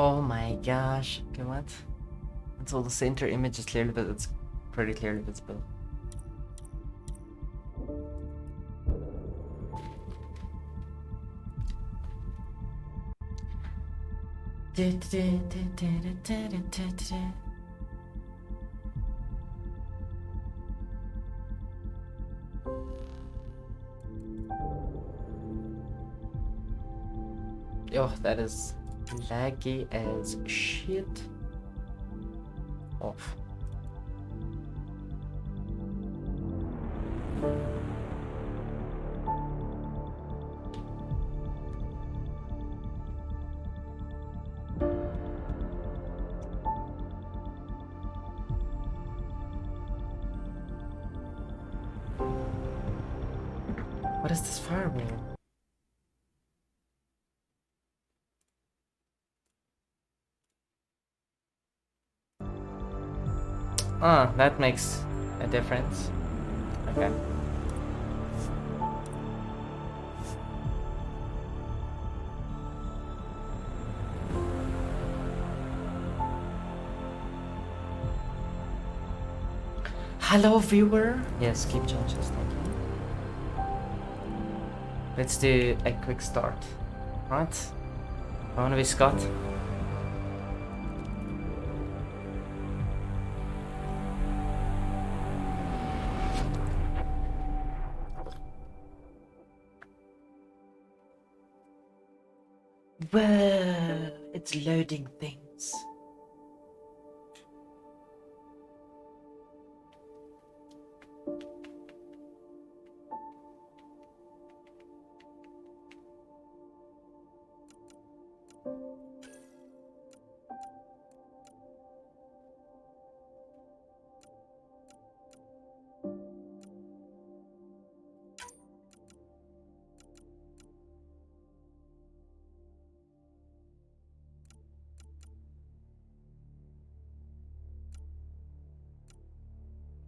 Oh my gosh. Okay, what? Until the center image is clearly visible. It's pretty clearly visible. Oh, that is laggy as shit. Off. What is this fireball? Ah, that makes a difference. Okay. Hello, viewer. Yes, keep changes. Thank you. Let's do a quick start. Right? I want to be Scott. Whoa, it's loading things.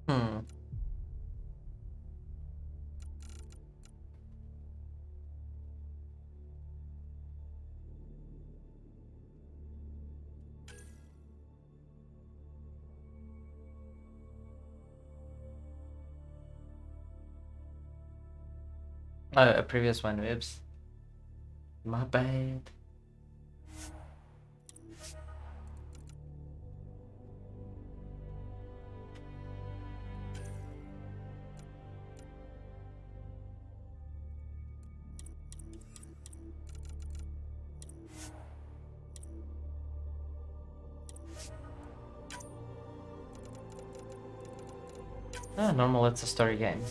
Hmm. Oh, a previous one, oops. My bad. Ah, normal, it's a story game.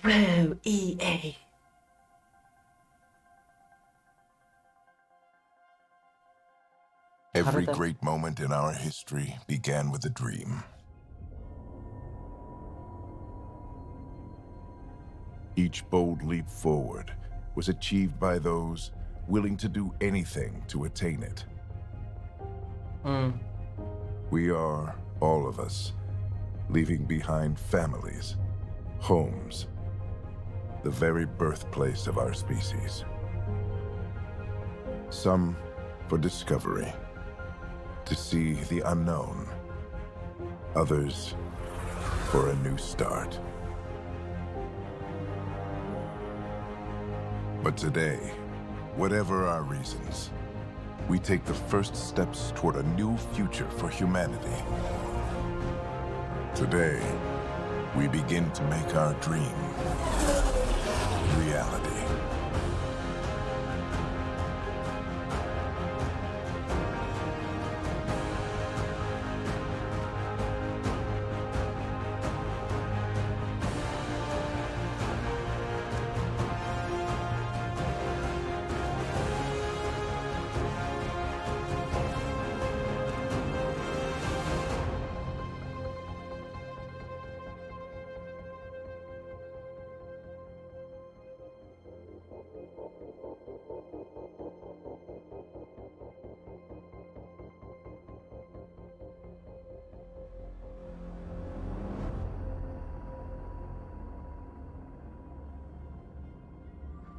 Whoa, EA. Every great moment in our history began with a dream. Each bold leap forward was achieved by those willing to do anything to attain it. We are, all of us, leaving behind families, homes, the very birthplace of our species. Some for discovery, to see the unknown. Others for a new start. But today, whatever our reasons, we take the first steps toward a new future for humanity. Today, we begin to make our dream reality.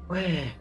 Ouais.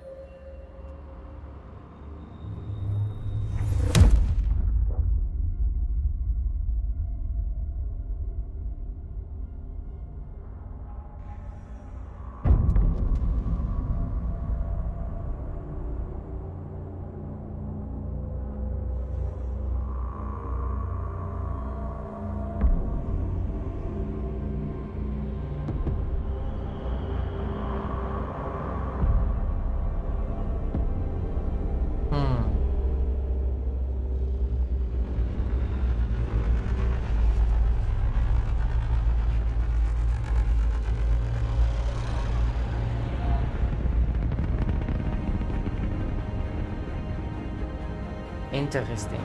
Interesting.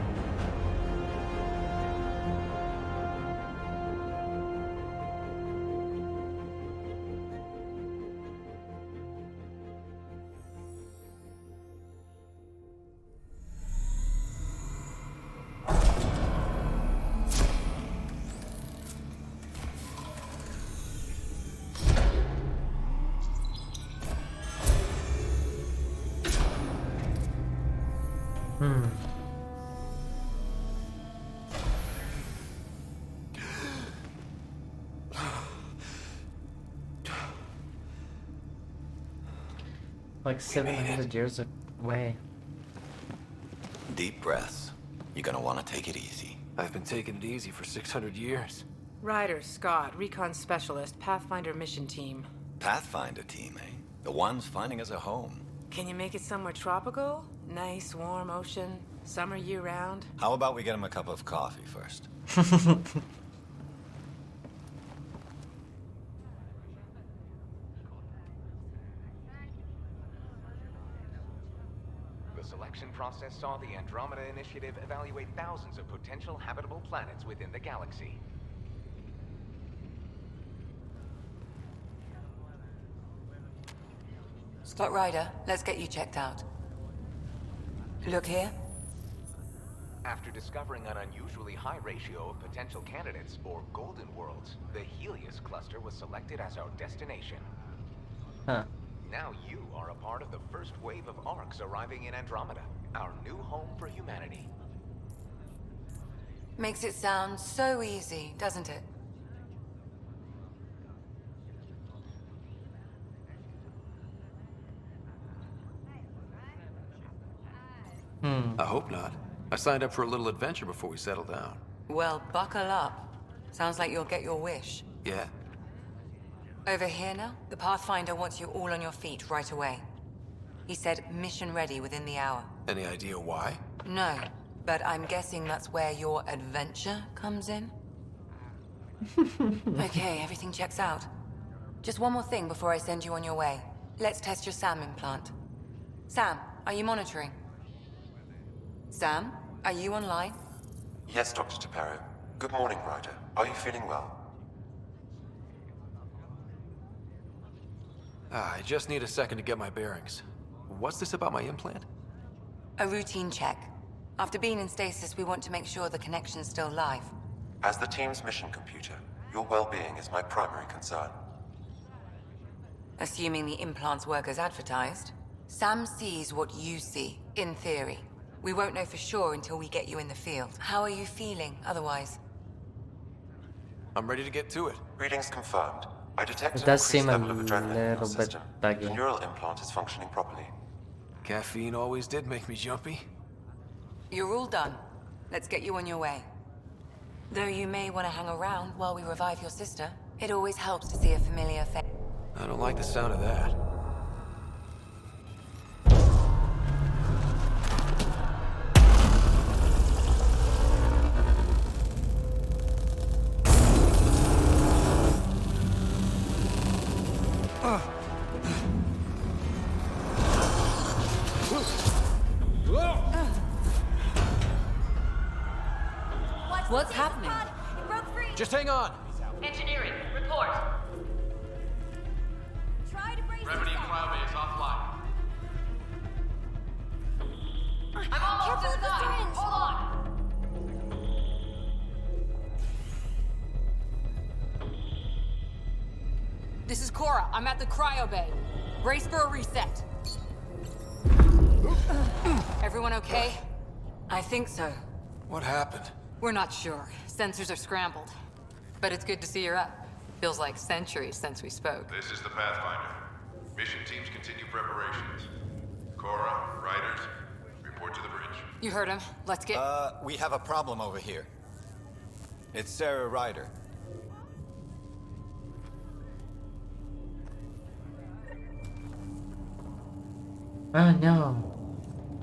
Like 700 years away. Deep breaths. You're gonna want to take it easy. I've been taking it easy for 600 years. Ryder, Scott, Recon Specialist, Pathfinder Mission Team. Pathfinder team, eh? The ones finding us a home. Can you make it somewhere tropical? Nice, warm ocean, summer year-round? How about we get him a cup of coffee first? The selection process saw the Andromeda Initiative evaluate thousands of potential habitable planets within the galaxy. Scott Ryder, let's get you checked out. Look here. After discovering an unusually high ratio of potential candidates, or golden worlds, the Helios cluster was selected as our destination. Huh. Now you are a part of the first wave of ARCs arriving in Andromeda, our new home for humanity. Makes it sound so easy, doesn't it? I hope not. I signed up for a little adventure before we settle down. Well, buckle up. Sounds like you'll get your wish. Yeah? Over here now, the Pathfinder wants you all on your feet right away. He said mission ready within the hour. Any idea why? No, but I'm guessing that's where your adventure comes in. Okay, everything checks out. Just one more thing before I send you on your way. Let's test your SAM implant. Sam, are you monitoring? Sam, are you online? Yes, Dr. Taparo. Good morning, Ryder. Are you feeling well? I just need a second to get my bearings. What's this about my implant? A routine check. After being in stasis, we want to make sure the connection's still live. As the team's mission computer, your well-being is my primary concern. Assuming the implants work as advertised, Sam sees what you see, in theory. We won't know for sure until we get you in the field. How are you feeling otherwise? I'm ready to get to it. Readings confirmed. I detect It an does increased seem a level of adrenaline in your little bit system. buggy. The neural implant is functioning properly. Caffeine always did make me jumpy. You're all done. Let's get you on your way. Though you may want to hang around while we revive your sister, it always helps to see a familiar face. I don't like the sound of that. What's happening? It broke free. Just hang on! Engineering, report. Try to brace Remedy yourself. cryobase offline. I'm almost to the side. Hold on. This is Cora. I'm at the cryo bay. Brace for a reset. Everyone okay? I think so. What happened? We're not sure. Sensors are scrambled. But it's good to see you're up. Feels like centuries since we spoke. This is the Pathfinder. Mission teams continue preparations. Cora, Riders, report to the bridge. You heard him. Let's get... We have a problem over here. It's Sarah Ryder. Oh no.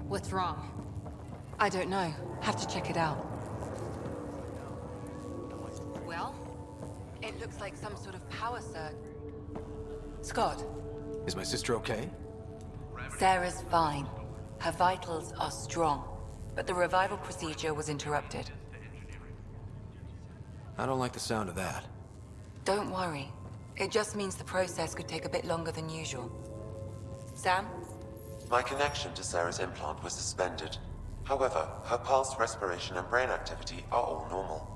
What's wrong? I don't know. Have to check it out. Well, it looks like some sort of power surge. Scott, Is my sister okay? Sarah's fine. Her vitals are strong, but the revival procedure was interrupted. I don't like the sound of that. Don't worry. It just means the process could take a bit longer than usual. Sam? My connection to Sarah's implant was suspended. However, her pulse, respiration, and brain activity are all normal.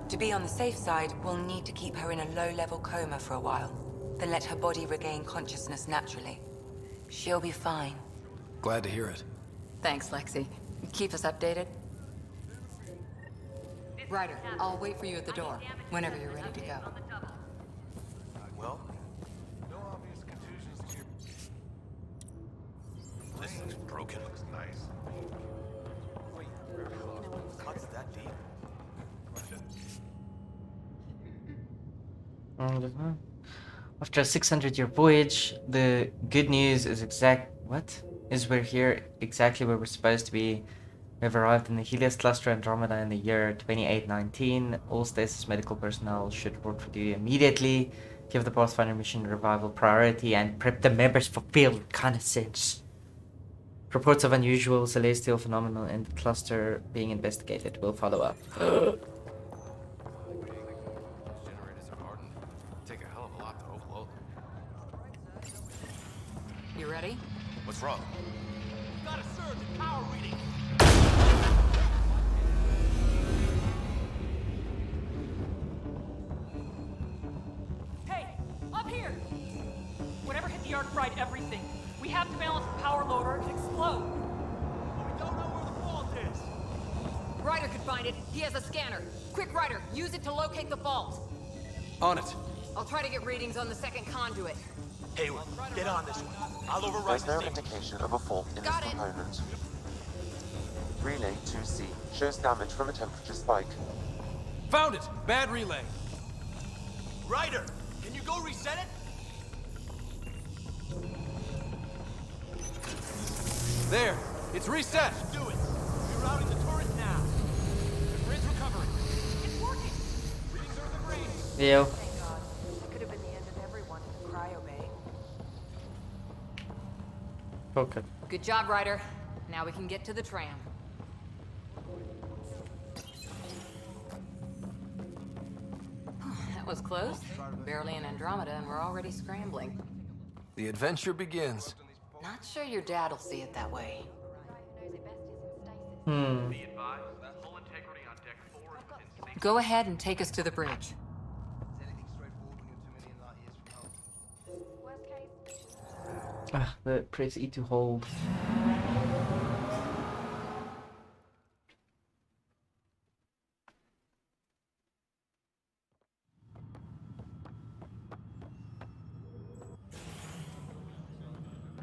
To be on the safe side, we'll need to keep her in a low-level coma for a while, then let her body regain consciousness naturally. She'll be fine. Glad to hear it. Thanks, Lexi. Keep us updated. Ryder, I'll wait for you at the door, whenever you're ready to go. Well, no obvious contusions to your... This looks broken. Looks nice. Wait, cuts that deep? After a 600-year voyage, the good news is we're here exactly where we're supposed to be. We've arrived in the Helios Cluster Andromeda in the year 2819. All stasis medical personnel should report for duty immediately. Give the Pathfinder mission revival priority and prep the members for field reconnaissance. Reports of unusual celestial phenomena in the cluster being investigated will follow up. Generators are hardened. Take a hell of a lot to overload them. You ready? What's wrong? Got a surge in power reading. Hey, up here! Whatever hit the arc fried everything. We have to balance the power load or it could explode. We don't know where the fault is. Ryder could find it. He has a scanner. Quick, Ryder, use it to locate the fault. On it. I'll try to get readings on the second conduit. Hayward, get on this one. I'll override There's the no signal. indication of a fault in Got this it. component. Relay 2C shows damage from a temperature spike. Found it! Bad relay. Ryder, can you go reset it? There! It's reset! Do it. Rerouting the turret now. The grid's recovering. It's working! Readings are the green. Yo. Thank God. It could have been the end of everyone in the cryo bay. Okay. Good job, Ryder. Now we can get to the tram. That was close. Barely in Andromeda and we're already scrambling. The adventure begins. Not sure your dad'll see it that way. Go ahead and take us to the bridge. Press E to hold.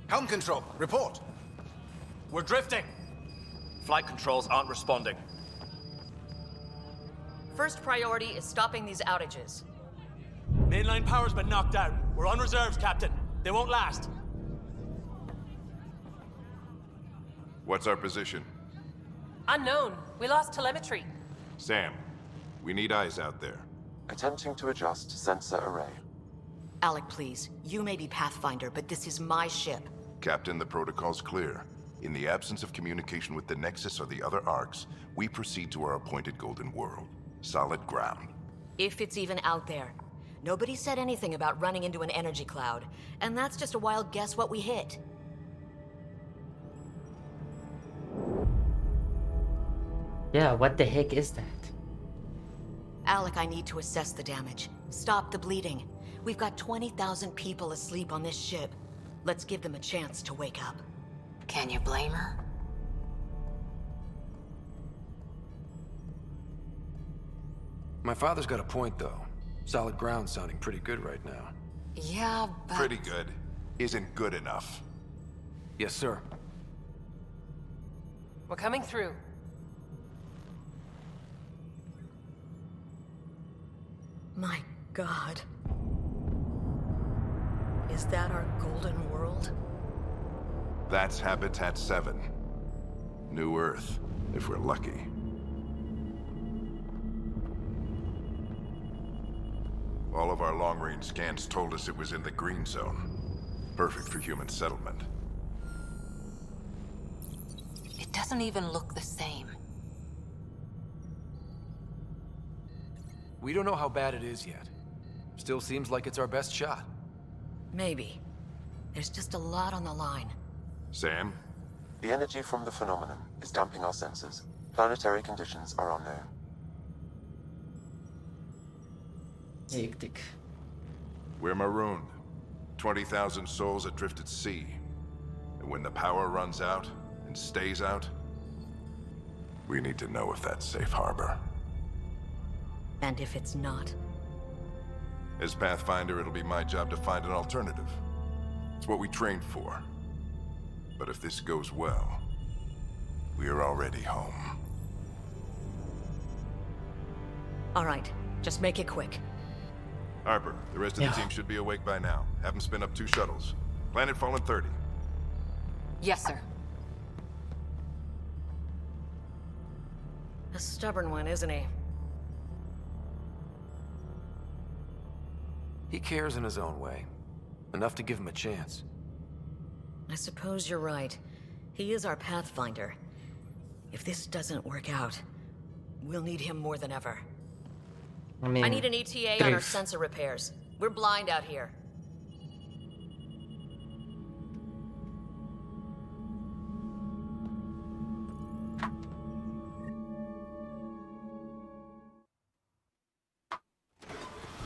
Helm control, report. We're drifting. Flight controls aren't responding. First priority is stopping these outages. Mainline power's been knocked out. We're on reserves, Captain. They won't last. What's our position? Unknown. We lost telemetry. Sam, we need eyes out there. Attempting to adjust sensor array. Alec, please. You may be Pathfinder, but this is my ship. Captain, the protocol's clear. In the absence of communication with the Nexus or the other arcs, we proceed to our appointed Golden World. Solid ground. If it's even out there. Nobody said anything about running into an energy cloud, and that's just a wild guess what we hit. Yeah, what the heck is that? Alec, I need to assess the damage. Stop the bleeding. We've got 20,000 people asleep on this ship. Let's give them a chance to wake up. Can you blame her? My father's got a point, though. Solid ground sounding pretty good right now. Yeah, but... Pretty good. Isn't good enough. Yes, sir. We're coming through. My God. Is that our golden world? That's Habitat 7. New Earth, if we're lucky. All of our long-range scans told us it was in the green zone. Perfect for human settlement. It doesn't even look the same. We don't know how bad it is yet. Still seems like it's our best shot. Maybe. There's just a lot on the line. Sam? The energy from the phenomenon is damping our sensors. Planetary conditions are unknown. Hectic. We're marooned. 20,000 souls adrift at sea. And when the power runs out, and stays out, we need to know if that's safe harbor. And if it's not? As Pathfinder, it'll be my job to find an alternative. It's what we trained for. But if this goes well, we are already home. All right, just make it quick. Harper, the rest of the team should be awake by now. Have them spin up 2 shuttles. Planet Fallen 30. Yes, sir. A stubborn one, isn't he? He cares in his own way. Enough to give him a chance. I suppose you're right. He is our Pathfinder. If this doesn't work out, we'll need him more than ever. I mean, I need an ETA on our sensor repairs. We're blind out here.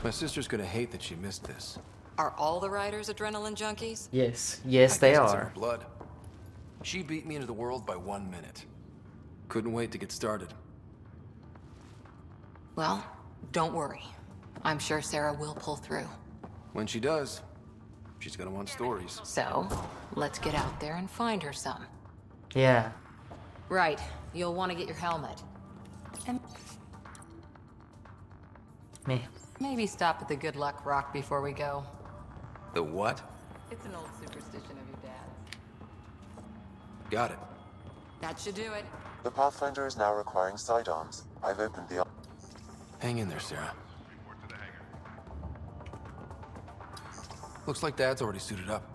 My sister's gonna hate that she missed this. Are all the riders adrenaline junkies? yes, I they guess it's in are. her blood. She beat me into the world by 1 minute. Couldn't wait to get started. Well, don't worry. I'm sure Sarah will pull through. When she does, she's gonna want stories. So, let's get out there and find her some. Yeah. Right. You'll want to get your helmet. And Me. maybe stop at the Good Luck Rock before we go. The what? It's an old superstition of your dad's. Got it. That should do it. The Pathfinder is now requiring sidearms. I've opened the... Hang in there, Sarah. Looks like Dad's already suited up.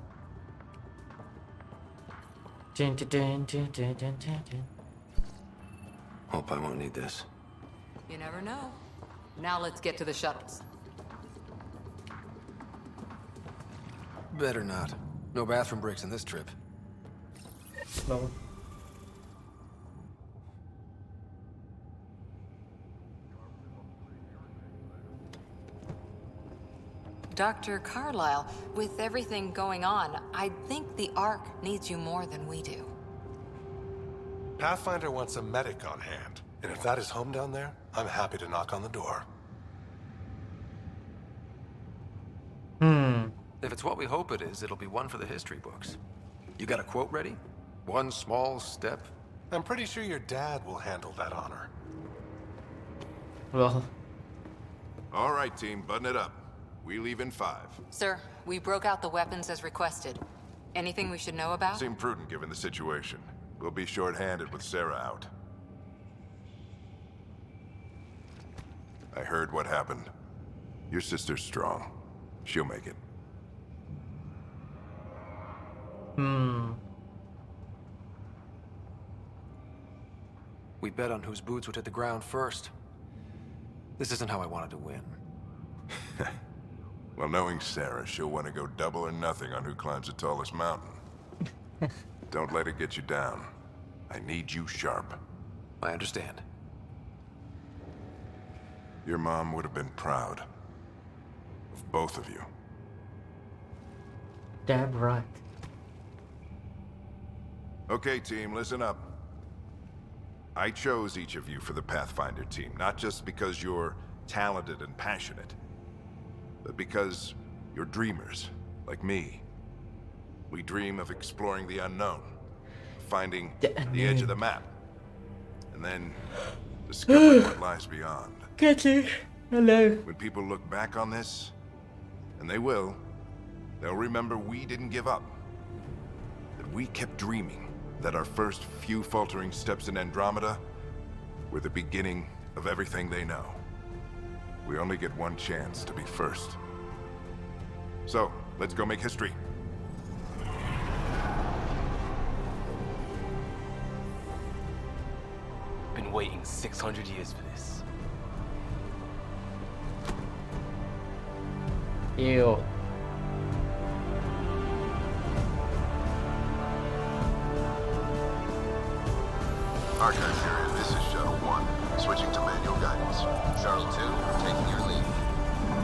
Dun, dun, dun, dun, dun, dun, dun, dun. Hope I won't need this. You never know. Now let's get to the shuttles. Better not. No bathroom breaks in this trip. No. Dr. Carlyle, with everything going on, I think the Ark needs you more than we do. Pathfinder wants a medic on hand, and if that is home down there, I'm happy to knock on the door. If it's what we hope it is, it'll be one for the history books. You got a quote ready? One small step? I'm pretty sure your dad will handle that honor. Well, All right, team, button it up. We leave in 5. Sir, we broke out the weapons as requested. Anything we should know about? Seemed prudent given the situation. We'll be short-handed with Sarah out. I heard what happened. Your sister's strong. She'll make it. We bet on whose boots would hit the ground first. This isn't how I wanted to win. Well, knowing Sarah, she'll want to go double or nothing on who climbs the tallest mountain. Don't let it get you down. I need you sharp. I understand. Your mom would have been proud of both of you. damn right. Okay, team, listen up. I chose each of you for the Pathfinder team, not just because you're talented and passionate, but because you're dreamers, like me. We dream of exploring the unknown, finding the edge of the map, and then discovering what lies beyond. Catchy. Hello. When people look back on this, and they will, they'll remember we didn't give up. That we kept dreaming. That our first few faltering steps in Andromeda were the beginning of everything they know. We only get one chance to be first. So, let's go make history. Been waiting 600 years for this. Ew. Archive period, this is Shuttle 1. Switching to manual guidance. Shuttle 2, taking your lead.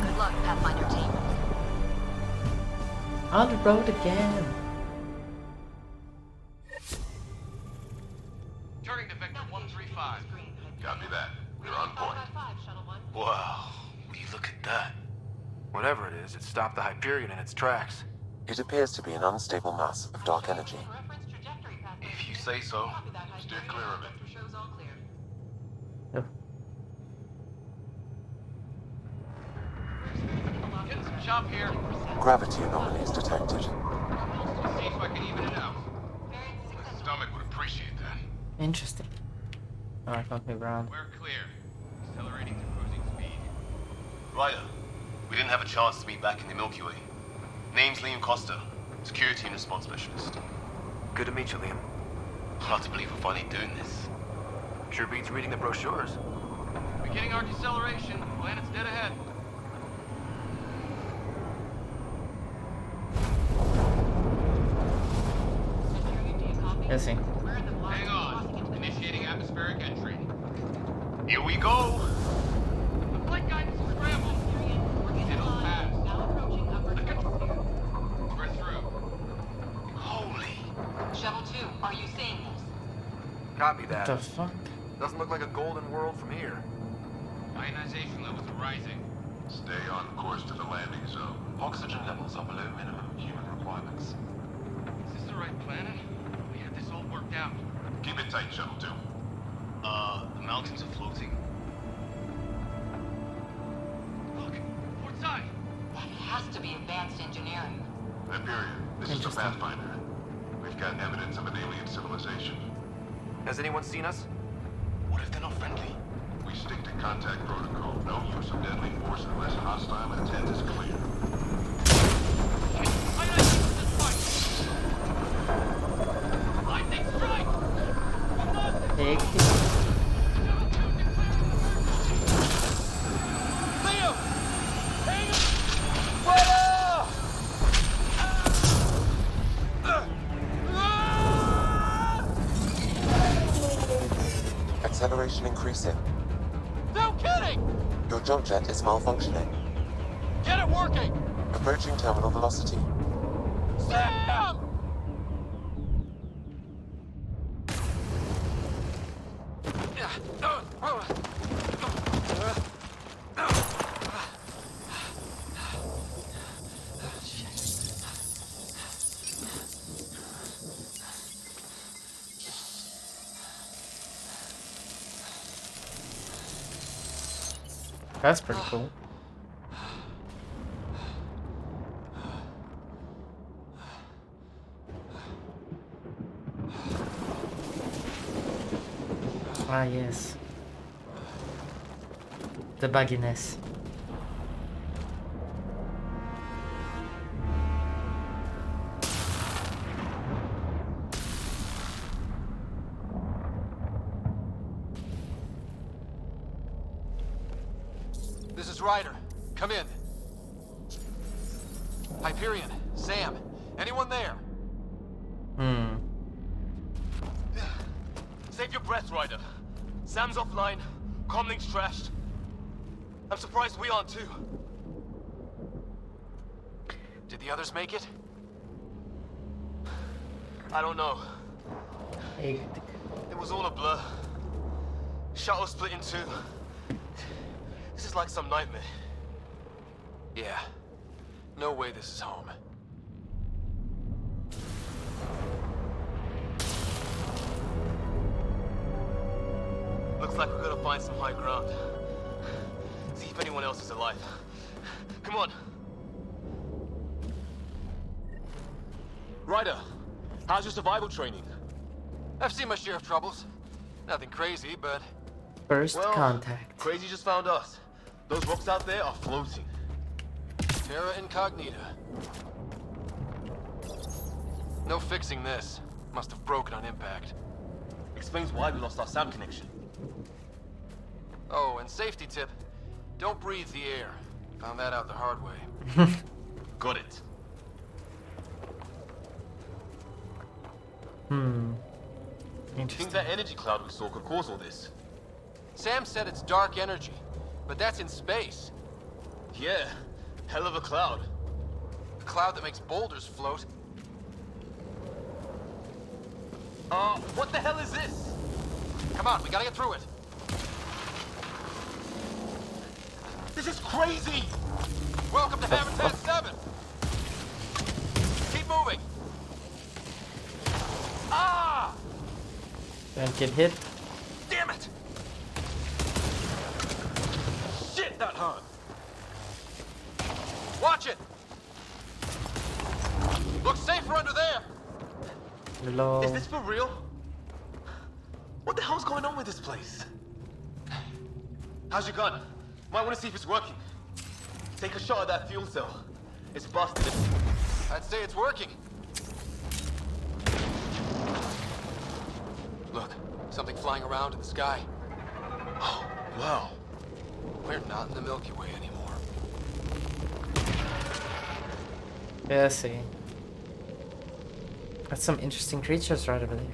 Good luck, Pathfinder team. On the road again. Turning to Vector 135. Copy that. We're on point. Wow, will you look at that? Whatever it is, it stopped the Hyperion in its tracks. It appears to be an unstable mass of dark energy. If you say so. Steer clear of it. Oh. Getting some chop here. Gravity anomalies detected. See if I can even it out. My stomach would appreciate that. Interesting. Oh, I can't move around. We're clear. Accelerating to cruising speed. Ryder, we didn't have a chance to meet back in the Milky Way. Name's Liam Costa, Security and Response Specialist. Good to meet you, Liam. Hard to believe we're finally doing this. Sure beats reading the brochures. Beginning our deceleration. Planet's dead ahead. Yes, see. Hang on. Initiating atmospheric entry. Here we go! The flight guidance is scrambled. It'll pass. We're through. Holy. Shuttle 2, are you seeing this? Copy What that. the fuck? Doesn't look like a golden world from here. Ionization levels are rising. Stay on course to the landing zone. Oxygen levels are below minimum human requirements. Is this the right planet? We had this all worked out. Keep it tight, Shuttle 2. The mountains are floating. Look, port side. That has to be advanced engineering. Hyperion, this is the Interesting. Pathfinder. We've got evidence of an alien civilization. Has anyone seen us? What if they're not friendly? We stick to contact protocol. No use of deadly force unless hostile intent is clear. Big. Acceleration increasing. No kidding! Your jump jet is malfunctioning. Get it working! Approaching terminal velocity. Sam! That's pretty cool. Ah, yes. The bugginess. This is Ryder. Come in. Hyperion, Sam, anyone there? Hmm. Save your breath, Ryder. Sam's offline. Comlink's trashed. I'm surprised we aren't too. Did the others make it? I don't know. Hey, It was all a blur. Shuttle split in two. This is like some nightmare. Yeah. No way this is home. Looks like we're gonna find some high ground. See if anyone else is alive. Come on. Ryder, how's your survival training? I've seen my share of troubles. Nothing crazy, but... first Well, contact. Crazy just found us. Those rocks out there are floating. Terra Incognita. No fixing this. Must have broken on impact. Explains why we lost our SAM connection. Oh, and safety tip. Don't breathe the air. Found that out the hard way. Got it. Interesting. Think that energy cloud we saw could cause all this? Sam said it's dark energy, but that's in space. Yeah, hell of a cloud. A cloud that makes boulders float. What the hell is this? Come on, we gotta get through it. This is crazy! Welcome to Habitat 7. Keep moving. Ah! Don't get hit. Damn it! Shit, that hurt! Watch it! Looks safer under there! Hello. Is this for real? What the hell's going on with this place? How's your gun? Might want to see if it's working. Take a shot at that fuel cell. It's busted. I'd say it's working. Look, something flying around in the sky. Oh, wow. We're not in the Milky Way anymore. Yeah, I see. That's some interesting creatures right over there.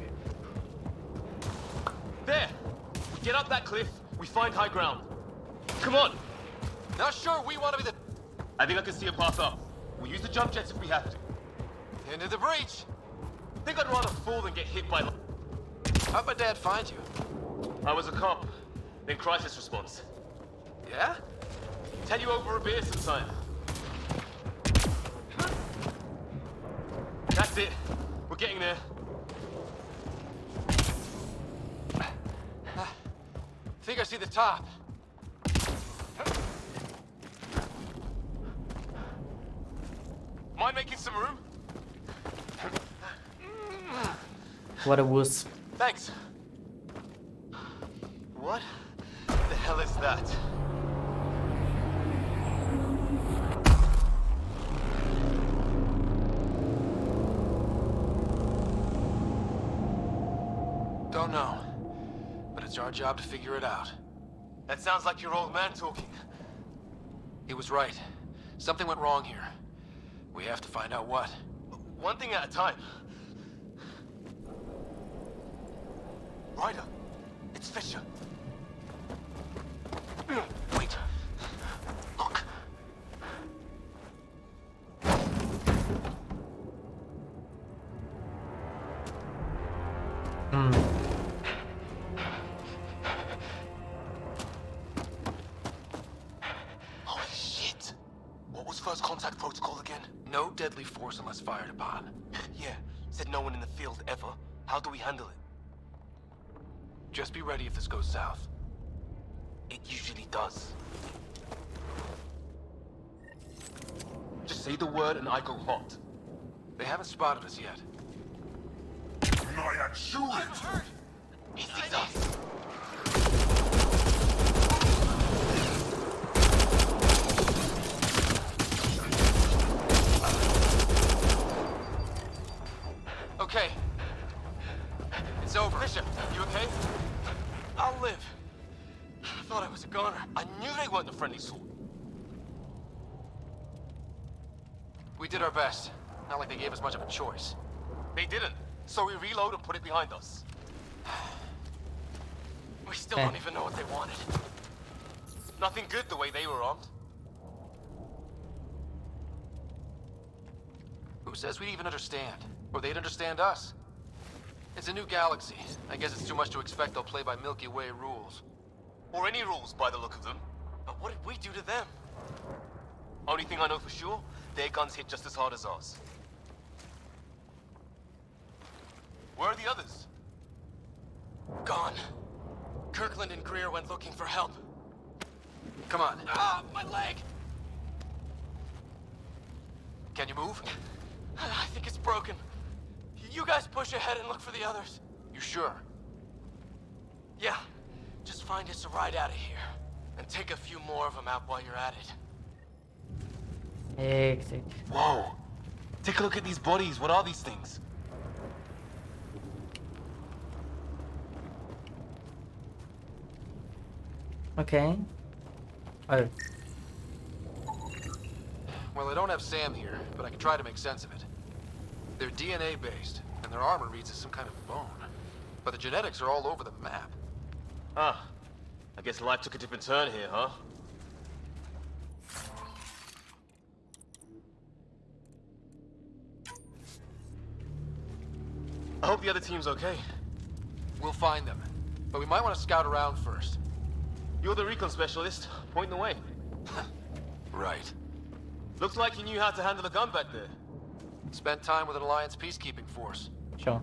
There! We get up that cliff, we find high ground. Come on! Not sure we want to be the... I think I can see a path up. We'll use the jump jets if we have to. Into the breach. Think I'd rather fall than get hit by... How'd my dad find you? I was a cop, then crisis response. Yeah? Tell you over a beer sometime. That's it. We're getting there. Think I see the top. Mind making some room? What a wuss. Thanks. What the hell is that? Don't know. But it's our job to figure it out. That sounds like your old man talking. He was right. Something went wrong here. We have to find out what. One thing at a time. Ryder, it's Fisher. Wait. Look. Holy shit. What was first contact protocol again? No deadly force unless fired upon. Yeah, said no one in the field ever. How do we handle it? Just be ready if this goes south. It usually does. Just say the word and I go hot. They haven't spotted us yet. He sees us. Okay. It's over. Fisher, you okay? I'll live. I thought I was a goner. I knew they weren't the friendly sort. We did our best. Not like they gave us much of a choice. They didn't. So we reload and put it behind us. We still don't even know what they wanted. Nothing good the way they were armed. Who says we'd even understand? Or they'd understand us? It's a new galaxy. I guess it's too much to expect they'll play by Milky Way rules. Or any rules by the look of them. But what did we do to them? Only thing I know for sure, their guns hit just as hard as ours. Where are the others? Gone. Kirkland and Greer went looking for help. Come on. Ah, my leg! Can you move? I think it's broken. You guys push ahead and look for the others. You sure? Yeah. Just find us a ride out of here. And take a few more of them out while you're at it. Hectic. Whoa! Take a look at these bodies. What are these things? Okay. Oh. Well, I don't have Sam here, but I can try to make sense of it. They're DNA-based, and their armor reads as some kind of bone. But the genetics are all over the map. Ah, I guess life took a different turn here, huh? I hope the other team's okay. We'll find them, but we might want to scout around first. You're the recon specialist. Point the way. Right. Looks like you knew how to handle a gun back there. Spent time with an Alliance peacekeeping force. Sure.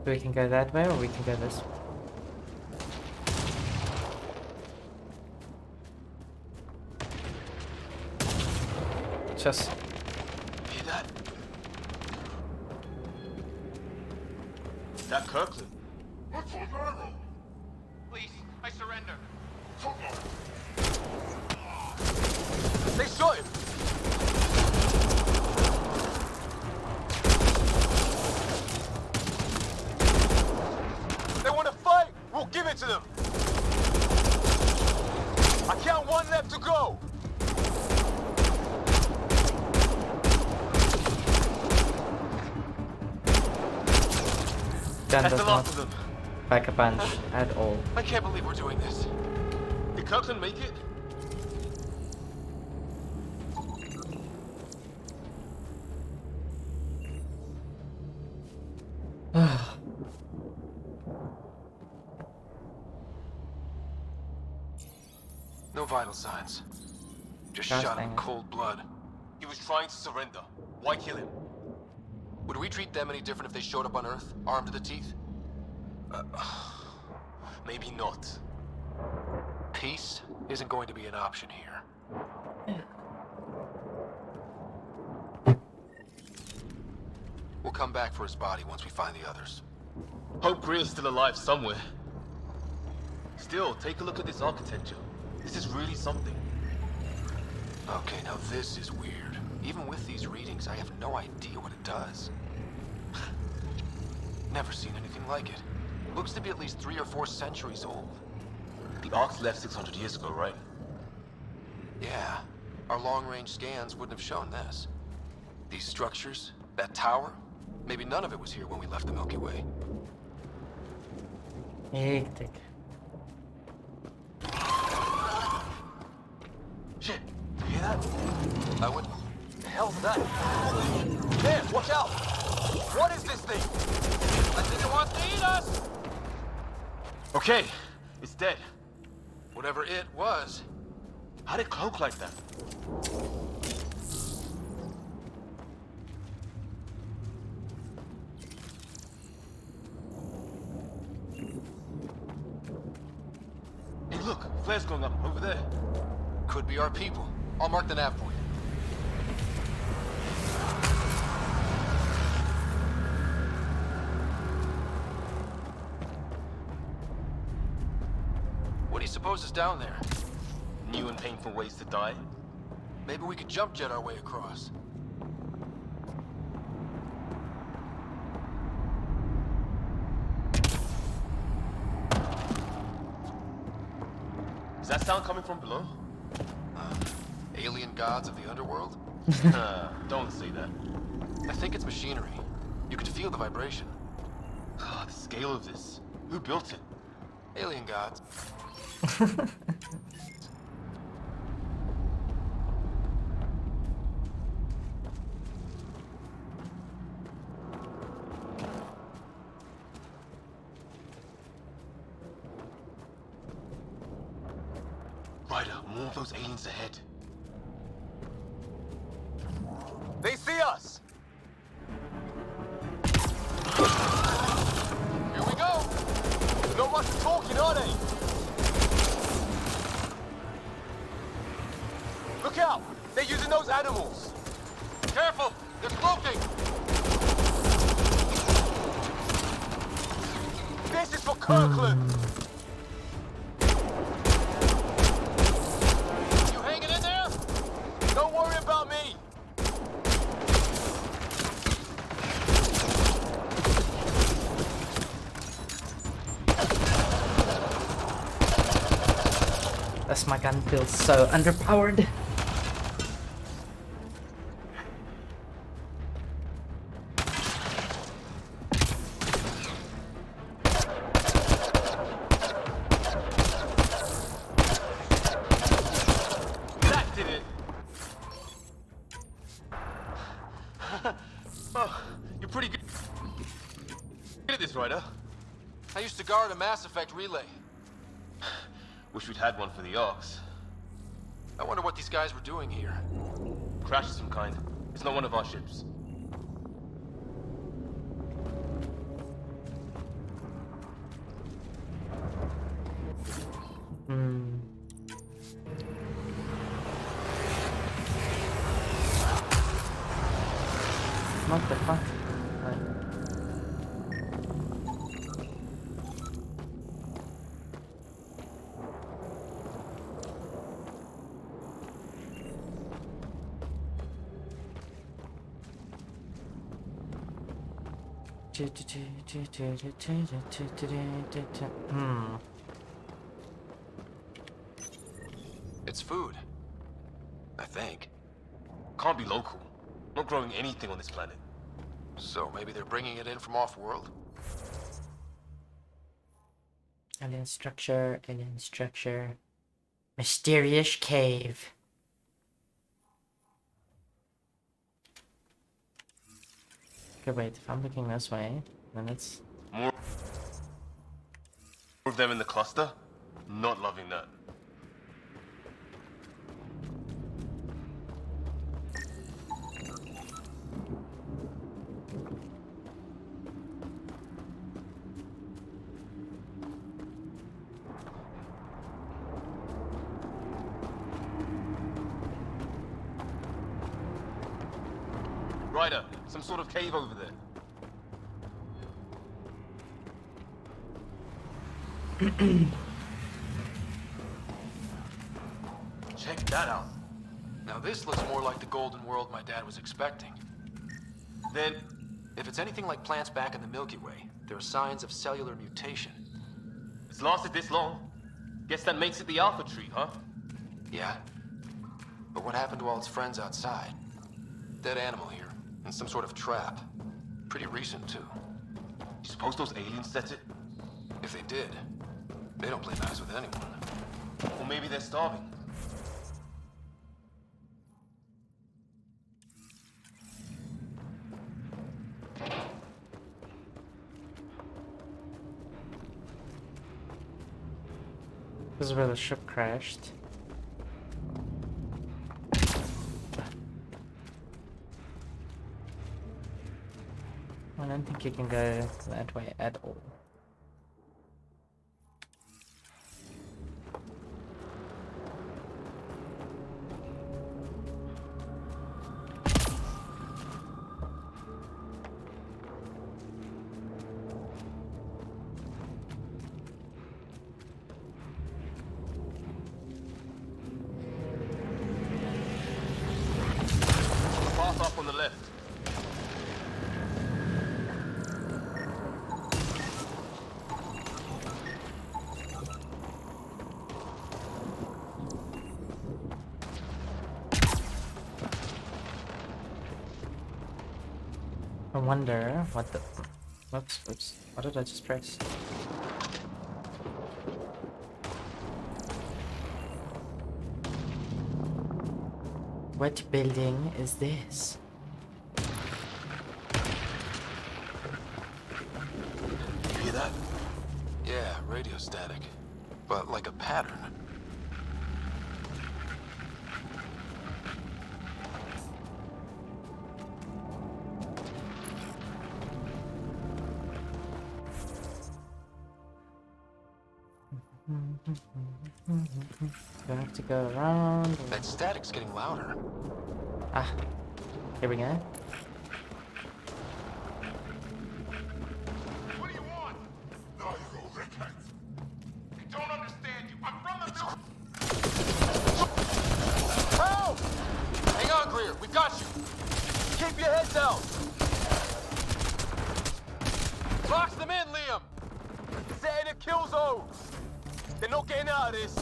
So we can go that way or we can go this way? Just Hear that? That Kirkland. Please, I surrender. They shot him! They want to fight! We'll give it to them! I count one left to go! Gun That's does the not last of them. pack a punch at all. I can't believe we're doing this. Did Kirkland make it? No vital signs. Just Gosh shot dang him in it. cold blood. He was trying to surrender. Why kill him? Would we treat them any different if they showed up on Earth, armed to the teeth? Maybe not. Peace isn't going to be an option here. We'll come back for his body once we find the others. Hope Greer's still alive somewhere. Still, take a look at this architecture. This is really something. Okay, now this is weird. Even with these readings, I have no idea what it does. Never seen anything like it. Looks to be at least 3 or 4 centuries old. The Arks left 600 years ago, right? Yeah, our long-range scans wouldn't have shown this. These structures, that tower, maybe none of it was here when we left the Milky Way. Hectic. Shit, you hear that? I wouldn't. The hell's that? There, watch out! What is this thing? I think it wants to eat us! Okay, it's dead. Whatever it was. How did it cloak like that? Hey, look, flares going up over there. Could be our people. I'll mark the nav point. What do you suppose is down there? New and painful ways to die? Maybe we could jump jet our way across. Is that sound coming from below? Alien gods of the underworld? Don't say that. I think it's machinery. You could feel the vibration. The scale of this. Who built it? Alien gods. Ryder, more of those aliens ahead. They see us! Here we go! Not much talking, are they? Look out! They're using those animals! Careful! They're cloaking! This is for Kirkland! You hanging in there? Don't worry about me! This my gun feels so underpowered. That did it! Oh, you're pretty good at this, Ryder. I used to guard a Mass Effect relay. Wish we'd had one for the Arks. I wonder what these guys were doing here. Crash of some kind. It's not one of our ships. What the fuck? It's food. I think. Can't be local. Not growing anything on this planet. So maybe they're bringing it in from off-world? Alien structure, alien structure. Mysterious cave. Okay, wait, if I'm looking this way, then it's... More of them in the cluster? Not loving that. Ryder, some sort of cave over there. Check that out. Now this looks more like the golden world my dad was expecting. Then, if it's anything like plants back in the Milky Way, there are signs of cellular mutation. it's lasted this long. Guess that makes it the Alpha Tree, huh? Yeah. But what happened to all its friends outside? Dead animal here, in some sort of trap. Pretty recent, too. You suppose those aliens set it? If they did, they don't play nice with anyone. Or maybe they're starving. This is where the ship crashed. I don't think you can go that way at all. Path up on the left. I wonder what the... Whoops, whoops. What did I just press? What building is this? You hear that? Yeah, radio static. But like a pattern. Do I have to go around? Or... That static's getting louder. Ah, here we go. What do you want? No, you rickhead. I don't understand you. I'm from the Help! Hang on, Greer. We've got you. Keep your head down. Box them in, Liam. Stay in a kill zone. They're not getting out of this.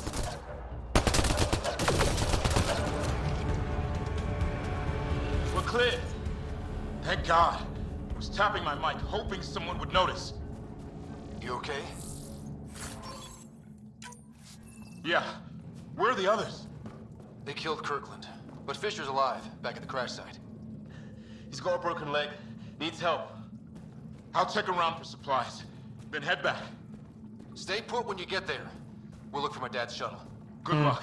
We're clear. Thank God. I was tapping my mic, hoping someone would notice. You okay? Yeah. Where are the others? They killed Kirkland, but Fisher's alive, back at the crash site. He's got a broken leg. Needs help. I'll check around for supplies, then head back. Stay put when you get there. We'll look for my dad's shuttle. Good luck.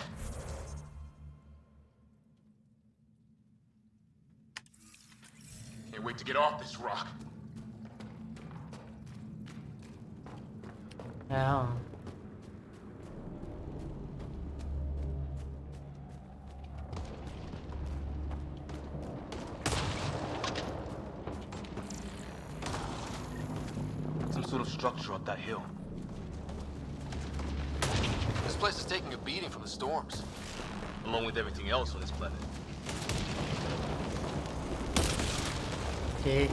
Can't wait to get off this rock. Yeah. Some sort of structure up that hill. This place is taking a beating from the storms. Along with everything else on this planet. Okay.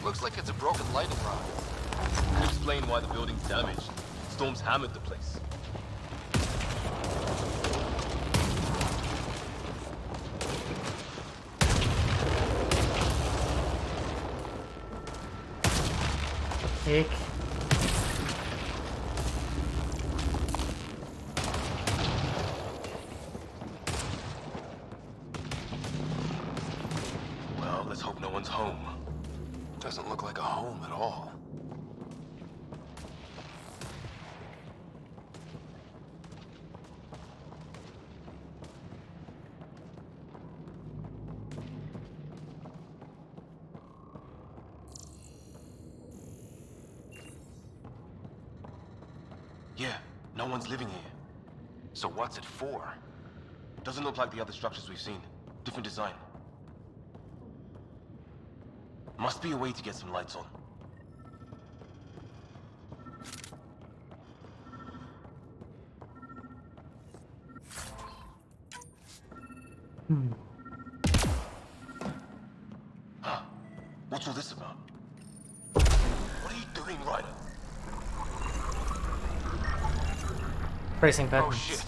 Looks like it's a broken lightning rod. Could explain why the building's damaged. Storms hammered the place. Take. Well, let's hope no one's home. Doesn't look like a home at all. Yeah, no one's living here. So what's it for? Doesn't look like the other structures we've seen. Different design. Must be a way to get some lights on. Huh. What's all this about? What are you doing, Ryder? Pressing buttons. Oh shit.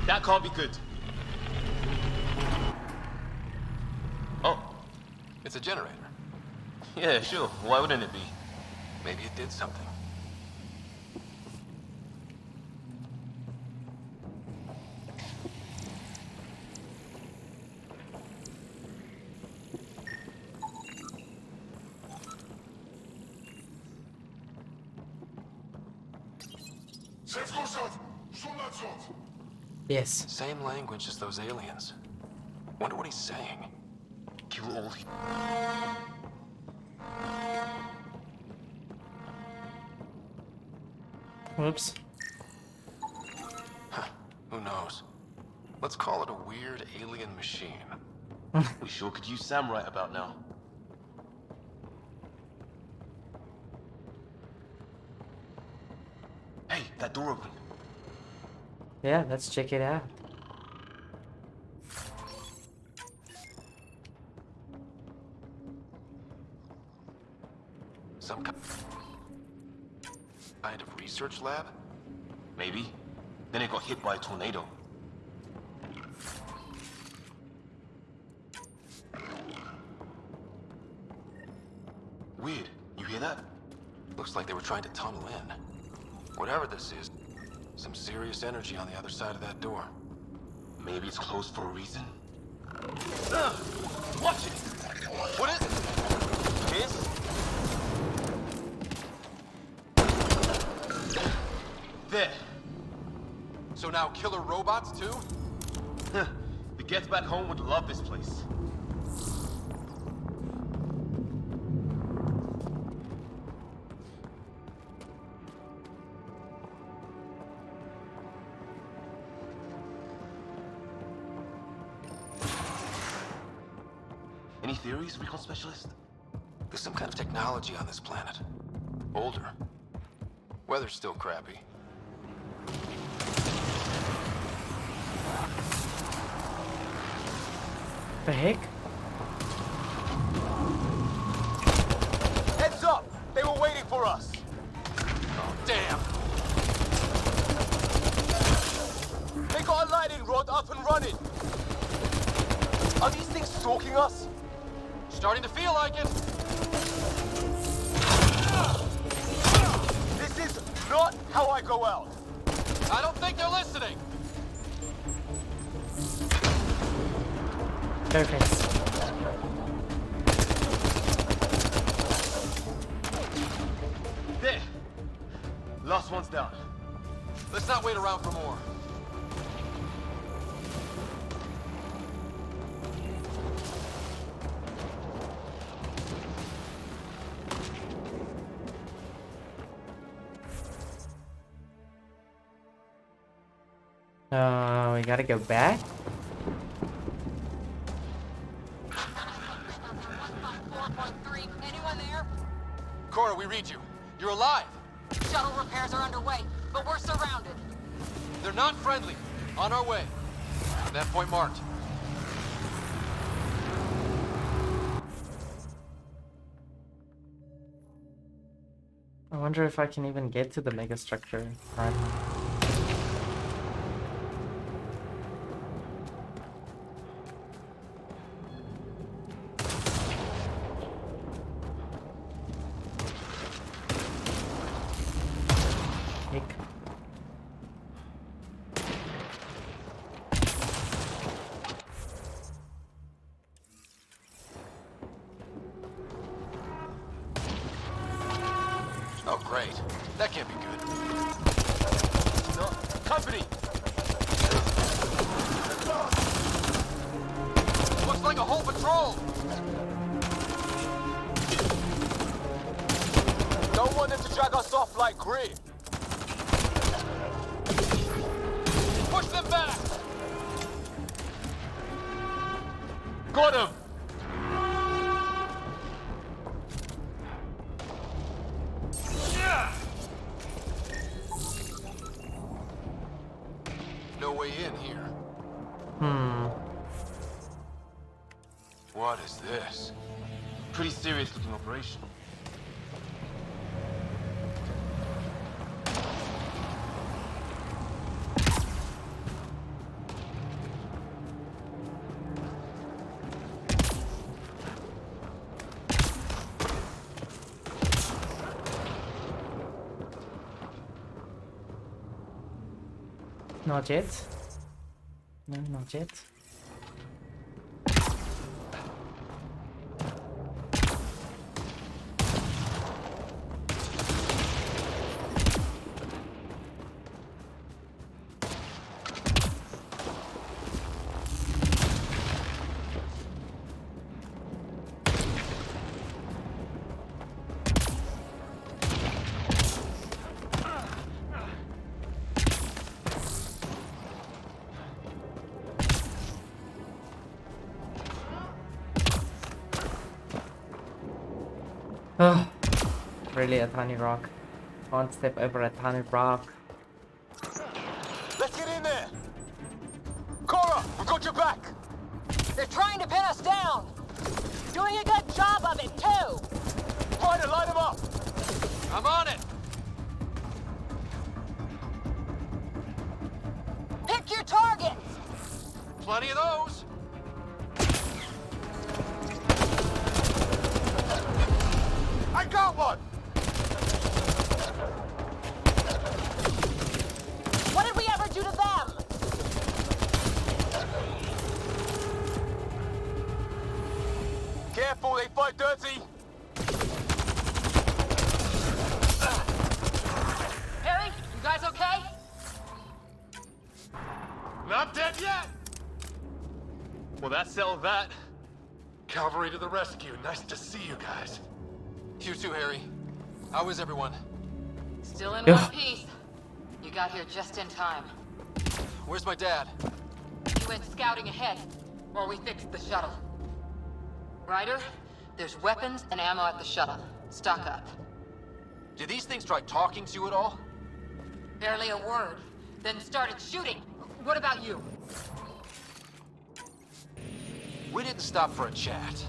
That can't be good. Oh. It's a generator. Yeah, sure. Why wouldn't it be? Maybe it did something. Yes. Same language as those aliens. Wonder what he's saying. Kill all he... Whoops. Huh. Who knows? Let's call it a weird alien machine. We sure could use Sam right about now. Hey, that door opened. Yeah, let's check it out. Some kind of research lab? Maybe. Then it got hit by a tornado. Weird. You hear that? Looks like they were trying to tunnel in. Whatever this is, some serious energy on the other side of that door. Maybe it's closed for a reason. Watch it! What is it? Kiss? There. So now killer robots too? The Gets Back Home would love this place. Any theories, recon specialist? There's some kind of technology on this planet. Older. Weather's still crappy. The heck? Heads up! They were waiting for us! Oh, damn! They got a lightning rod up and running! Are these things stalking us? Starting to feel like it! This is not how I go out! I don't think they're listening! Perfect. There! Last one's down. Let's not wait around for more. We gotta go back? Anyone there? Cora, we read you. You're alive! Shuttle repairs are underway, but we're surrounded. They're not friendly. On our way. That point marked. I wonder if I can even get to the megastructure. Right. Oh, great. That can't be good. No. Company! Looks like a whole patrol! Don't want them to drag us off like Grid. Push them back! Got him! No way in here. What is this? Pretty serious looking operation. Not yet. No, not yet. Oh, really a tiny rock. Can't step over a tiny rock. Let's get in there! Cora, we got your back! They're trying to pin us down! Doing a good job of it, too! Ryder, light them up! I'm on it! Pick your targets! Plenty of those! I got one! What did we ever do to them? Careful, they fight dirty! Harry, you guys okay? Not dead yet! Well, that settled that. Cavalry to the rescue. Nice to see you guys. You too, Harry. How is everyone? Still in Yeah. one piece. You got here just in time. Where's my dad? He went scouting ahead while we fixed the shuttle. Ryder, there's weapons and ammo at the shuttle. Stock up. Did these things try talking to you at all? Barely a word. Then started shooting. What about you? We didn't stop for a chat.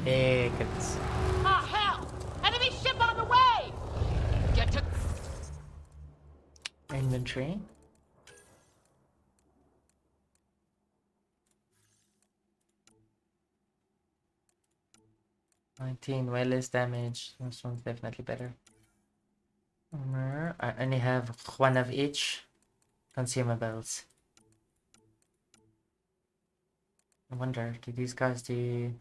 Tickets. Ah, hell! Enemy ship on the way! Get to... Inventory. Way less damage. This one's definitely better. Armor. I only have one of each. Consumables. I wonder, do these guys do...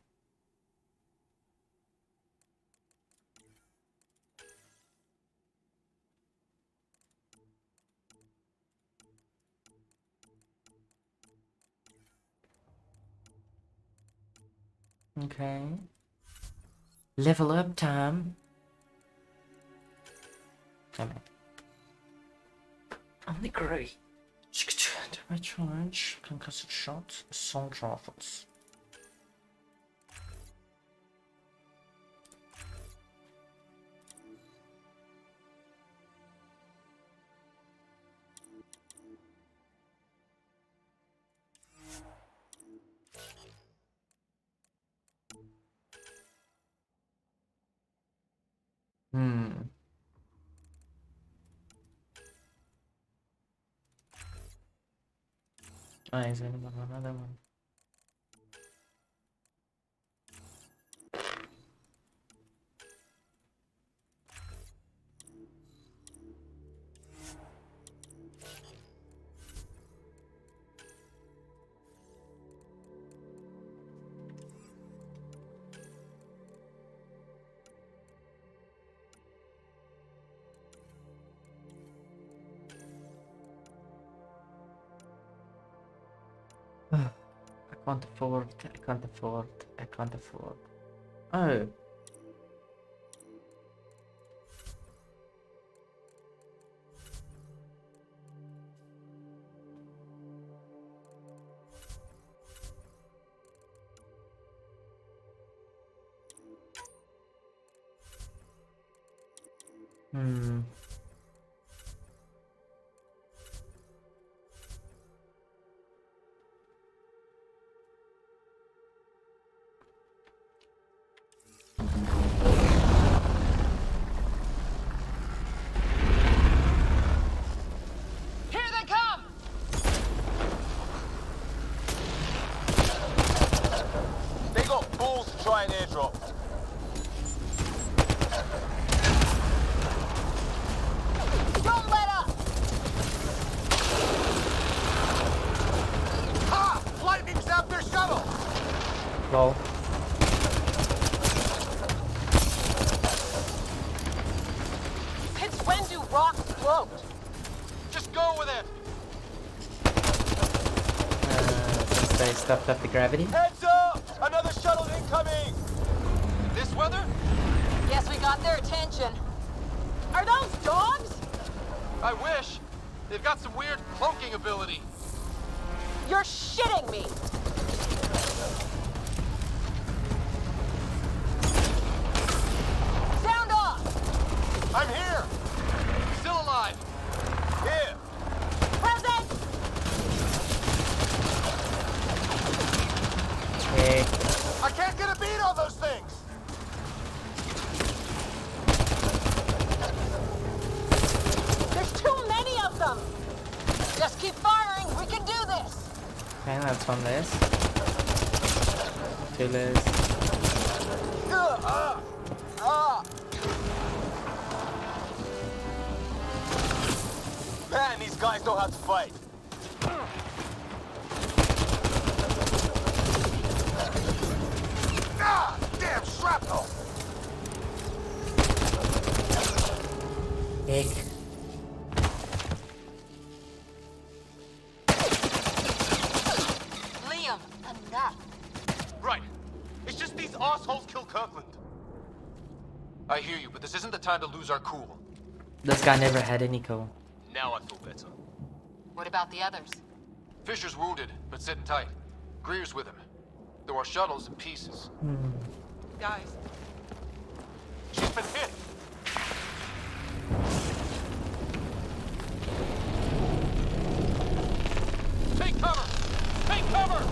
Okay. Level up time. Come on. Only grey. Damage charge. Concussive shot. Assault rifles. Ah, is another one. I can't afford. Oh. Try an airdrop. Don't let up! Ha! Lightning zapped their shuttle! Lol. Since when do rocks float? Just go with it! Since they stepped up the gravity. Heads up! Another shuttle incoming! This weather? Guess we got their attention. Are those dogs? I wish. They've got some weird cloaking ability. You're shitting me! Sound off! I'm here! Still alive. Here! Present! Hey. I can't get a beat on those things! There's too many of them! Just keep firing, we can do this! Okay, that's one less. Two less. Man, these guys know how to fight. Ah! Damn shrapnel! Big. Liam, enough. Right. It's just these assholes kill Kirkland. I hear you, but this isn't the time to lose our cool. This guy never had any cool. Now I feel better. What about the others? Fisher's wounded, but sitting tight. Greer's with him. Though our shuttle's in pieces. Guys, She's been hit! Take cover! Take cover!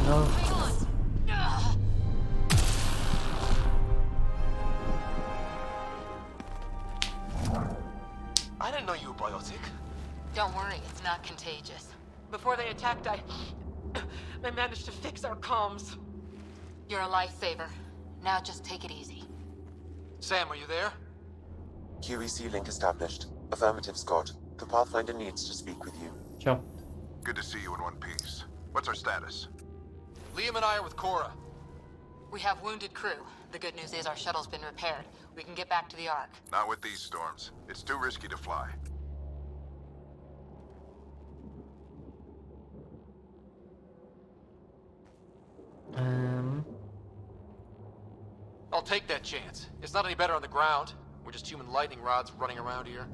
No. hang on. Ugh. I didn't know you were biotic. Don't worry, it's not contagious. Before they attacked, I managed to fix our comms. You're a lifesaver. Now just take it easy. Sam, are you there? QEC link established. Affirmative, Scott. The Pathfinder needs to speak with you. Sure. Good to see you in one piece. What's our status? Liam and I are with Cora. We have wounded crew. The good news is our shuttle's been repaired. We can get back to the Ark. Not with these storms. It's too risky to fly. I'll take that chance. It's not any better on the ground. We're just human lightning rods running around here.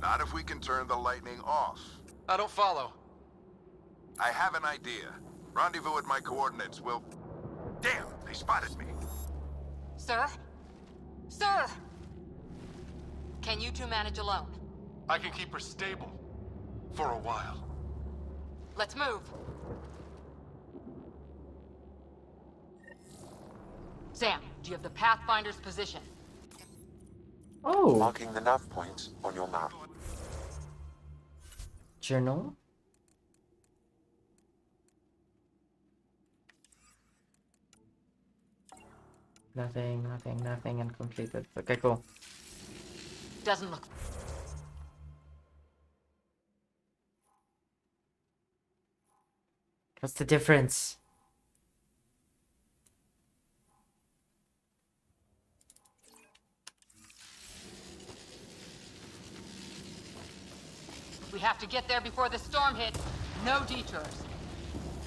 Not if we can turn the lightning off. I don't follow. I have an idea. Rendezvous at my coordinates. We'll... Damn, they spotted me. Sir? Sir! Can you two manage alone? I can keep her stable. For a while. Let's move. Sam, do you have the Pathfinder's position? Oh. Marking the nav point on your map. Journal. Nothing, uncompleted. Okay, cool. Doesn't look... What's the difference? We have to get there before the storm hits. No detours.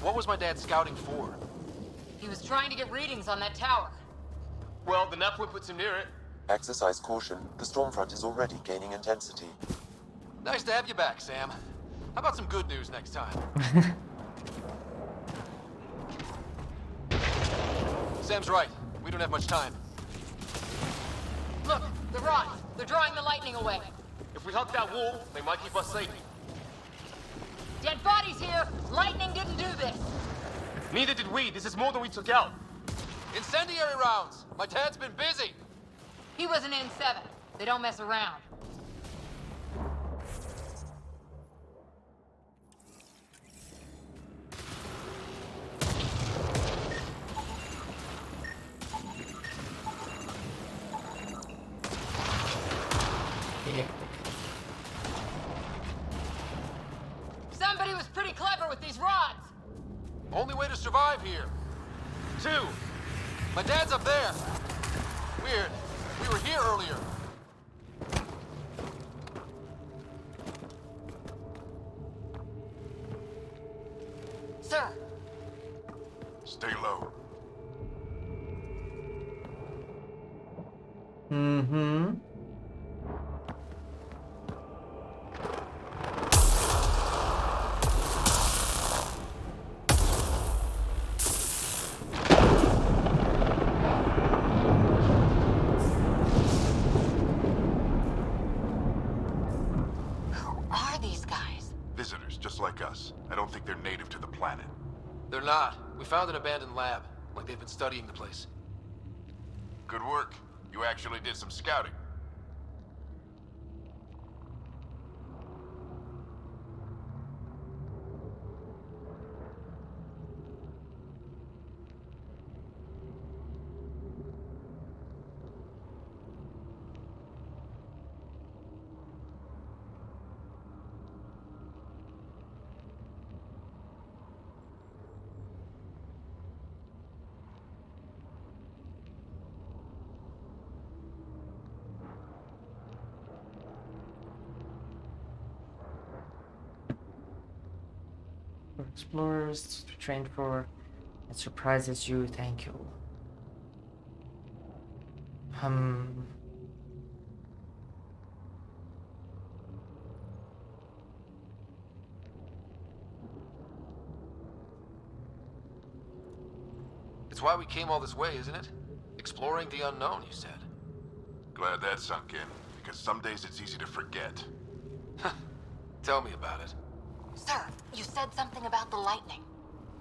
What was my dad scouting for? He was trying to get readings on that tower. Well, the nav point puts him near it. Exercise caution. The storm front is already gaining intensity. Nice to have you back, Sam. How about some good news next time? Sam's right. We don't have much time. Look, the rods. They're drawing the lightning away. If we hug that wall, they might keep us safe. Dead bodies here. Lightning didn't do this. Neither did we. This is more than we took out. Incendiary rounds! My dad's been busy! He was an N7. They don't mess around. Somebody was pretty clever with these rods. Only way to survive here. 2. My dad's up there. Weird. We were here earlier. Sir. Stay low. Mm-hmm. Visitors, just like us. I don't think they're native to the planet. They're not. We found an abandoned lab. Like they've been studying the place. Good work. You actually did some scouting. For explorers to train for, it surprises you. Thank you. It's why we came all this way, isn't it? Exploring the unknown, you said. Glad that sunk in, because some days it's easy to forget. Tell me about it. Sir, you said something about the lightning.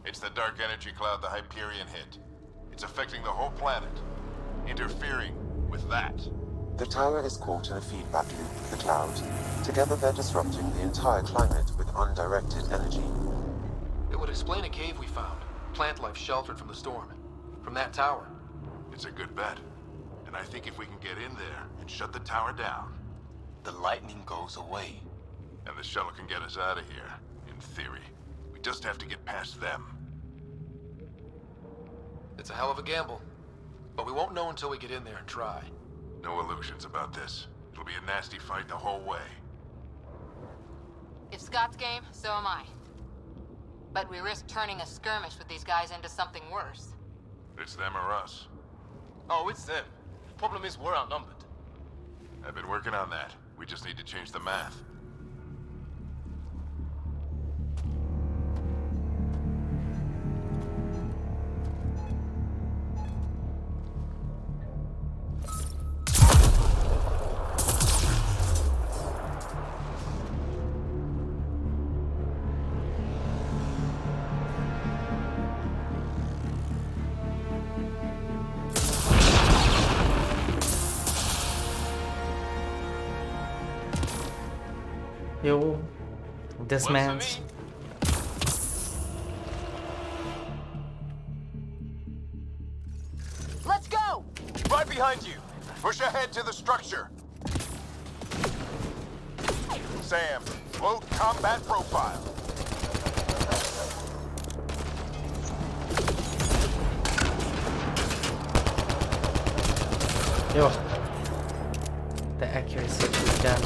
It's the dark energy cloud the Hyperion hit. It's affecting the whole planet, interfering with that. The tower is caught in a feedback loop with the cloud. Together they're disrupting the entire climate with undirected energy. It would explain a cave we found. Plant life sheltered from the storm. From that tower. It's a good bet. And I think if we can get in there and shut the tower down, The lightning goes away. and the shuttle can get us out of here, in theory. We just have to get past them. It's a hell of a gamble. But we won't know until we get in there and try. No illusions about this. It'll be a nasty fight the whole way. If Scott's game, so am I. But we risk turning a skirmish with these guys into something worse. It's them or us. Oh, it's them. Problem is, we're outnumbered. I've been working on that. We just need to change the math. Yo, this man's. Let's go! Right behind you! Push ahead to the structure! Sam, load combat profile. Yo, the accuracy of this gun.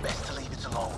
Best to leave it alone.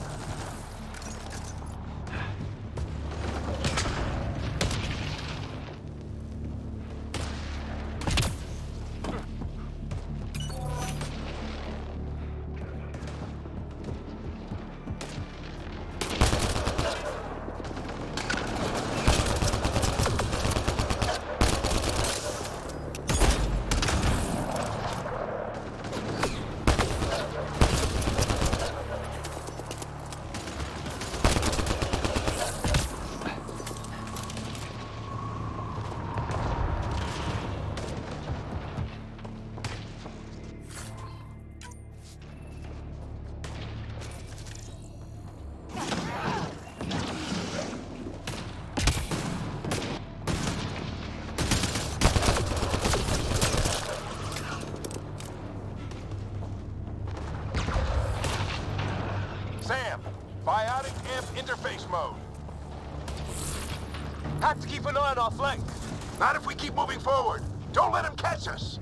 Sam, biotic amp interface mode. Have to keep an eye on our flank. Not if we keep moving forward. Don't let him catch us.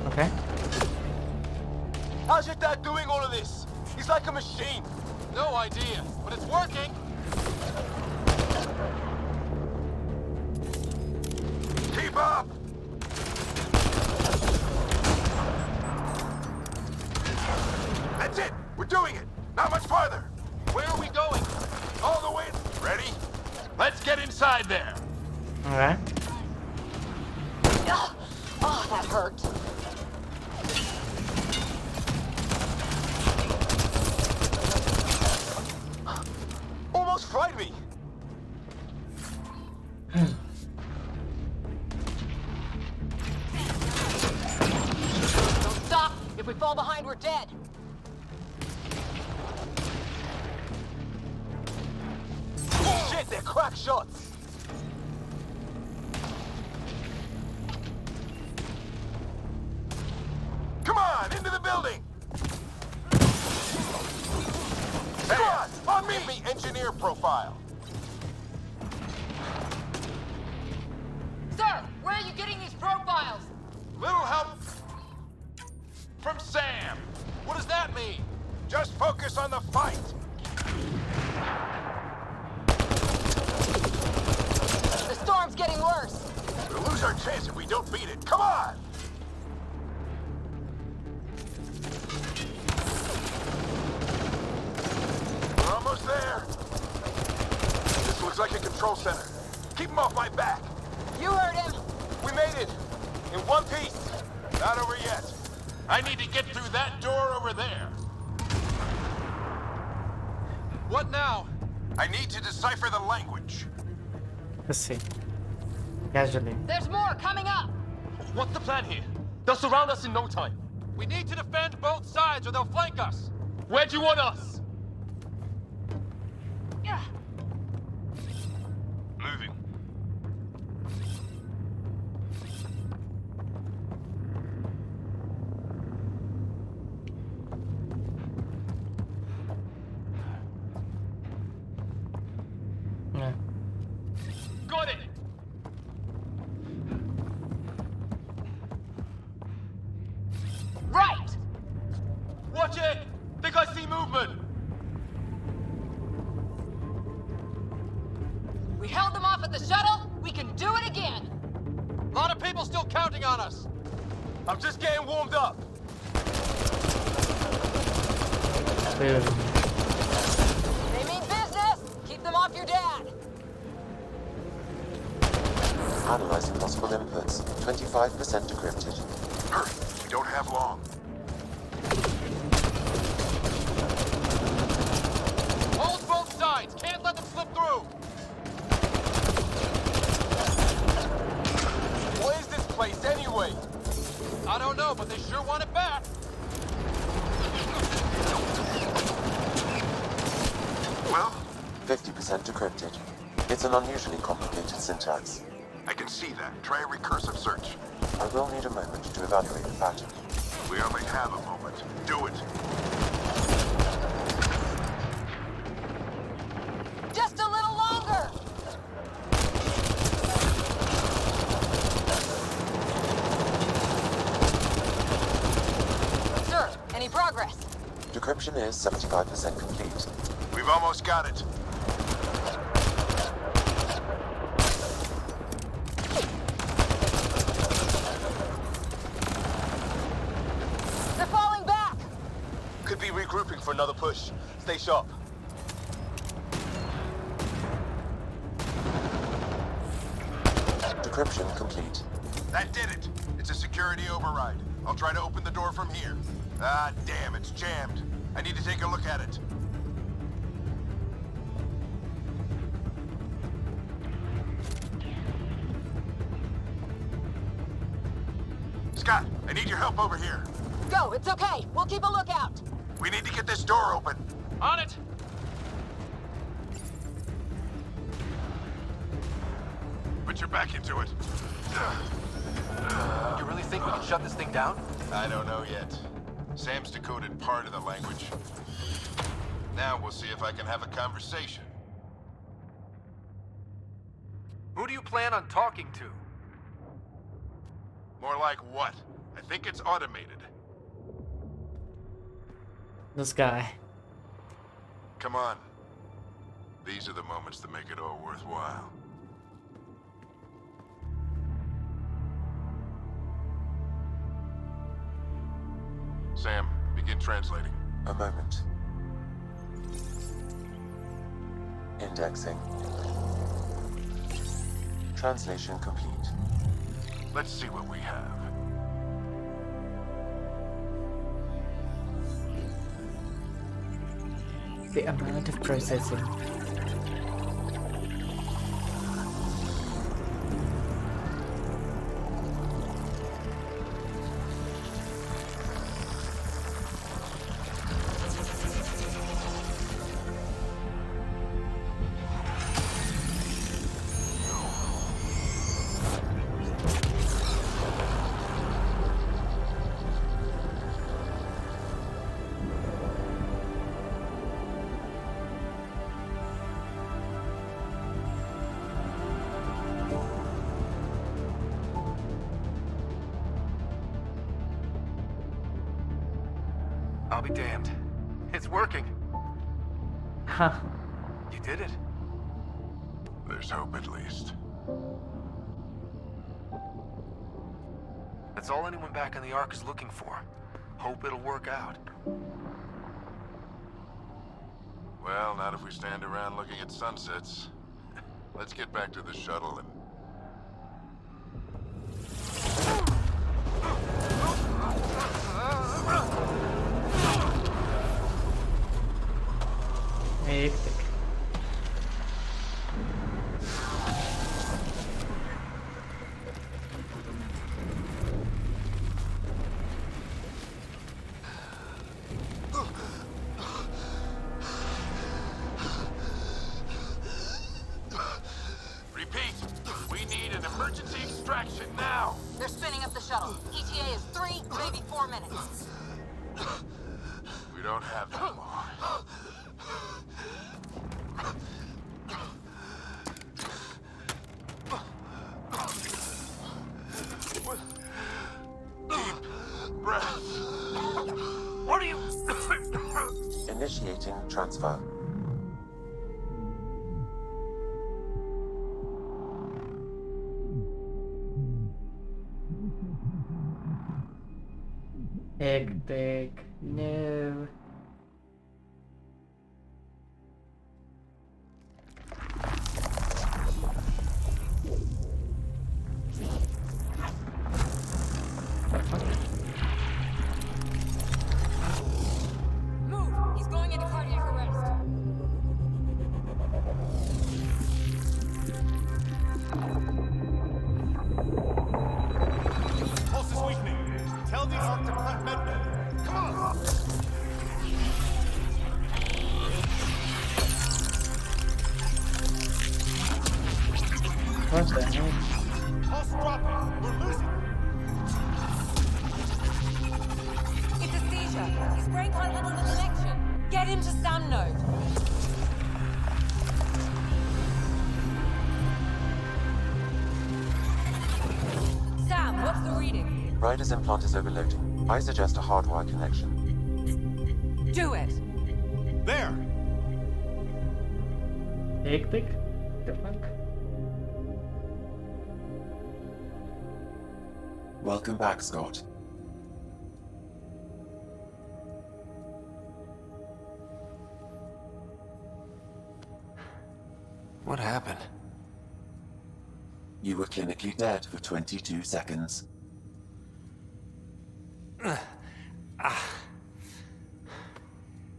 Okay. How's your dad doing all of this? He's like a machine. No idea, but it's working. Keep up! That's it! We're doing it! Not much farther! Where are we going? All the way... Ready? Let's get inside there! Alright. Oh, that hurt. Almost fried me. Don't stop! If we fall behind, we're dead! Shit, they're crack shots. Come on, into the building! Sam, on me! Give me engineer profile. Sir, where are you getting these profiles? Little help from Sam. What does focus on the fight! The storm's getting worse. We'll lose our chance if we don't beat it. Come on! We're almost there. This looks like a control center. Keep him off my back. You heard him. We made it! In one piece! Not over yet. I need to get through that door over there. What now? I need to decipher the language. Let's see. Casually. There's more coming up. What's the plan here? They'll surround us in no time. We need to defend both sides or they'll flank us. Where do you want us? Yeah. Moving. Yeah. Got it! Right. Watch it! Think I see movement! We held them off at the shuttle. We can do it again. A lot of people still counting on us. I'm just getting warmed up. Dude. They mean business. Keep them off your dad. Analyzing possible inputs. 25% decrypted. Hurry, we don't have long. Hold both sides. Can't let them slip through. What is this place anyway? I don't know, but they sure want it back. Well, 50% decrypted. It's an unusually complicated syntax. I can see that. Try a recursive search. I will need a moment to evaluate the pattern. We only have a moment. Do it. Just a little longer. Sir, any progress? Decryption is 75% complete. We've almost got it. They're falling back. Could be regrouping for another push. Stay sharp. Decryption complete. That did it. It's a security override. I'll try to open the door from here. Ah, damn, it's jammed. I need to take a look at it. Scott, I need your help over here. Go, it's okay. We'll keep a lookout. We need to get this door open. On it. Put your back into it. You really think we can shut this thing down? I don't know yet. Sam's decoded part of the language. Now we'll see if I can have a conversation. Who do you plan on talking to? More like what? I think it's automated. This guy. Come on. These are the moments that make it all worthwhile. Sam, begin translating. A moment. Indexing. Translation complete. Let's see what we have. The amount of processing. I'll be damned. It's working. Huh. You did it. There's hope at least. That's all anyone back on the Ark is looking for. Hope it'll work out. Well, not if we stand around looking at sunsets. Let's get back to the shuttle and... Hectic. Repeat! We need an emergency extraction now! They're spinning up the shuttle. ETA is 3, maybe 4 minutes. We don't have that long. Deep breath. What are you... Initiating transfer. Hectic. No. Move! He's going into cardiac arrest. Pulse is weakening. Tell the Ark to prep medbay. Come on! What the hell? Pulse dropping. We're losing. It's a seizure. His brain can't handle the connection. Get him to Sam node. Sam, what's the reading? Ryder's implant is overloading. I suggest a hardwire connection. Do it. There! Hectic? The fuck? Welcome back, Scott. What happened? You were clinically dead for 22 seconds.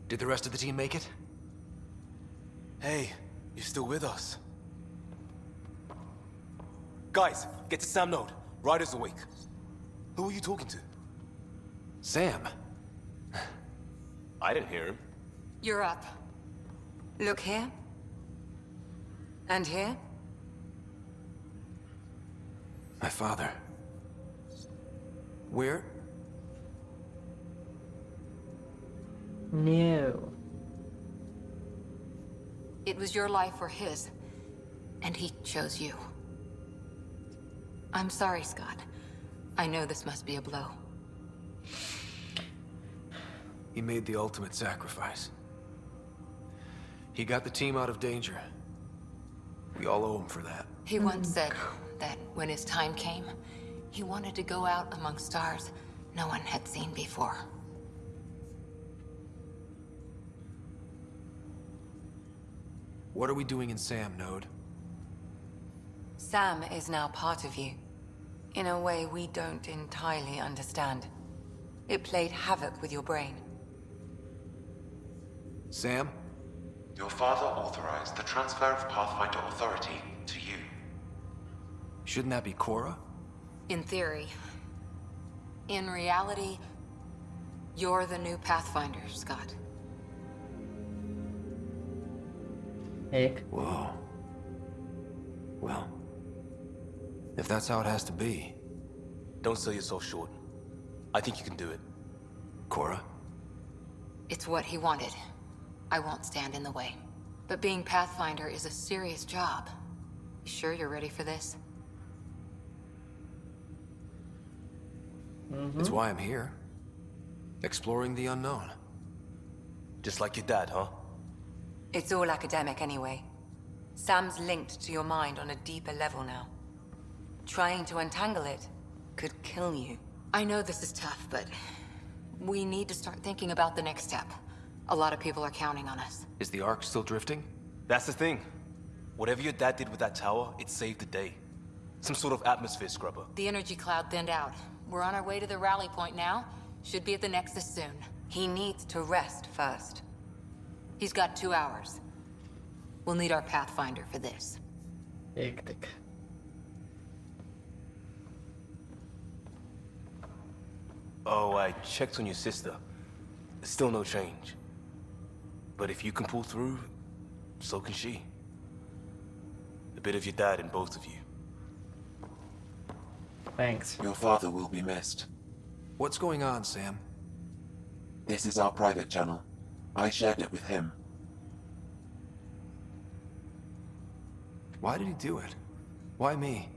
Did the rest of the team make it? Hey, you're still with us. Guys, get to Sam node. Ryder's awake. Who are you talking to? Sam. I didn't hear him. You're up. Look here. And here. My father. Where? No. It was your life or his, and he chose you. I'm sorry, Scott. I know this must be a blow. He made the ultimate sacrifice. He got the team out of danger. We all owe him for that. He once said that when his time came, he wanted to go out among stars no one had seen before. What are we doing in Sam, Node? Sam is now part of you. In a way we don't entirely understand. It played havoc with your brain. Sam? Your father authorized the transfer of Pathfinder authority to you. Shouldn't that be Cora? In theory. In reality, you're the new Pathfinder, Scott. Heck. Whoa. Well, if that's how it has to be. Don't sell yourself short. I think you can do it. Cora? It's what he wanted. I won't stand in the way. But being Pathfinder is a serious job. You sure you're ready for this? That's why I'm here. Exploring the unknown. Just like your dad, huh? It's all academic anyway. Sam's linked to your mind on a deeper level now. Trying to untangle it could kill you. I know this is tough, but we need to start thinking about the next step. A lot of people are counting on us. Is the Ark still drifting? That's the thing. Whatever your dad did with that tower, it saved the day. Some sort of atmosphere scrubber. The energy cloud thinned out. We're on our way to the rally point now. Should be at the Nexus soon. He needs to rest first. He's got 2 hours. We'll need our Pathfinder for this. Hectic. Oh, I checked on your sister. Still no change. But if you can pull through, so can she. A bit of your dad in both of you. Thanks. Your father will be missed. What's going on, Sam? This is our private channel. I shared it with him. Why did he do it? Why me?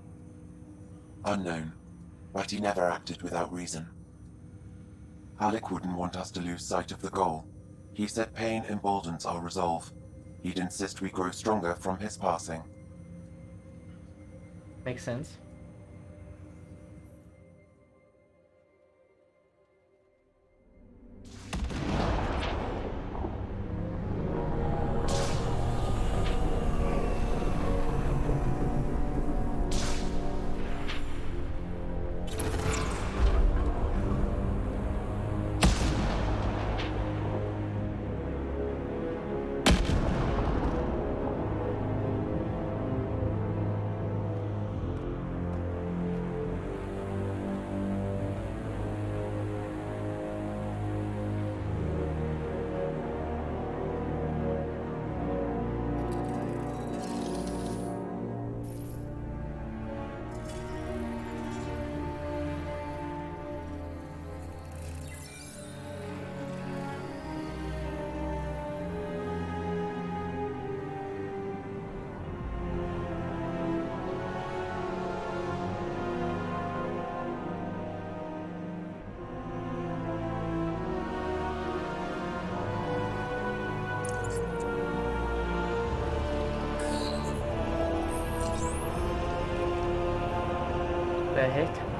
Unknown, but he never acted without reason. Alec wouldn't want us to lose sight of the goal. He said pain emboldens our resolve. He'd insist we grow stronger from his passing. Makes sense. The heck?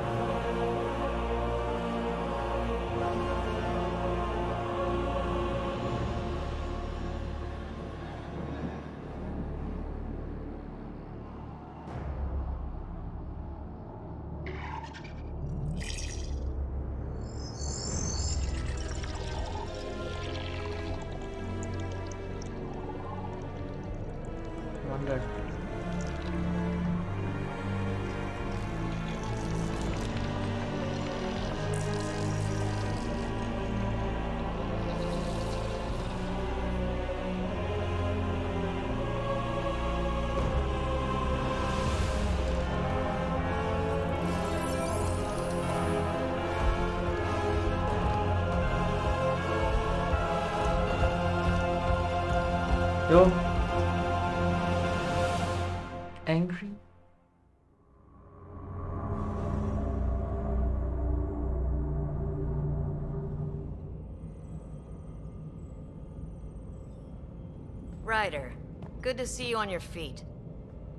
Wonder. Yo. Angry? Ryder, good to see you on your feet.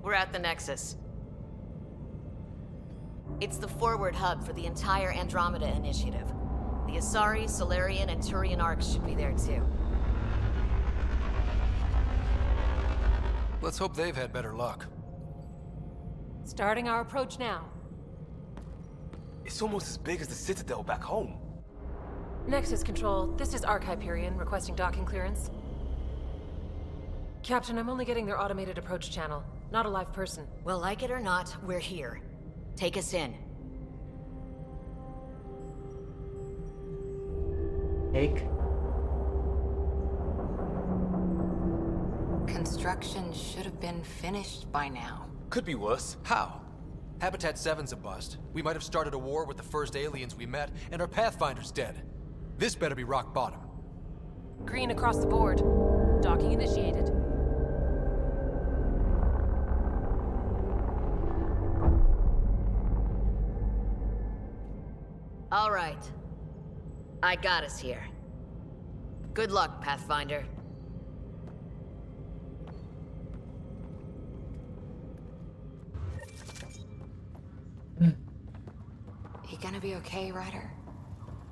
We're at the Nexus. It's the forward hub for the entire Andromeda Initiative. The Asari, Solarian, and Turian arcs should be there too. Let's hope they've had better luck. Starting our approach now. It's almost as big as the Citadel back home. Nexus Control, this is Ark Hyperion requesting docking clearance. Captain, I'm only getting their automated approach channel, not a live person. Well, like it or not, we're here. Take us in. Take. Construction should have been finished by now. Could be worse. How? Habitat 7's a bust. We might have started a war with the first aliens we met, and our Pathfinder's dead. This better be rock bottom. Green across the board. Docking initiated. All right. I got us here. Good luck, Pathfinder. You gonna be okay, Ryder?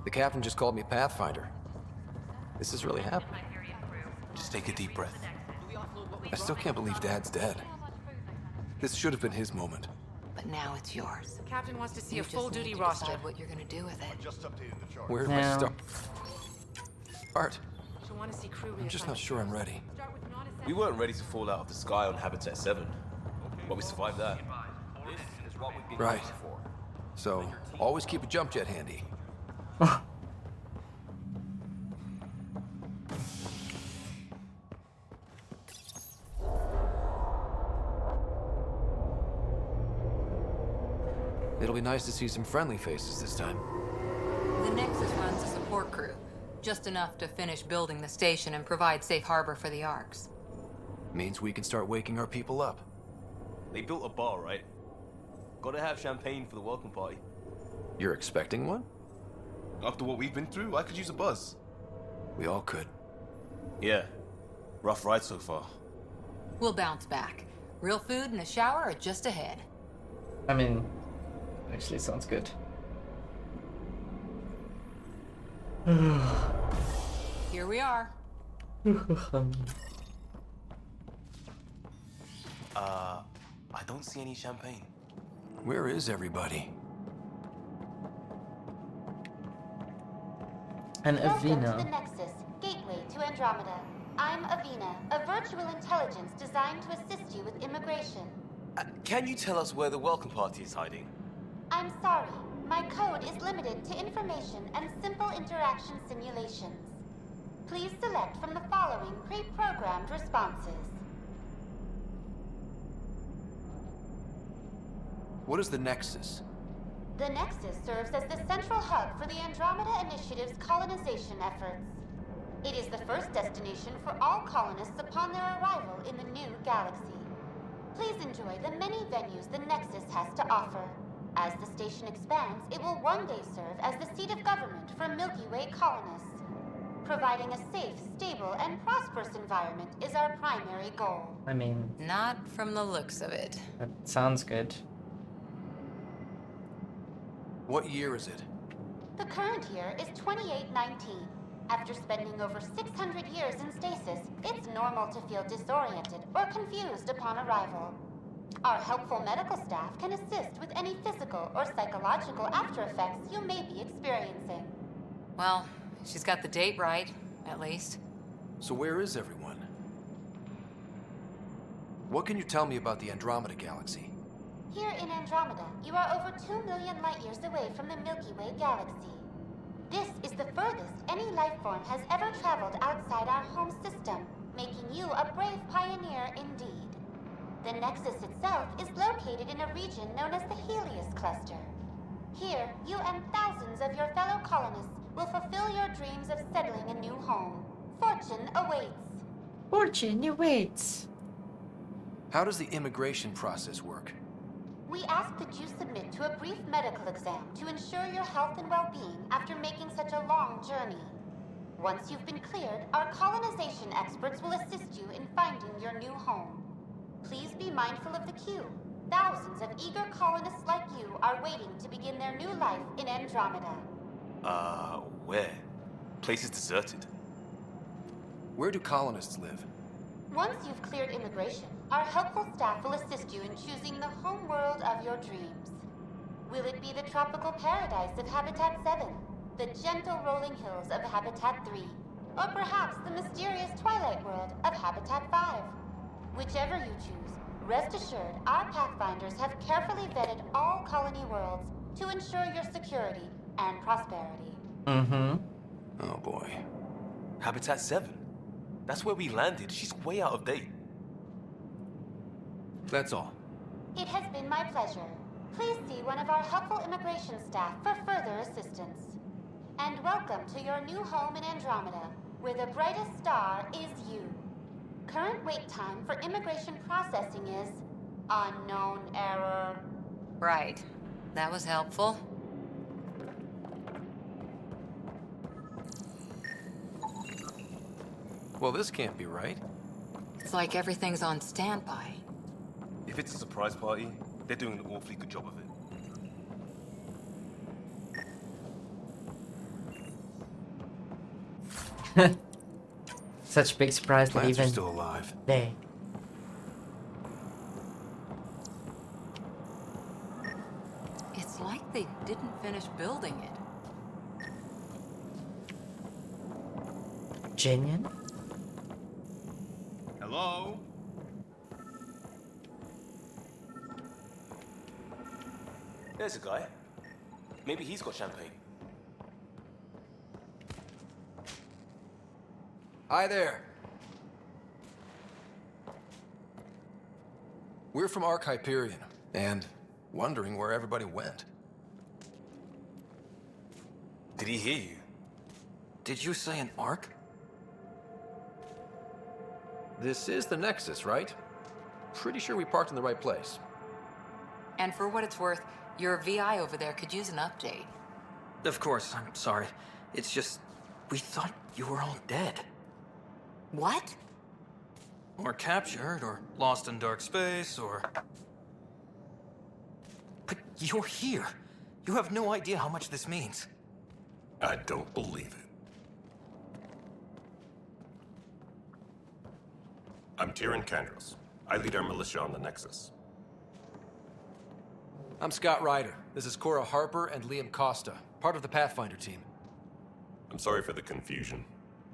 The captain just called me Pathfinder. This is really happening. Just take a deep breath. I still can't believe Dad's dead. This should have been his moment. But now it's yours. The captain wants to see You a just full need duty to roster. decide what you're gonna do with it. Where do I Now- start? Art, She'll want to see crew I'm just not sure I'm ready. We weren't ready to fall out of the sky on Habitat 7, but we survived that. This is what we've been Right. waiting for. So, always keep a jump jet handy. It'll be nice to see some friendly faces this time. The Nexus runs a support crew. Just enough to finish building the station and provide safe harbor for the Arks. Means we can start waking our people up. They built a bar, right? Gotta have champagne for the welcome party. You're expecting one? After what we've been through, I could use a buzz. We all could. Yeah. Rough ride so far. We'll bounce back. Real food and a shower are just ahead. I mean, actually sounds good. Here we are. I don't see any champagne. Where is everybody? And Welcome to the Avina. Nexus, gateway to Andromeda. I'm Avina, a virtual intelligence designed to assist you with immigration. Can you tell us where the welcome party is hiding? I'm sorry, my code is limited to information and simple interaction simulations. Please select from the following pre-programmed responses. What is the Nexus? The Nexus serves as the central hub for the Andromeda Initiative's colonization efforts. It is the first destination for all colonists upon their arrival in the new galaxy. Please enjoy the many venues the Nexus has to offer. As the station expands, it will one day serve as the seat of government for Milky Way colonists. Providing a safe, stable, and prosperous environment is our primary goal. I mean, Not from the looks of it. that sounds good. What year is it? The current year is 2819. After spending over 600 years in stasis, it's normal to feel disoriented or confused upon arrival. Our helpful medical staff can assist with any physical or psychological after effects you may be experiencing. Well, she's got the date right, at least. So where is everyone? What can you tell me about the Andromeda Galaxy? Here in Andromeda, you are over 2 million light-years away from the Milky Way galaxy. This is the furthest any life form has ever traveled outside our home system, making you a brave pioneer indeed. The Nexus itself is located in a region known as the Helios Cluster. Here, you and thousands of your fellow colonists will fulfill your dreams of settling a new home. Fortune awaits. Fortune awaits. How does the immigration process work? We ask that you submit to a brief medical exam to ensure your health and well-being after making such a long journey. Once you've been cleared, our colonization experts will assist you in finding your new home. Please be mindful of the queue. Thousands of eager colonists like you are waiting to begin their new life in Andromeda. Where? Place is deserted. Where do colonists live? Once you've cleared immigration, our helpful staff will assist you in choosing the home world of your dreams. Will it be the tropical paradise of Habitat 7, the gentle rolling hills of Habitat 3, or perhaps the mysterious twilight world of Habitat 5? Whichever you choose, rest assured our Pathfinders have carefully vetted all colony worlds to ensure your security and prosperity. Mm-hmm. Oh boy. Habitat 7. That's where we landed. She's way out of date. That's all. It has been my pleasure. Please see one of our helpful immigration staff for further assistance. And welcome to your new home in Andromeda, where the brightest star is you. Current wait time for immigration processing is unknown error. Right. That was helpful. Well, this can't be right. It's like everything's on standby. If it's a surprise party, they're doing an awfully good job of it. Such big surprise that Plants are even still alive. they. It's like they didn't finish building it. Genuine? Hello? There's a guy. Maybe he's got champagne. Hi there. We're from Ark Hyperion, and wondering where everybody went. Did he hear you? Did you say an Ark? This is the Nexus, right? Pretty sure we parked in the right place. And for what it's worth, your VI over there could use an update. Of course, I'm sorry. It's just, we thought you were all dead. What? Or captured, or lost in dark space, or... But you're here. You have no idea how much this means. I don't believe it. I'm Tyrion Kandros. I lead our militia on the Nexus. I'm Scott Ryder. This is Cora Harper and Liam Costa, part of the Pathfinder team. I'm sorry for the confusion.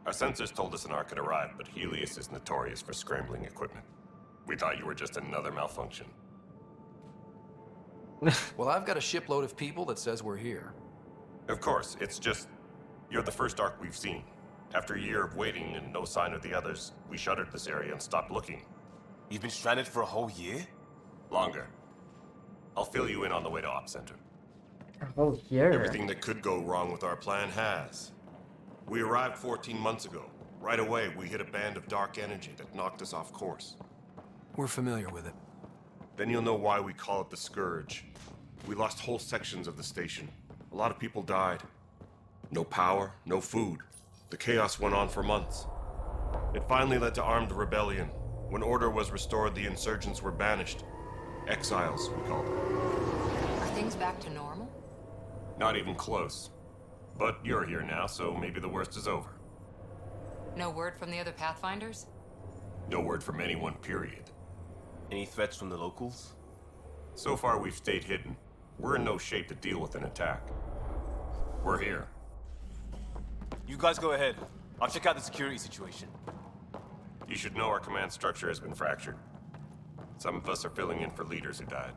Our sensors told us an Ark had arrived, but Helios is notorious for scrambling equipment. We thought you were just another malfunction. Well, I've got a shipload of people that says we're here. Of course, it's just... you're the first Ark we've seen. After a year of waiting and no sign of the others, we shuttered this area and stopped looking. You've been stranded for a whole year? Longer. I'll fill you in on the way to Op Center. Oh, here. Everything that could go wrong with our plan has. We arrived 14 months ago. Right away, we hit a band of dark energy that knocked us off course. We're familiar with it. Then you'll know why we call it the Scourge. We lost whole sections of the station. A lot of people died. No power, no food. The chaos went on for months. It finally led to armed rebellion. When order was restored, the insurgents were banished. Exiles, we called them. Are things back to normal? Not even close. But you're here now, so maybe the worst is over. No word from the other Pathfinders? No word from anyone, period. Any threats from the locals? So far, we've stayed hidden. We're in no shape to deal with an attack. We're here. You guys go ahead. I'll check out the security situation. You should know our command structure has been fractured. Some of us are filling in for leaders who died.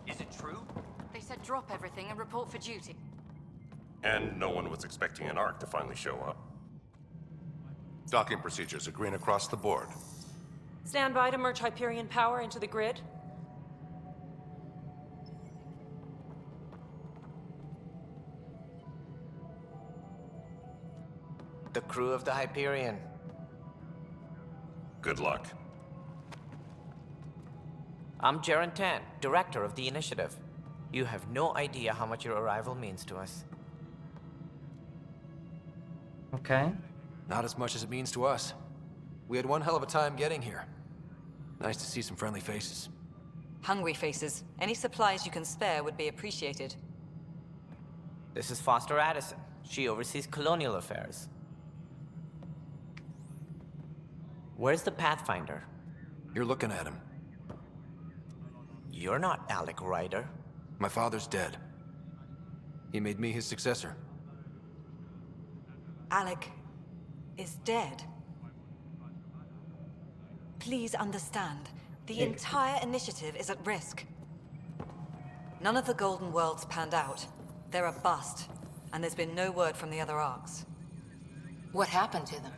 Is it true? They said drop everything and report for duty. And no one was expecting an Ark to finally show up. Docking procedures are green across the board. Stand by to merge Hyperion power into the grid. The crew of the Hyperion. Good luck. I'm Jaren Tan, director of the initiative. You have no idea how much your arrival means to us. Okay. Not as much as it means to us. We had one hell of a time getting here. Nice to see some friendly faces. Hungry faces. Any supplies you can spare would be appreciated. This is Foster Addison. She oversees colonial affairs. Where's the Pathfinder? You're looking at him. You're not Alec Ryder. My father's dead. He made me his successor. Alec is dead. Please understand, the entire initiative is at risk. None of the Golden Worlds panned out. They're a bust, and there's been no word from the other Arks. What happened to them?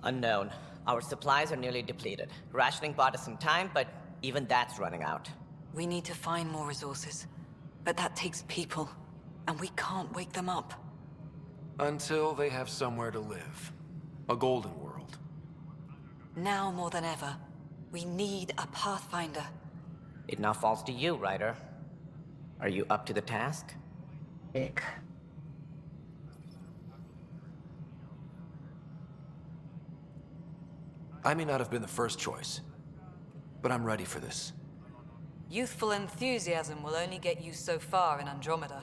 Unknown. Our supplies are nearly depleted. Rationing bought us some time, but even that's running out. We need to find more resources, but that takes people, and we can't wake them up. Until they have somewhere to live. A Golden World. Now more than ever, we need a Pathfinder. It now falls to you, Ryder. Are you up to the task? I may not have been the first choice, but I'm ready for this. Youthful enthusiasm will only get you so far in Andromeda.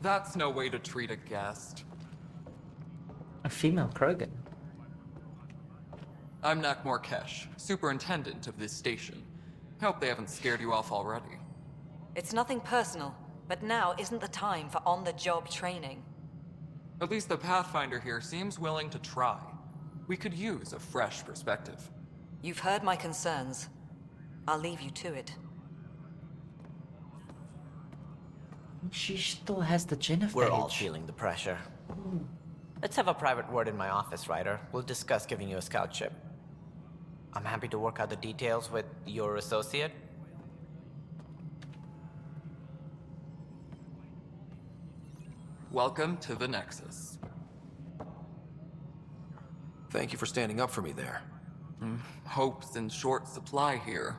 That's no way to treat a guest. A female Krogan. I'm Nak Morkesh, superintendent of this station. Hope they haven't scared you off already. It's nothing personal, but now isn't the time for on-the-job training. At least the Pathfinder here seems willing to try. We could use a fresh perspective. You've heard my concerns. I'll leave you to it. She still has the Genophage. We're all feeling the pressure. Let's have a private word in my office, Ryder. We'll discuss giving you a scout ship. I'm happy to work out the details with your associate. Welcome to the Nexus. Thank you for standing up for me there. Hope's in short supply here.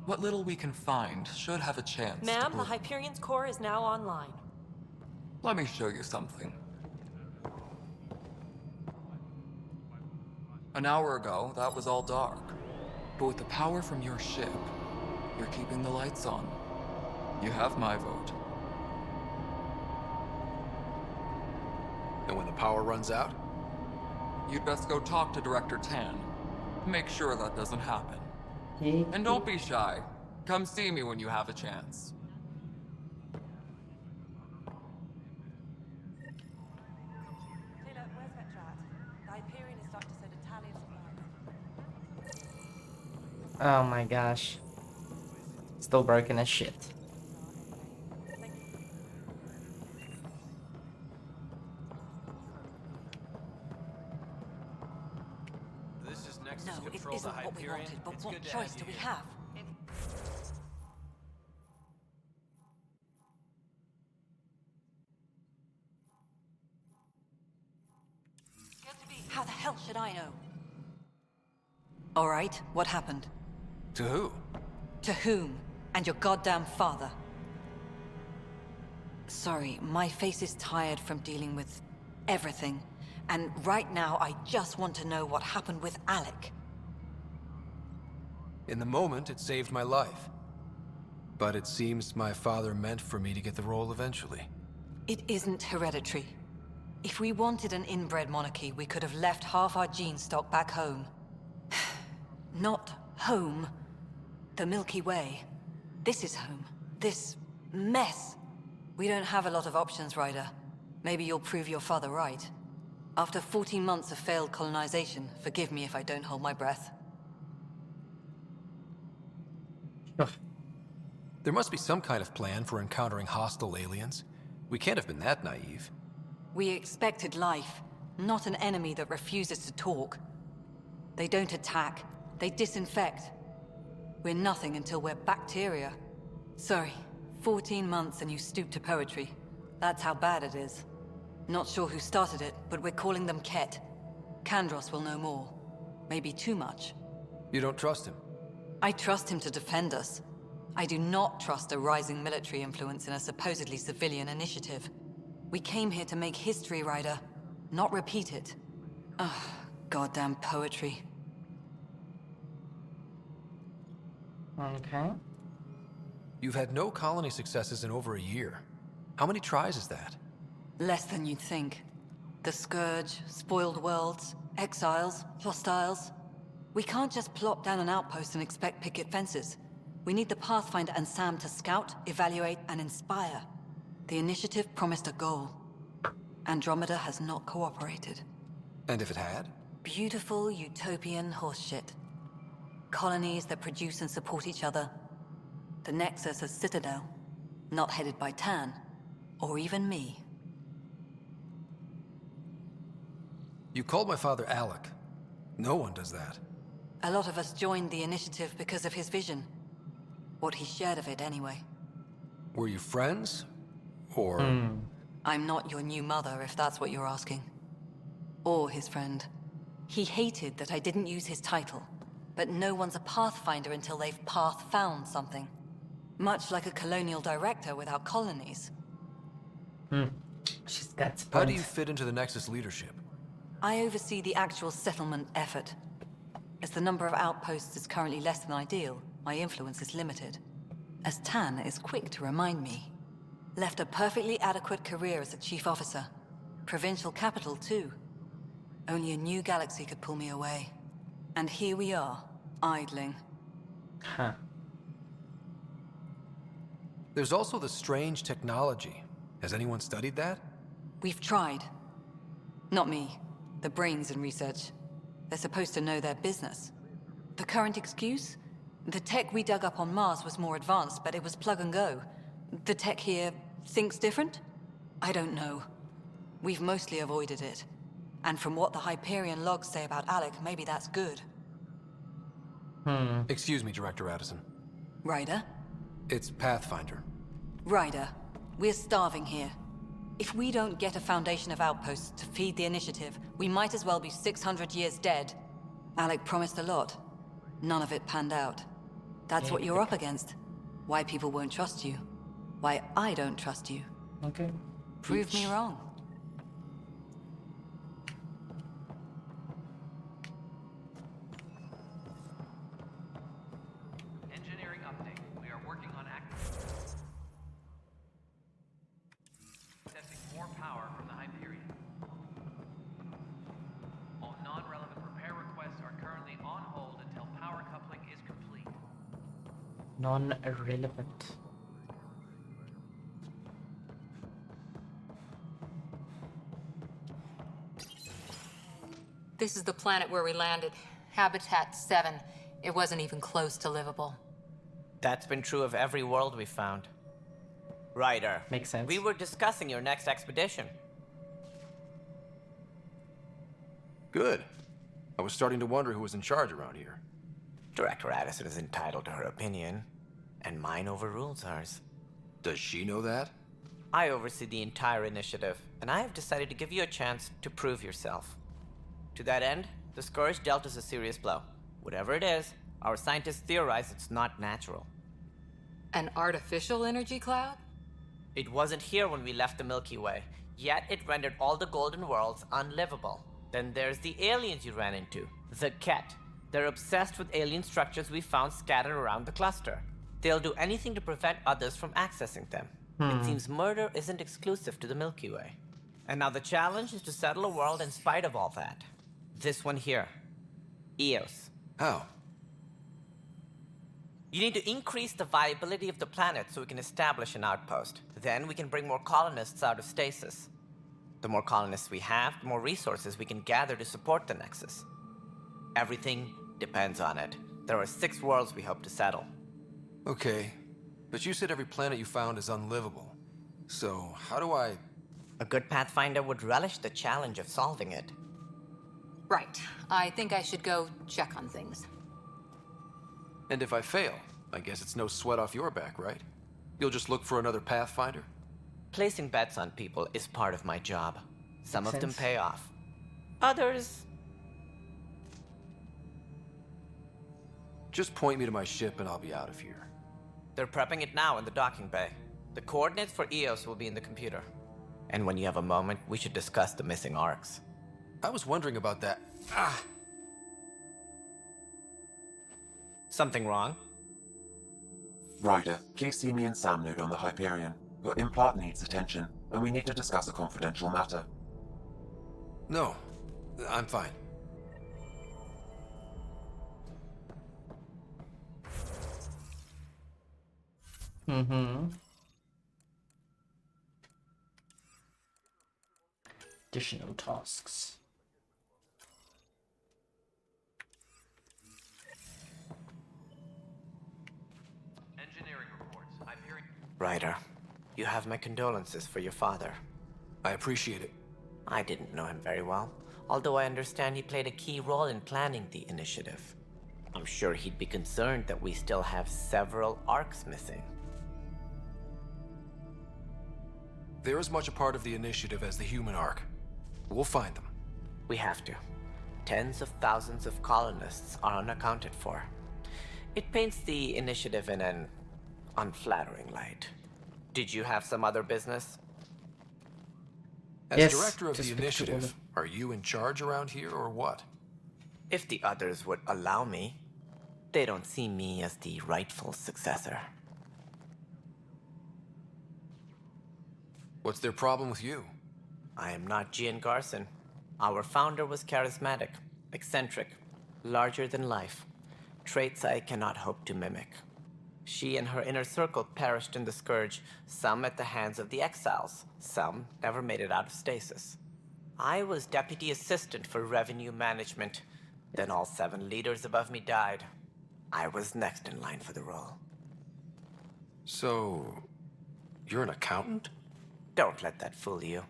What little we can find should have a chance. Ma'am, the Hyperion's core is now online. Let me show you something. An hour ago, that was all dark. But with the power from your ship, you're keeping the lights on. You have my vote. And when the power runs out? You'd best go talk to Director Tan. Make sure that doesn't happen. And don't be shy. Come see me when you have a chance. Taylor, where's Vetrat? The Hyperion is starting to send a tally of supplies. Oh my gosh. Still broken as shit. No, it isn't what we wanted, but what choice do we have? How the hell should I know? All right, what happened? To who? To whom? And your goddamn father. Sorry, my face is tired from dealing with everything. And right now, I just want to know what happened with Alec. In the moment, it saved my life. But it seems my father meant for me to get the role eventually. It isn't hereditary. If we wanted an inbred monarchy, we could have left half our gene stock back home. Not home. The Milky Way. This is home. This mess. We don't have a lot of options, Ryder. Maybe you'll prove your father right. After 14 months of failed colonization, forgive me if I don't hold my breath. There must be some kind of plan for encountering hostile aliens. We can't have been that naive. We expected life, not an enemy that refuses to talk. They don't attack, they disinfect. We're nothing until we're bacteria. Sorry, 14 months and you stoop to poetry. That's how bad it is. Not sure who started it, but we're calling them Ket. Kandros will know more. Maybe too much. You don't trust him? I trust him to defend us. I do not trust a rising military influence in a supposedly civilian initiative. We came here to make history, Ryder, not repeat it. Ugh, goddamn poetry. Okay. You've had no colony successes in over a year. How many tries is that? Less than you'd think. The Scourge, spoiled worlds, exiles, hostiles. We can't just plop down an outpost and expect picket fences. We need the Pathfinder and Sam to scout, evaluate, and inspire. The initiative promised a goal. Andromeda has not cooperated. And if it had? Beautiful utopian horseshit. Colonies that produce and support each other. The Nexus a citadel, not headed by Tan, or even me. You called my father Alec. No one does that. A lot of us joined the initiative because of his vision. What he shared of it, anyway. Were you friends? Or... I'm not your new mother, if that's what you're asking. Or his friend. He hated that I didn't use his title. But no one's a Pathfinder until they've path-found something. Much like a colonial director without colonies. She's got How do you fit into the Nexus leadership? I oversee the actual settlement effort. As the number of outposts is currently less than ideal, my influence is limited. As Tan is quick to remind me. Left a perfectly adequate career as a chief officer. Provincial capital, too. Only a new galaxy could pull me away. And here we are, idling. Huh. There's also the strange technology. Has anyone studied that? We've tried. Not me. The brains in research. They're supposed to know their business. The current excuse? The tech we dug up on Mars was more advanced, but it was plug and go. The tech here thinks different? I don't know. We've mostly avoided it. And from what the Hyperion logs say about Alec, maybe that's good. Excuse me, Director Addison. Ryder? It's Pathfinder. Ryder, we're starving here. If we don't get a foundation of outposts to feed the initiative, we might as well be 600 years dead. Alec promised a lot. None of it panned out. That's what you're up against. Why people won't trust you. Why I don't trust you. Okay. Prove me wrong. Engineering update. We are working on accessing more power from the Hyperion. All non-relevant repair requests are currently on hold until power coupling is complete. Non-relevant. This is the planet where we landed. Habitat 7. It wasn't even close to livable. That's been true of every world we've found. Ryder. Makes sense. We were discussing your next expedition. Good. I was starting to wonder who was in charge around here. Director Addison is entitled to her opinion, and mine overrules hers. Does she know that? I oversee the entire initiative, and I have decided to give you a chance to prove yourself. To that end, the Scourge dealt us a serious blow. Whatever it is, our scientists theorize it's not natural. An artificial energy cloud? It wasn't here when we left the Milky Way, yet it rendered all the Golden Worlds unlivable. Then there's the aliens you ran into, the Ket. They're obsessed with alien structures we found scattered around the cluster. They'll do anything to prevent others from accessing them. It seems murder isn't exclusive to the Milky Way. And now the challenge is to settle a world in spite of all that. This one here. Eos. How? You need to increase the viability of the planet so we can establish an outpost. Then we can bring more colonists out of stasis. The more colonists we have, the more resources we can gather to support the Nexus. Everything depends on it. There are 6 worlds we hope to settle. Okay, but you said every planet you found is unlivable. So, how do I... A good Pathfinder would relish the challenge of solving it. Right. I think I should go check on things. And if I fail, I guess it's no sweat off your back, right? You'll just look for another Pathfinder? Placing bets on people is part of my job. Some Makes of them sense. pay off. Others... Just point me to my ship and I'll be out of here. They're prepping it now in the docking bay. The coordinates for Eos will be in the computer. And when you have a moment, we should discuss the missing arcs. I was wondering about that. Something wrong? Ryder, please see me and Sam Node on the Hyperion. Your implant needs attention, and we need to discuss a confidential matter. No, I'm fine. Additional tasks. Engineering reports. Hyperion. Ryder, you have my condolences for your father. I appreciate it. I didn't know him very well, although I understand he played a key role in planning the initiative. I'm sure he'd be concerned that we still have several arcs missing. They're as much a part of the initiative as the human arc. We'll find them. We have to. Tens of thousands of colonists are unaccounted for. It paints the initiative in an unflattering light. Did you have some other business? As Yes, director of just the speak to initiative, women. are you in charge around here or what? If the others would allow me. They don't see me as the rightful successor. What's their problem with you? I am not Gian Garson. Our founder was charismatic, eccentric, larger than life. Traits I cannot hope to mimic. She and her inner circle perished in the Scourge, some at the hands of the Exiles, some never made it out of stasis. I was deputy assistant for revenue management. Then all 7 leaders above me died. I was next in line for the role. So, you're an accountant? Don't let that fool you.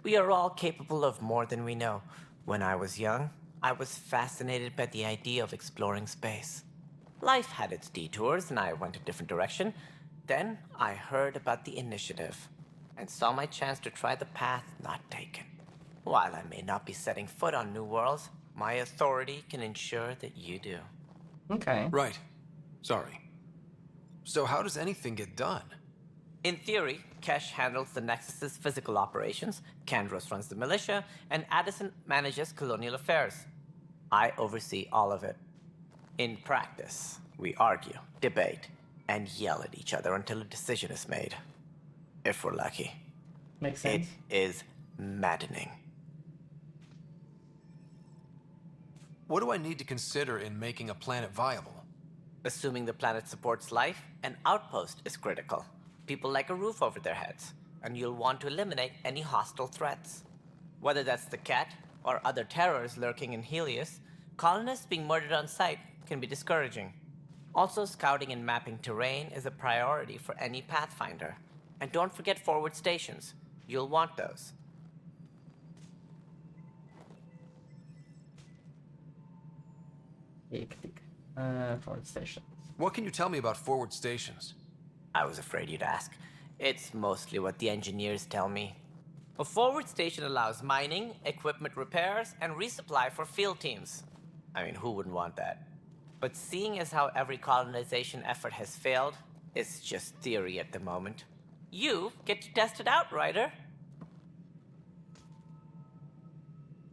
We are all capable of more than we know. When I was young, I was fascinated by the idea of exploring space. Life had its detours, and I went a different direction. Then I heard about the Initiative, and saw my chance to try the path not taken. While I may not be setting foot on New Worlds, my authority can ensure that you do. Okay. Right. Sorry. So how does anything get done? In theory, Kesh handles the Nexus's physical operations, Kandros runs the militia, and Addison manages colonial affairs. I oversee all of it. In practice, we argue, debate, and yell at each other until a decision is made. If we're lucky. Makes sense. It is maddening. What do I need to consider in making a planet viable? Assuming the planet supports life, an outpost is critical. People like a roof over their heads, and you'll want to eliminate any hostile threats. Whether that's the Cat or other terrors lurking in Helios, colonists being murdered on sight can be discouraging. Also, scouting and mapping terrain is a priority for any Pathfinder. And don't forget forward stations. You'll want those. Forward stations. What can you tell me about forward stations? I was afraid you'd ask. It's mostly what the engineers tell me. A forward station allows mining, equipment repairs, and resupply for field teams. I mean, who wouldn't want that? But seeing as how every colonization effort has failed, it's just theory at the moment. You get to test it out, Ryder.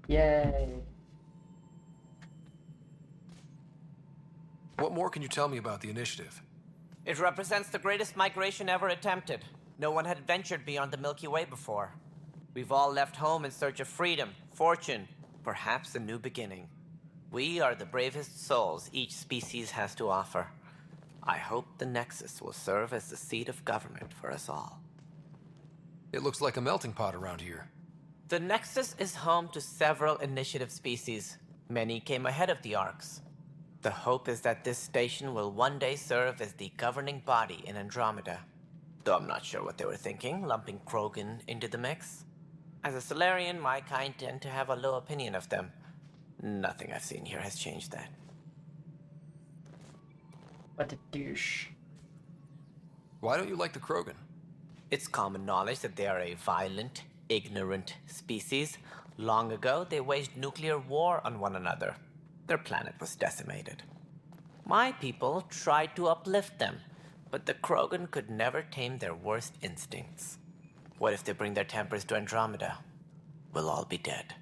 Yay. What more can you tell me about the Initiative? It represents the greatest migration ever attempted. No one had ventured beyond the Milky Way before. We've all left home in search of freedom, fortune, perhaps a new beginning. We are the bravest souls each species has to offer. I hope the Nexus will serve as the seat of government for us all. It looks like a melting pot around here. The Nexus is home to several Initiative species. Many came ahead of the Arks. The hope is that this station will one day serve as the governing body in Andromeda. Though I'm not sure what they were thinking, lumping Krogan into the mix. As a Solarian, my kind tend to have a low opinion of them. Nothing I've seen here has changed that. What a douche. Why don't you like the Krogan? It's common knowledge that they are a violent, ignorant species. Long ago, they waged nuclear war on one another. Their planet was decimated. My people tried to uplift them, but the Krogan could never tame their worst instincts. What if they bring their tempers to Andromeda? We'll all be dead.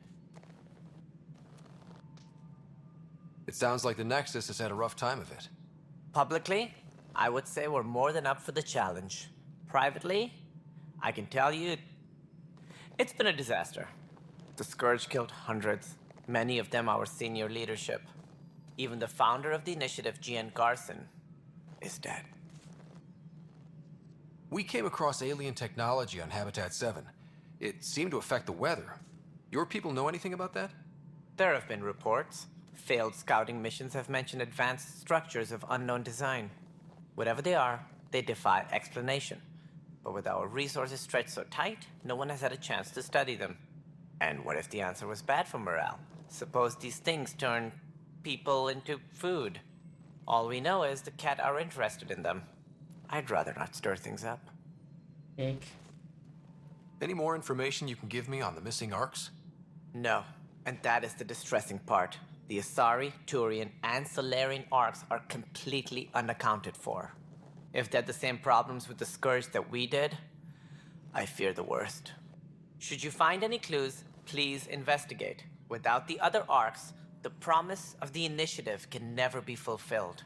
It sounds like the Nexus has had a rough time of it. Publicly, I would say we're more than up for the challenge. Privately, I can tell you, it's been a disaster. The Scourge killed hundreds, many of them our senior leadership. Even the founder of the Initiative, Gian Garson, is dead. We came across alien technology on Habitat 7. It seemed to affect the weather. Your people know anything about that? There have been reports. Failed scouting missions have mentioned advanced structures of unknown design. Whatever they are, they defy explanation. But with our resources stretched so tight, no one has had a chance to study them. And what if the answer was bad for morale? Suppose these things turn people into food. All we know is the Cat are interested in them. I'd rather not stir things up. Any more information you can give me on the missing Arks? No, and that is the distressing part. The Asari, Turian, and Solarian Arks are completely unaccounted for. If they had the same problems with the Scourge that we did, I fear the worst. Should you find any clues, please investigate. Without the other Arks, The promise of the Initiative can never be fulfilled.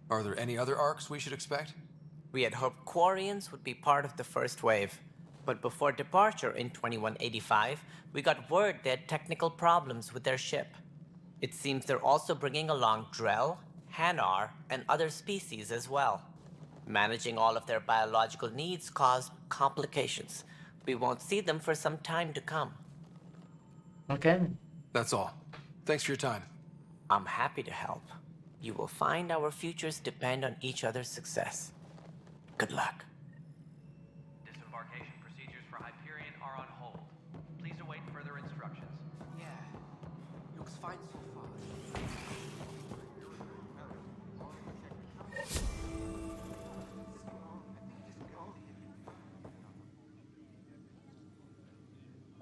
Are there any other arcs we should expect? We had hoped Quarians would be part of the first wave, but before departure in 2185, we got word they had technical problems with their ship. It seems they're also bringing along Drell, Hanar, and other species as well. Managing all of their biological needs caused complications. We won't see them for some time to come. Okay. That's all. Thanks for your time. I'm happy to help. You will find our futures depend on each other's success. Good luck. Disembarkation procedures for Hyperion are on hold. Please await further instructions. Yeah. Looks fine so far.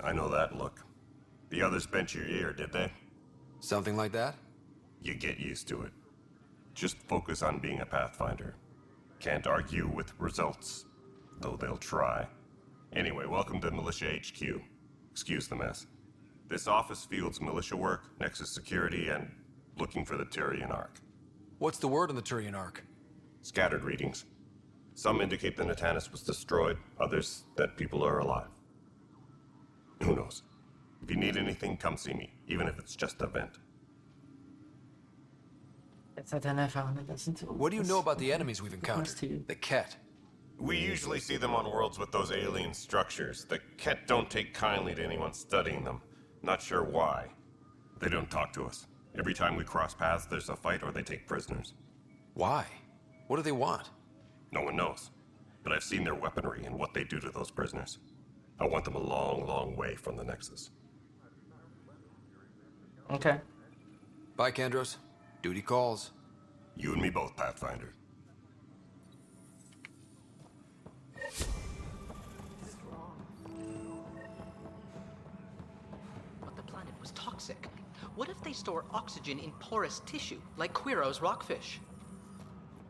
I know that look. The others bent your ear, did they? Something like that? You get used to it. Just focus on being a Pathfinder. Can't argue with results, though they'll try. Anyway, welcome to Militia HQ. Excuse the mess. This office fields militia work, Nexus security, and looking for the Turian Ark. What's the word on the Turian Ark? Scattered readings. Some indicate the Natanus was destroyed, others that people are alive. Who knows? If you need anything, come see me, even if it's just a vent. What do you know about the enemies we've encountered? The Ket. We usually see them on worlds with those alien structures. The Ket don't take kindly to anyone studying them. Not sure why. They don't talk to us. Every time we cross paths, there's a fight or they take prisoners. Why? What do they want? No one knows. But I've seen their weaponry and what they do to those prisoners. I want them a long, long way from the Nexus. Okay. Bye, Kandros. Duty calls. You and me both, Pathfinder. But the planet was toxic. What if they store oxygen in porous tissue, like Quiro's rockfish?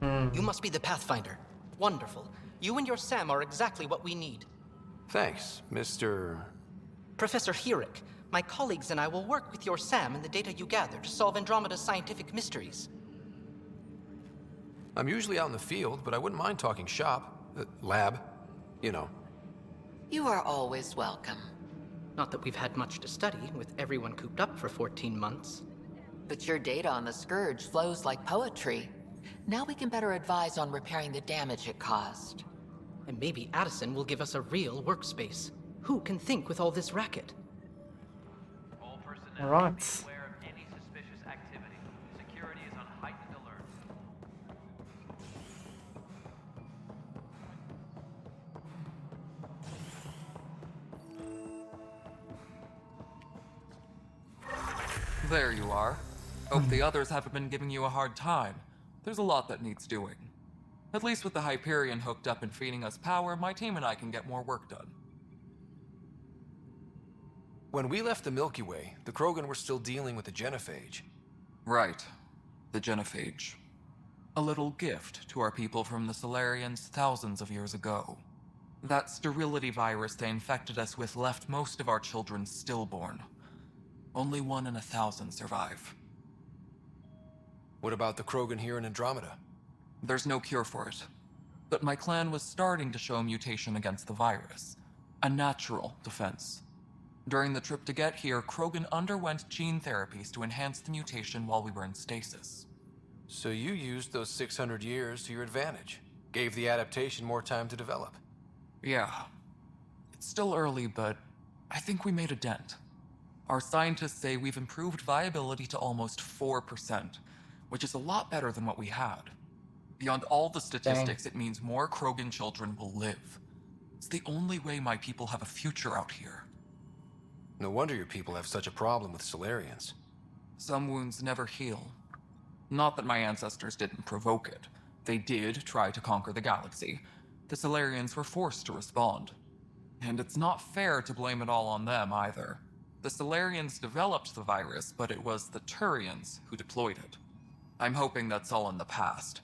You must be the Pathfinder. Wonderful. You and your Sam are exactly what we need. Thanks, Mr. Professor Herrick, my colleagues and I will work with your Sam and the data you gather to solve Andromeda's scientific mysteries. I'm usually out in the field, but I wouldn't mind talking shop. Lab. You know. You are always welcome. Not that we've had much to study, with everyone cooped up for 14 months. But your data on the Scourge flows like poetry. Now we can better advise on repairing the damage it caused. And maybe Addison will give us a real workspace. Who can think with all this racket? All personnel Right. be aware of any suspicious activity. Security is on heightened alert. There you are. Hope the others haven't been giving you a hard time. There's a lot that needs doing. At least with the Hyperion hooked up and feeding us power, my team and I can get more work done. When we left the Milky Way, the Krogan were still dealing with the Genophage. Right. The Genophage. A little gift to our people from the Solarians thousands of years ago. That sterility virus they infected us with left most of our children stillborn. Only 1 in 1,000 survive. What about the Krogan here in Andromeda? There's no cure for it. But my clan was starting to show mutation against the virus. A natural defense. During the trip to get here, Krogan underwent gene therapies to enhance the mutation while we were in stasis. So you used those 600 years to your advantage. Gave the adaptation more time to develop. Yeah. It's still early, but I think we made a dent. Our scientists say we've improved viability to almost 4%, which is a lot better than what we had. Beyond all the statistics, it means more Krogan children will live. It's the only way my people have a future out here. No wonder your people have such a problem with Solarians. Some wounds never heal. Not that my ancestors didn't provoke it. They did try to conquer the galaxy. The Solarians were forced to respond. And it's not fair to blame it all on them either. The Solarians developed the virus, but it was the Turians who deployed it. I'm hoping that's all in the past.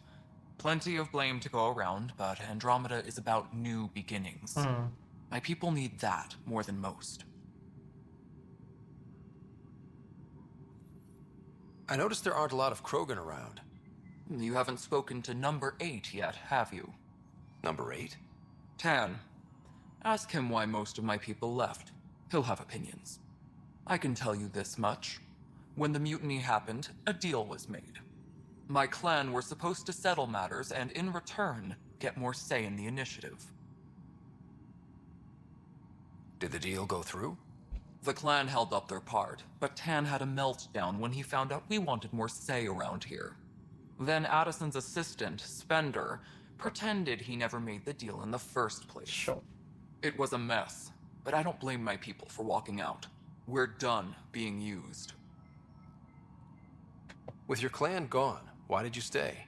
Plenty of blame to go around, but Andromeda is about new beginnings. My people need that more than most. I noticed there aren't a lot of Krogan around. You haven't spoken to number 8 yet, have you? Number 8? Tan. Ask him why most of my people left. He'll have opinions. I can tell you this much. When the mutiny happened, a deal was made. My clan were supposed to settle matters and, in return, get more say in the initiative. Did the deal go through? The clan held up their part, but Tan had a meltdown when he found out we wanted more say around here. Then Addison's assistant, Spender, pretended he never made the deal in the first place. Sure. It was a mess, but I don't blame my people for walking out. We're done being used. With your clan gone, why did you stay?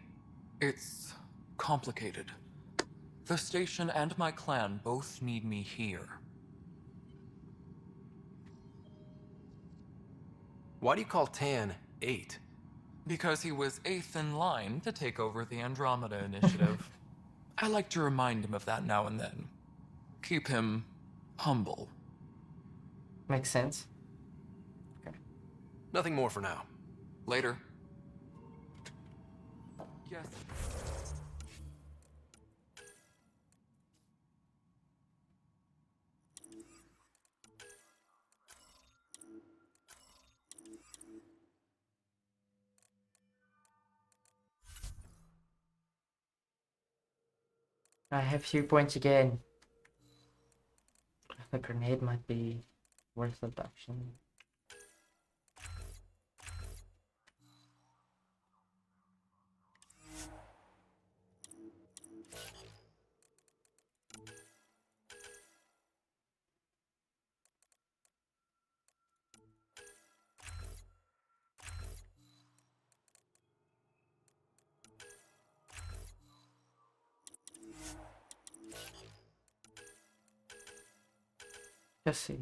It's complicated. The station and my clan both need me here. Why do you call Tan 8? Because he was 8th in line to take over the Andromeda Initiative. I like to remind him of that now and then. Keep him humble. Makes sense. Okay. Nothing more for now. Later. Yes. I have few points again. The grenade might be worth abduction. Just see.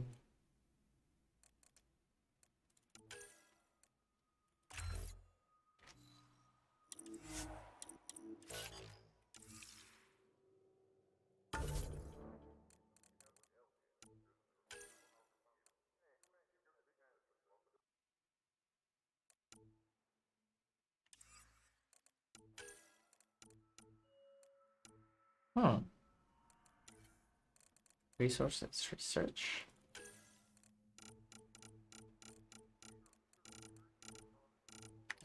Resources, research.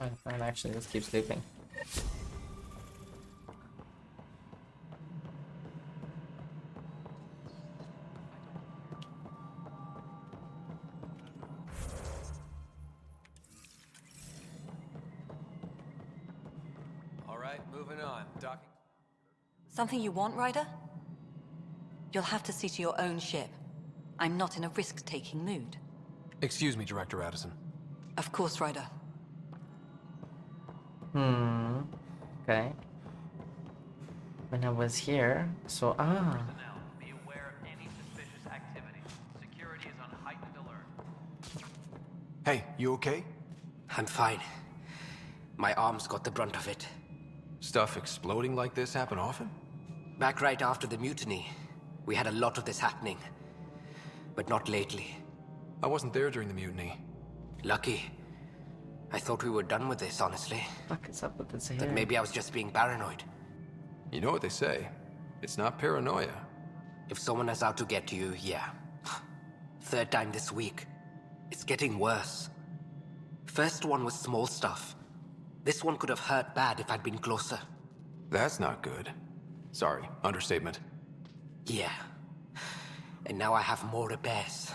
And actually, let's keep sleeping. All right, moving on. Docking. Something you want, Ryder? You'll have to see to your own ship. I'm not in a risk-taking mood. Excuse me, Director Addison. Of course, Ryder. Okay. When I was here, so Be aware of any suspicious activity. Security is on heightened alert. Hey, you okay? I'm fine. My arms got the brunt of it. Stuff exploding like this happen often? Back right after the mutiny, we had a lot of this happening. But not lately. I wasn't there during the mutiny. Lucky. I thought we were done with this, honestly. Fuck is up with this hair? But maybe I was just being paranoid. You know what they say. It's not paranoia. If someone is out to get you, yeah. Third time this week. It's getting worse. First one was small stuff. This one could have hurt bad if I'd been closer. That's not good. Sorry, understatement. Yeah. And now I have more repairs.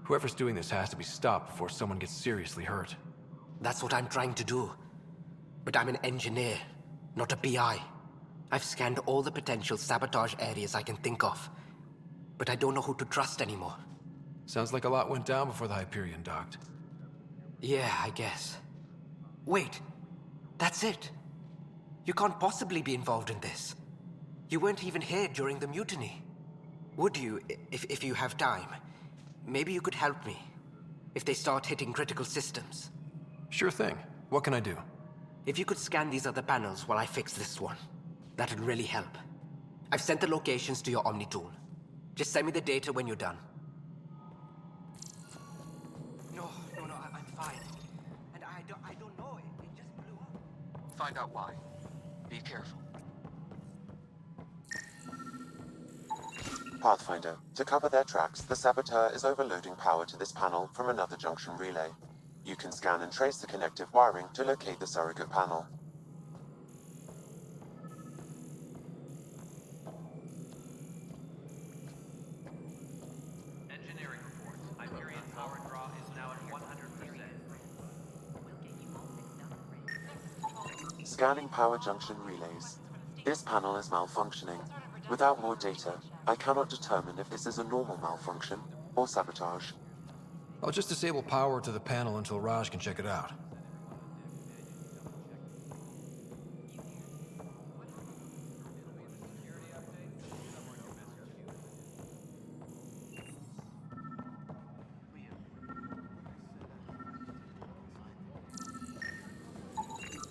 Whoever's doing this has to be stopped before someone gets seriously hurt. That's what I'm trying to do. But I'm an engineer, not a PI. I've scanned all the potential sabotage areas I can think of. But I don't know who to trust anymore. Sounds like a lot went down before the Hyperion docked. Yeah, I guess. Wait, that's it. You can't possibly be involved in this. You weren't even here during the mutiny. Would you, if you have time? Maybe you could help me. If they start hitting critical systems. Sure thing. What can I do? If you could scan these other panels while I fix this one, that'd really help. I've sent the locations to your Omni tool. Just send me the data when you're done. No, I'm fine. And I I don't know. It just blew up. Find out why. Be careful. Pathfinder, to cover their tracks, the Saboteur is overloading power to this panel from another junction relay. You can scan and trace the connective wiring to locate the surrogate panel. Engineering reports. Hyperion power draw is now at 100%. Scanning power junction relays. This panel is malfunctioning. Without more data, I cannot determine if this is a normal malfunction or sabotage. I'll just disable power to the panel until Raj can check it out.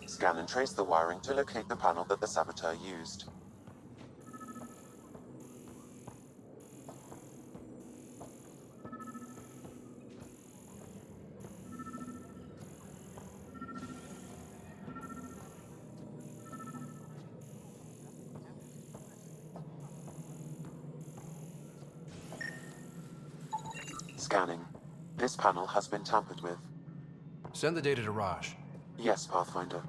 Scan and trace the wiring to locate the panel that the Saboteur used. Scanning. This panel has been tampered with. Send the data to Raj. Yes, Pathfinder.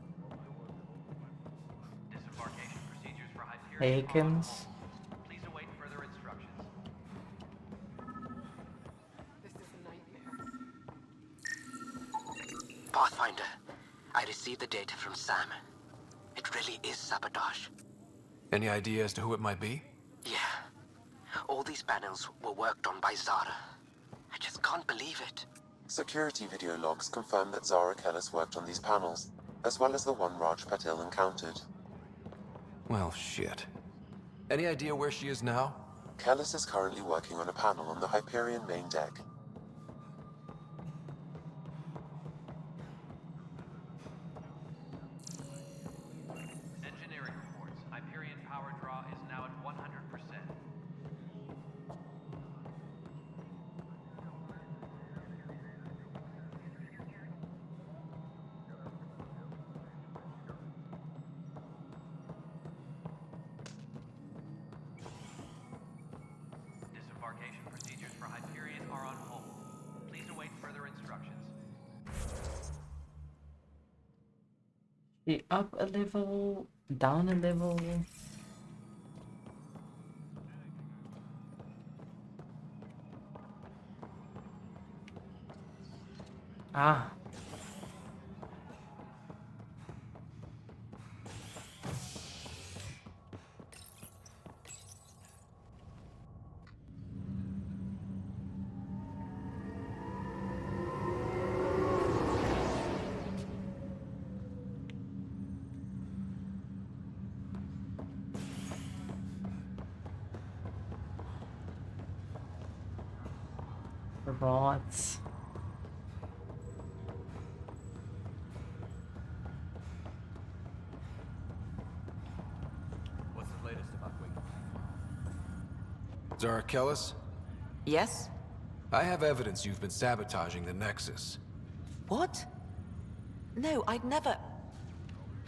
Disembarkation procedures for Hyperion. Akins. Please await further instructions. This is a nightmare. Pathfinder, I received the data from Sam. It really is sabotage. Any idea as to who it might be? Yeah. All these panels were worked on by Zara. I just can't believe it. Security video logs confirm that Zara Kellis worked on these panels, as well as the one Raj Patil encountered. Well, shit. Any idea where she is now? Kellis is currently working on a panel on the Hyperion main deck. Engineering reports. Hyperion power draw is now at 100%. Disembarkation procedures for Hyperion are on hold. Please await further instructions. Be up a level, down a level. Ah. Robots. What's the latest about Wing? Zara Kellis? Yes? I have evidence you've been sabotaging the Nexus. What? No, I'd never...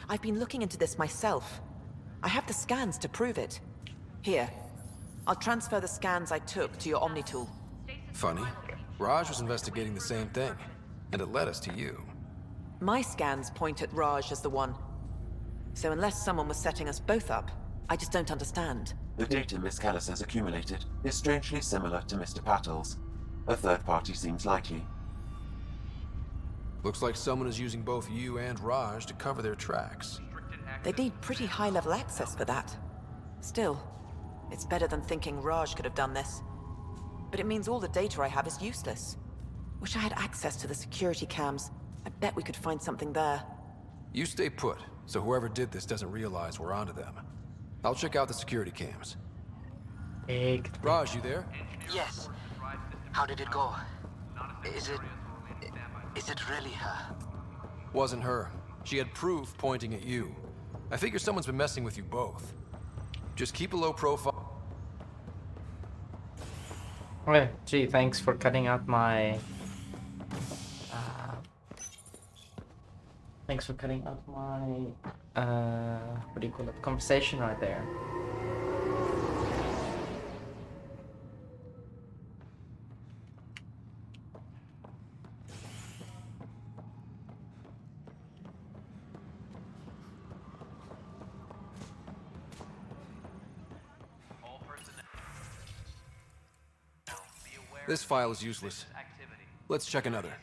I've been looking into this myself. I have the scans to prove it. Here. I'll transfer the scans I took to your Omni tool. Funny. Raj was investigating the same thing, and it led us to you. My scans point at Raj as the one. So unless someone was setting us both up, I just don't understand. The data Miss Kellis has accumulated is strangely similar to Mr. Patil's. A third party seems likely. Looks like someone is using both you and Raj to cover their tracks. They'd need pretty high-level access for that. Still, it's better than thinking Raj could have done this. But it means all the data I have is useless. Wish I had access to the security cams. I bet we could find something there. You stay put, so whoever did this doesn't realize we're onto them. I'll check out the security cams. Raj, you there? Yes. How did it go? Is it really her? Wasn't her. She had proof pointing at you. I figure someone's been messing with you both. Just keep a low profile. Okay, gee, thanks for cutting out my Thanks for cutting out my what do you call it? Conversation right there. This file is useless. Let's check another.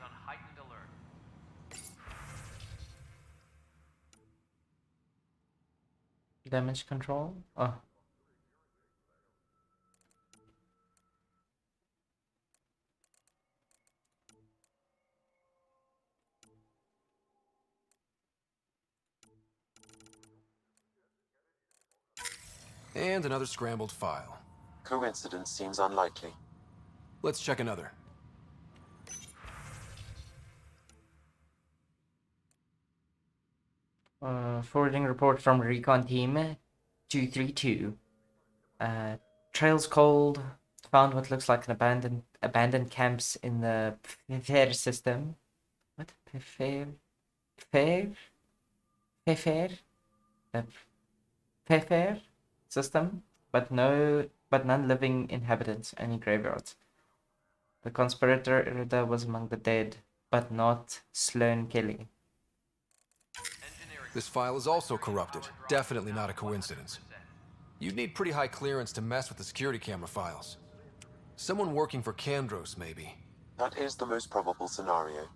Damage control? Oh. And another scrambled file. Coincidence seems unlikely. Let's check another. Forwarding report from Recon Team 232. Trails cold. Found what looks like an abandoned camps in the Fair system. What? Fair? The Fair system, but none living inhabitants, only graveyards. The conspirator Irida was among the dead, but not Sloane Kelly. This file is also corrupted. Definitely not a coincidence. You'd need pretty high clearance to mess with the security camera files. Someone working for Kandros, maybe. That is the most probable scenario.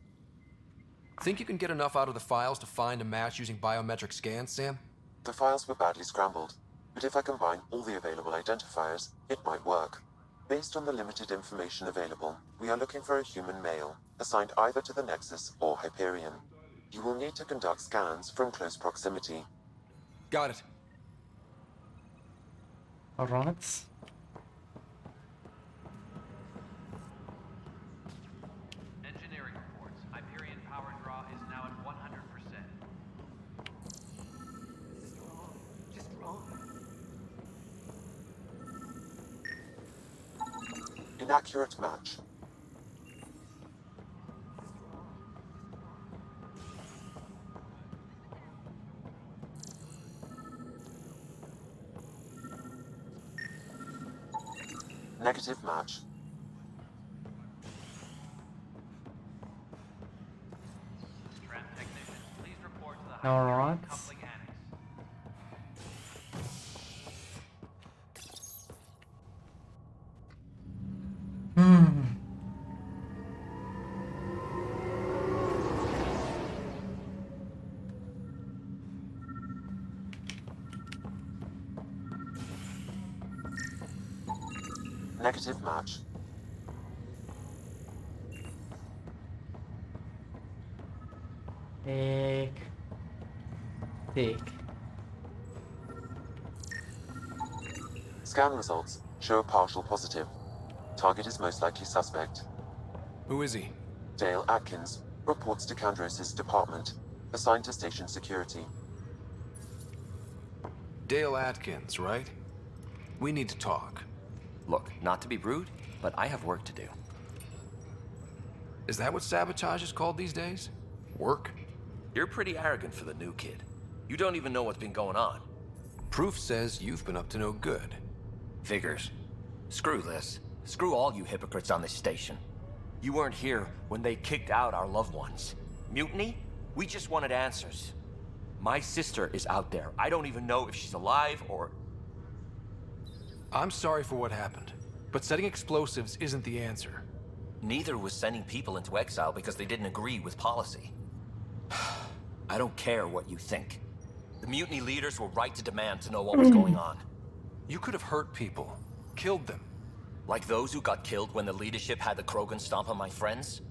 Think you can get enough out of the files to find a match using biometric scans, Sam? The files were badly scrambled, but if I combine all the available identifiers, it might work. Based on the limited information available, we are looking for a human male, assigned either to the Nexus or Hyperion. You will need to conduct scans from close proximity. Got it. Alright. Engineering reports. Hyperion power draw is now at 100%. Just wrong. Inaccurate match. Negative match. Tram technician, please report to the Alright. coupling annex. Negative match. Take. Scan results show a partial positive. Target is most likely suspect. Who is he? Dale Atkins reports to Kandros' department, assigned to station security. Dale Atkins, right? We need to talk. Look, not to be rude, but I have work to do. Is that what sabotage is called these days? Work? You're pretty arrogant for the new kid. You don't even know what's been going on. Proof says you've been up to no good. Figures. Screw this. Screw all you hypocrites on this station. You weren't here when they kicked out our loved ones. Mutiny? We just wanted answers. My sister is out there. I don't even know if she's alive or... I'm sorry for what happened, but setting explosives isn't the answer. Neither was sending people into exile because they didn't agree with policy. I don't care what you think. The mutiny leaders were right to demand to know what was going on. You could have hurt people, killed them. Like those who got killed when the leadership had the Krogan stomp on my friends?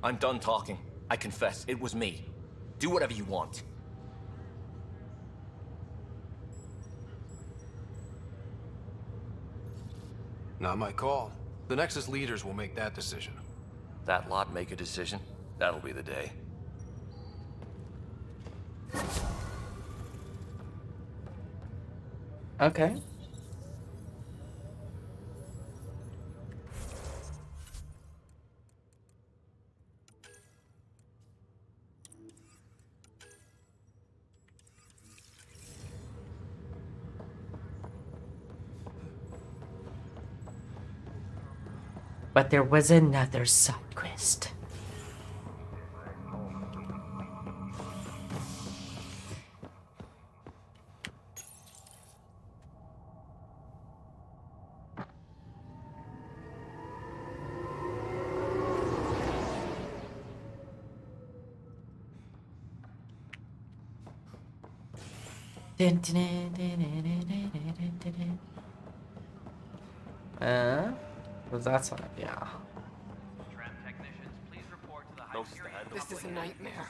I'm done talking. I confess, it was me. Do whatever you want. Not my call. The Nexus leaders will make that decision. That lot make a decision? That'll be the day. Okay. But there was another side quest. Was that side? Yeah. This is a nightmare.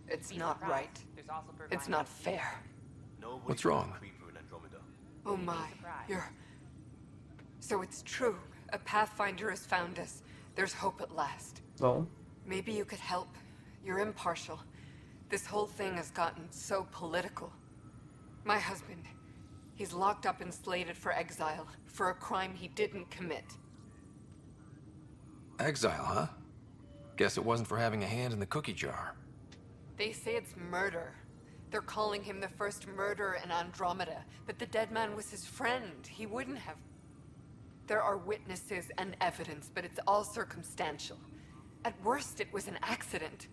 It's not right. It's not fair. What's wrong? Oh my, you're... So it's true. A Pathfinder has found us. There's hope at last. Well, Maybe you could help. You're impartial. This whole thing has gotten so political. My husband, he's locked up and slated for exile for a crime he didn't commit. Exile, huh? Guess it wasn't for having a hand in the cookie jar. They say it's murder. They're calling him the first murderer in Andromeda, but the dead man was his friend. He wouldn't have... There are witnesses and evidence, but it's all circumstantial. At worst, it was an accident.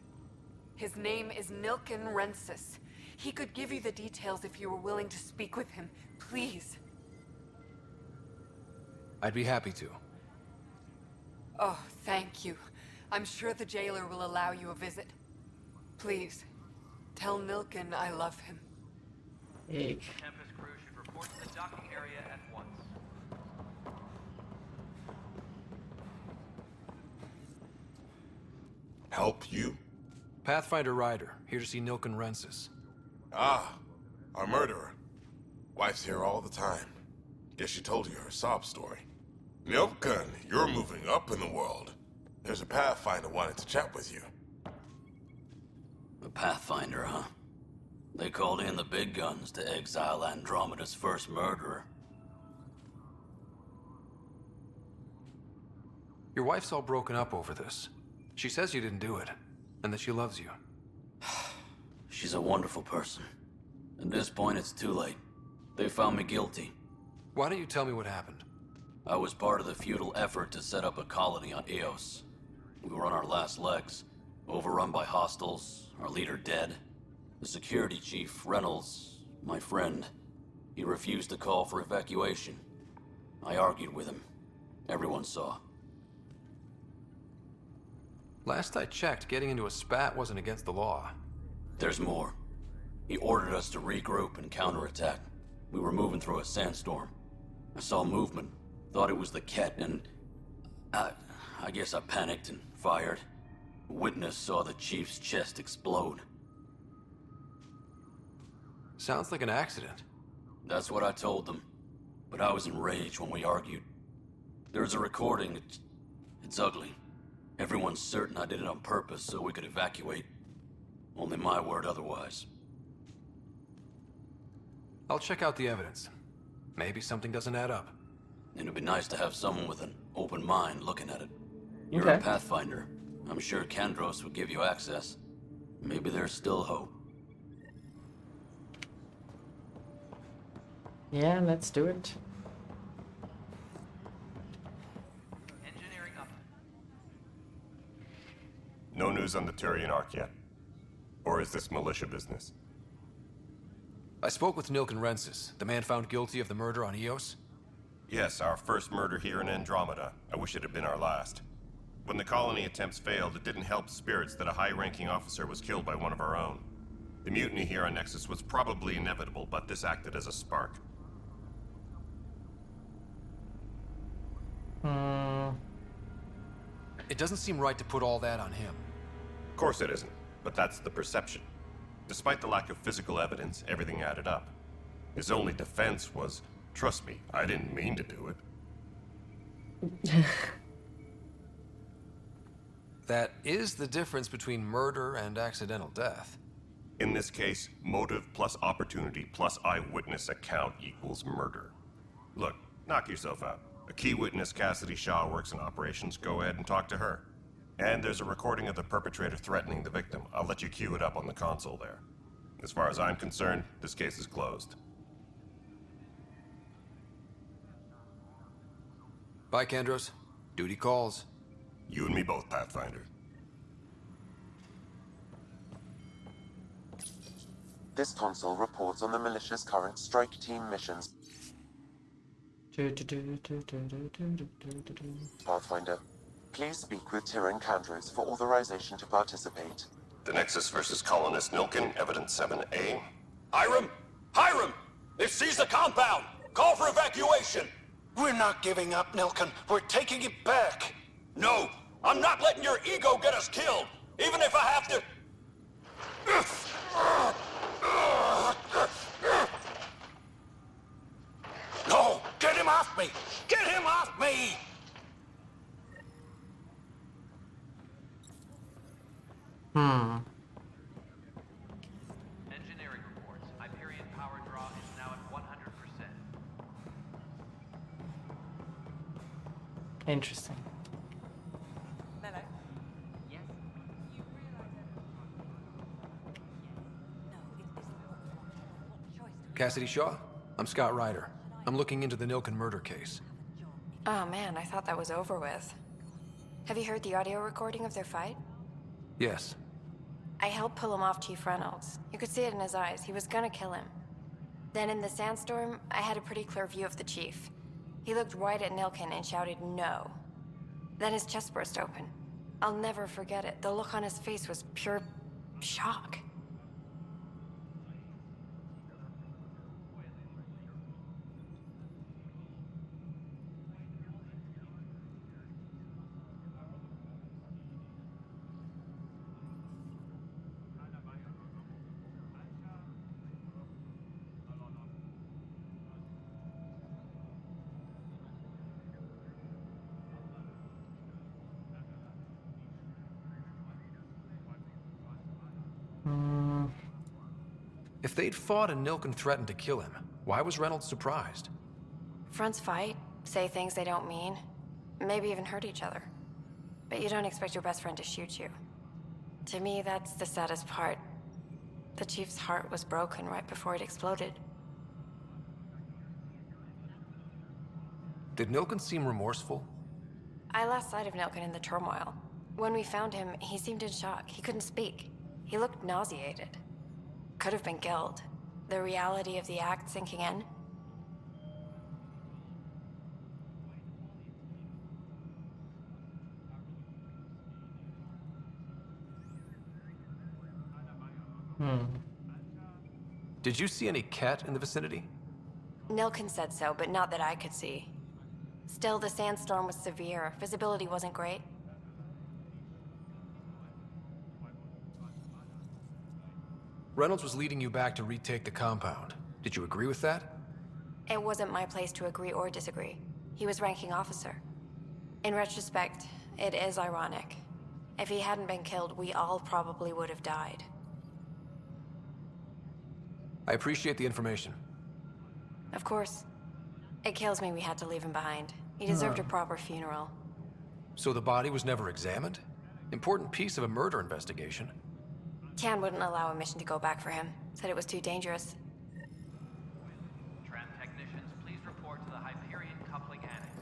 His name is Nilken Rensis. He could give you the details if you were willing to speak with him. Please. I'd be happy to. Oh, thank you. I'm sure the jailer will allow you a visit. Please, tell Nilken I love him. Hey. Tempest crew should report to the docking area at once. Help you? Pathfinder Ryder, here to see Nilken Rensis. Ah, our murderer. Wife's here all the time. Guess she told you her sob story. Nilken, you're moving up in the world. There's a Pathfinder wanting to chat with you. A Pathfinder, huh? They called in the big guns to exile Andromeda's first murderer. Your wife's all broken up over this. She says you didn't do it, and that she loves you. She's a wonderful person. At this point, it's too late. They found me guilty. Why don't you tell me what happened? I was part of the futile effort to set up a colony on Eos. We were on our last legs, overrun by hostiles, our leader dead. The security chief, Reynolds, my friend, he refused to call for evacuation. I argued with him. Everyone saw. Last I checked, getting into a spat wasn't against the law. There's more. He ordered us to regroup and counterattack. We were moving through a sandstorm. I saw movement, thought it was the Ket, and... I guess I panicked and fired. A witness saw the chief's chest explode. Sounds like an accident. That's what I told them. But I was enraged when we argued. There's a recording. It's ugly. Everyone's certain I did it on purpose so we could evacuate. Only my word otherwise. I'll check out the evidence. Maybe something doesn't add up. It'd be nice to have someone with an open mind looking at it. You're Okay. a Pathfinder. I'm sure Kandros would give you access. Maybe there's still hope. Yeah, let's do it. Engineering up. No news on the Turian Ark yet? Or is this militia business? I spoke with Nilken Rensis, the man found guilty of the murder on Eos. Yes, our first murder here in Andromeda. I wish it had been our last. When the colony attempts failed, it didn't help spirits that a high-ranking officer was killed by one of our own. The mutiny here on Nexus was probably inevitable, but this acted as a spark. It doesn't seem right to put all that on him. Of course it isn't, but that's the perception. Despite the lack of physical evidence, everything added up. His only defense was, trust me, I didn't mean to do it. That is the difference between murder and accidental death. In this case, motive plus opportunity plus eyewitness account equals murder. Look, knock yourself out. A key witness, Cassidy Shaw, works in operations. Go ahead and talk to her. And there's a recording of the perpetrator threatening the victim. I'll let you cue it up on the console there. As far as I'm concerned, this case is closed. Bye, Kandros. Duty calls. You and me both, Pathfinder. This console reports on the militia's current strike team missions. Pathfinder, please speak with Tyrion Kandros for authorization to participate. The Nexus versus Colonist Nilkin, Evidence 7A. Hiram! Hiram! They've seized the compound! Call for evacuation! We're not giving up, Nilkin. We're taking it back. No! I'm not letting your ego get us killed! Even if I have to... No! Get him off me! Get him off me! Engineering reports. Hyperion power draw is now at 100%. Interesting. Cassidy Shaw? I'm Scott Ryder. I'm looking into the Nilkin murder case. Oh man, I thought that was over with. Have you heard the audio recording of their fight? Yes. I helped pull him off Chief Reynolds. You could see it in his eyes. He was gonna kill him. Then in the sandstorm, I had a pretty clear view of the Chief. He looked right at Nilkin and shouted no. Then his chest burst open. I'll never forget it. The look on his face was pure shock. If they'd fought and Nilkin threatened to kill him, why was Reynolds surprised? Fronts fight, say things they don't mean, maybe even hurt each other. But you don't expect your best friend to shoot you. To me, that's the saddest part. The Chief's heart was broken right before it exploded. Did Nilkin seem remorseful? I lost sight of Nilkin in the turmoil. When we found him, he seemed in shock. He couldn't speak. He looked nauseated. Could have been killed. The reality of the act sinking in. Did you see any cat in the vicinity? Nilkin said so, but not that I could see. Still, the sandstorm was severe. Visibility wasn't great. Reynolds was leading you back to retake the compound. Did you agree with that? It wasn't my place to agree or disagree. He was ranking officer. In retrospect, it is ironic. If he hadn't been killed, we all probably would have died. I appreciate the information. Of course. It kills me we had to leave him behind. He deserved a proper funeral. So the body was never examined? Important piece of a murder investigation. Tian wouldn't allow a mission to go back for him. Said it was too dangerous. Tram technicians, please report to the Hyperion coupling annex.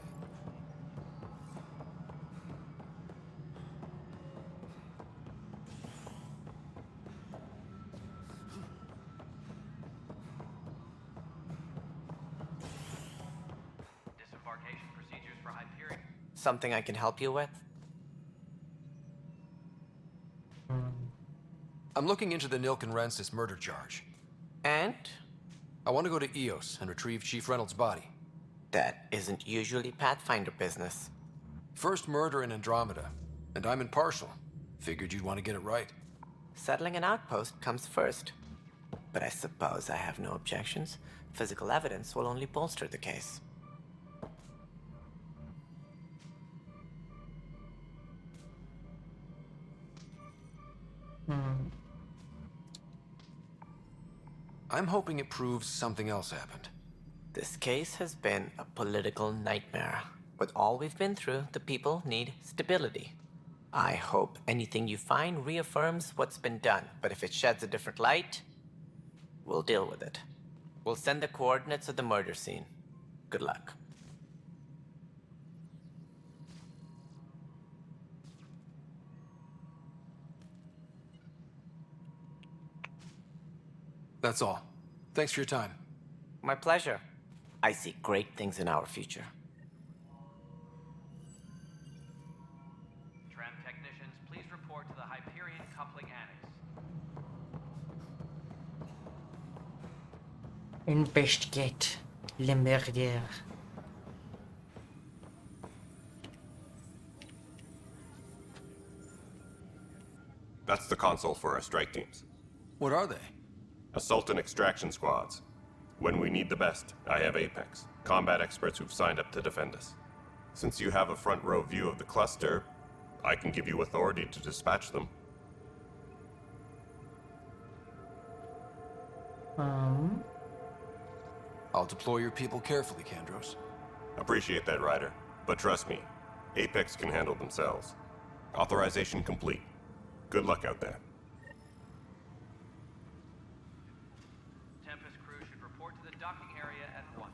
Disembarkation procedures for Hyperion. Something I can help you with? I'm looking into the Nilkin Rensis murder charge. And? I want to go to EOS and retrieve Chief Reynolds' body. That isn't usually Pathfinder business. First murder in Andromeda, and I'm impartial. Figured you'd want to get it right. Settling an outpost comes first. But I suppose I have no objections. Physical evidence will only bolster the case. I'm hoping it proves something else happened. This case has been a political nightmare. With all we've been through, the people need stability. I hope anything you find reaffirms what's been done, but if it sheds a different light, we'll deal with it. We'll send the coordinates of the murder scene. Good luck. That's all. Thanks for your time. My pleasure. I see great things in our future. Tram technicians, please report to the Hyperion Coupling Annex. Investigate le meurtre. That's the console for our strike teams. What are they? Assault and extraction squads. When we need the best, I have Apex, combat experts who've signed up to defend us. Since you have a front row view of the cluster, I can give you authority to dispatch them. I'll deploy your people carefully, Kandros. Appreciate that, Ryder. But trust me, Apex can handle themselves. Authorization complete. Good luck out there. Tempest crew should report to the docking area at once.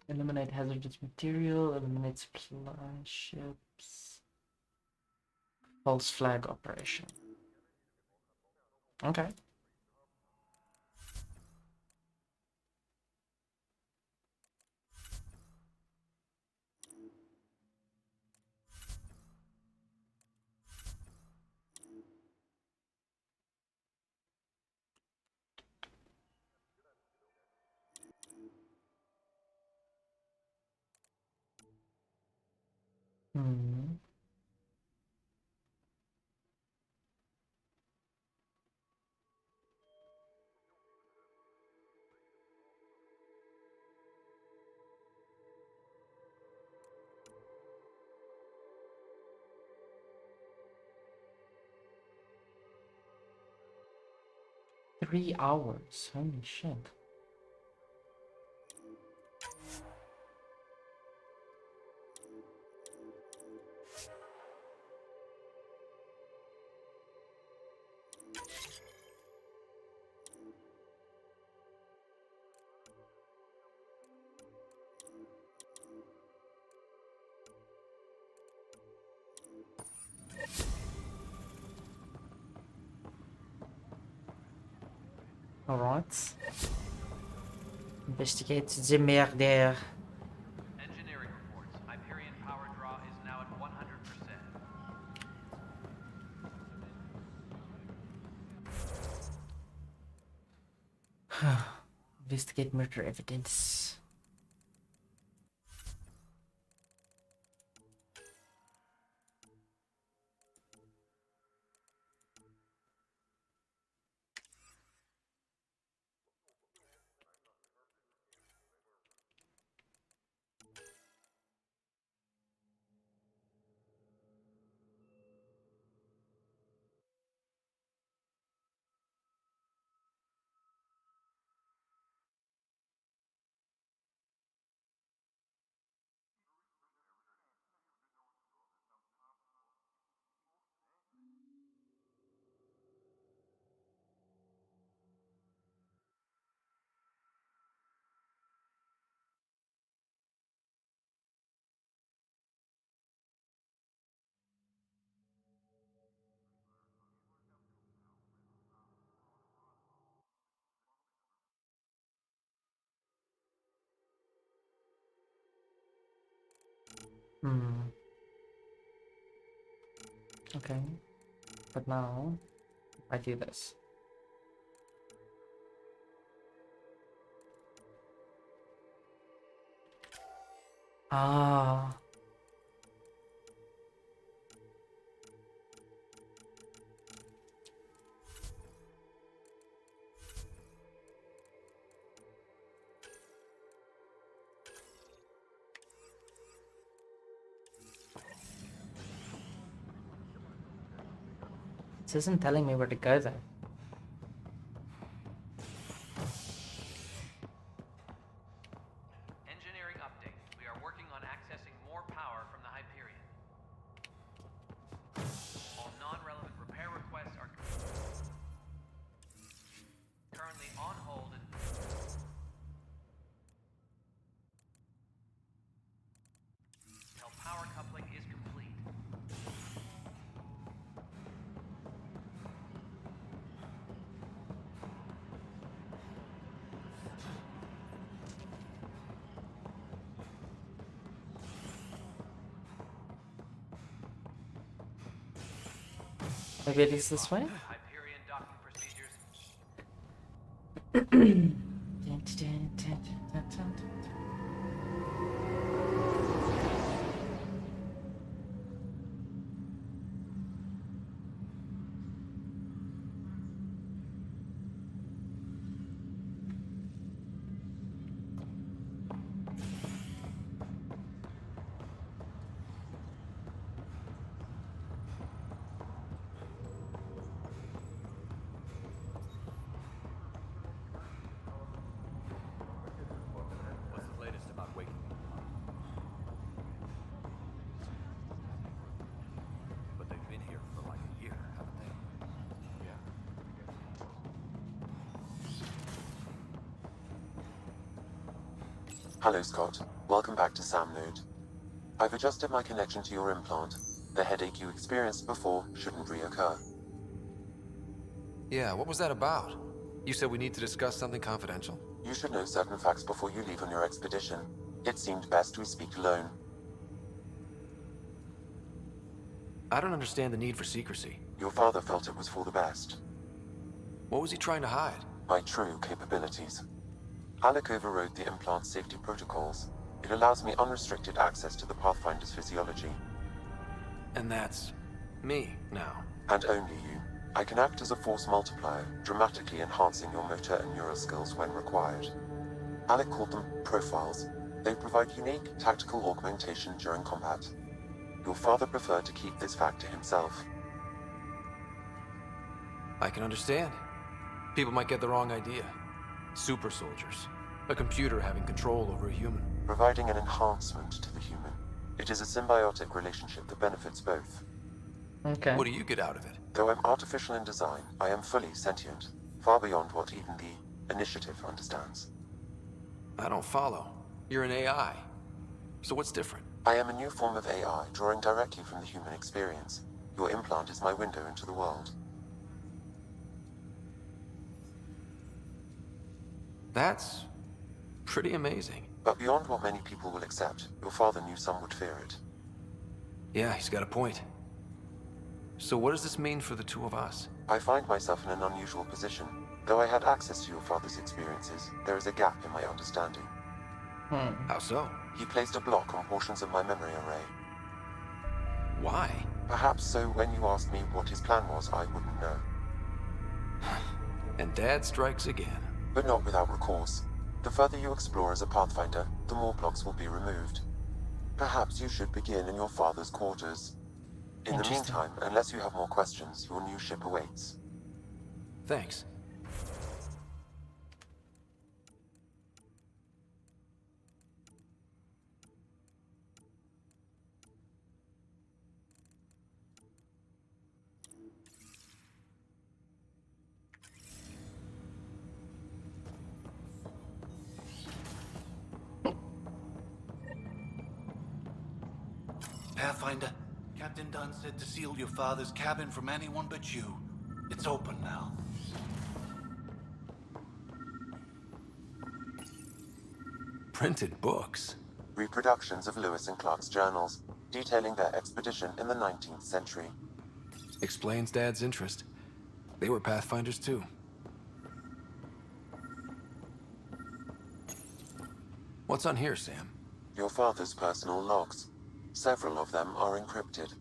Eliminate hazardous material, eliminate supply ships. False flag operation. Okay. Hmm. Three hours. Holy shit. Alright. Investigate the murder. Engineering reports. Hyperion power draw is now at 100%. Investigate murder evidence. Hmm. Okay. But now, I do this. Ah. This isn't telling me where to go though. Engineering update. We are working on accessing more power from the Hyperion. All non-relevant repair requests are currently on hold and Maybe it is this way? Hyperion docking procedures. What's the latest about waking? But they've been here for like a year, haven't they? Yeah. Hello, Scott. Welcome back to Sam Node. I've adjusted my connection to your implant. The headache you experienced before shouldn't reoccur. Yeah, what was that about? You said we need to discuss something confidential. You should know certain facts before you leave on your expedition. It seemed best we speak alone. I don't understand the need for secrecy. Your father felt it was for the best. What was he trying to hide? My true capabilities. Alec overrode the implant safety protocols. It allows me unrestricted access to the Pathfinder's physiology. And that's me now. And only you. I can act as a force multiplier, dramatically enhancing your motor and neural skills when required. Alec called them profiles. They provide unique tactical augmentation during combat. Your father preferred to keep this fact to himself. I can understand. People might get the wrong idea. Super soldiers. A computer having control over a human. Providing an enhancement to the human. It is a symbiotic relationship that benefits both. Okay. What do you get out of it? Though I'm artificial in design, I am fully sentient, far beyond what even the Initiative understands. I don't follow. You're an AI. So what's different? I am a new form of AI, drawing directly from the human experience. Your implant is my window into the world. That's pretty amazing. But beyond what many people will accept, your father knew some would fear it. Yeah, he's got a point. So what does this mean for the two of us? I find myself in an unusual position. Though I had access to your father's experiences, there is a gap in my understanding. How so? He placed a block on portions of my memory array. Why? Perhaps so when you asked me what his plan was, I wouldn't know. And Dad strikes again. But not without recourse. The further you explore as a Pathfinder, the more blocks will be removed. Perhaps you should begin in your father's quarters. In the meantime, unless you have more questions, your new ship awaits. Thanks. Pathfinder, Captain Dunn said to seal your father's cabin from anyone but you. It's open now. Printed books. Reproductions of Lewis and Clark's journals, detailing their expedition in the 19th century. Explains Dad's interest. They were Pathfinders too. What's on here, Sam? Your father's personal logs. Several of them are encrypted.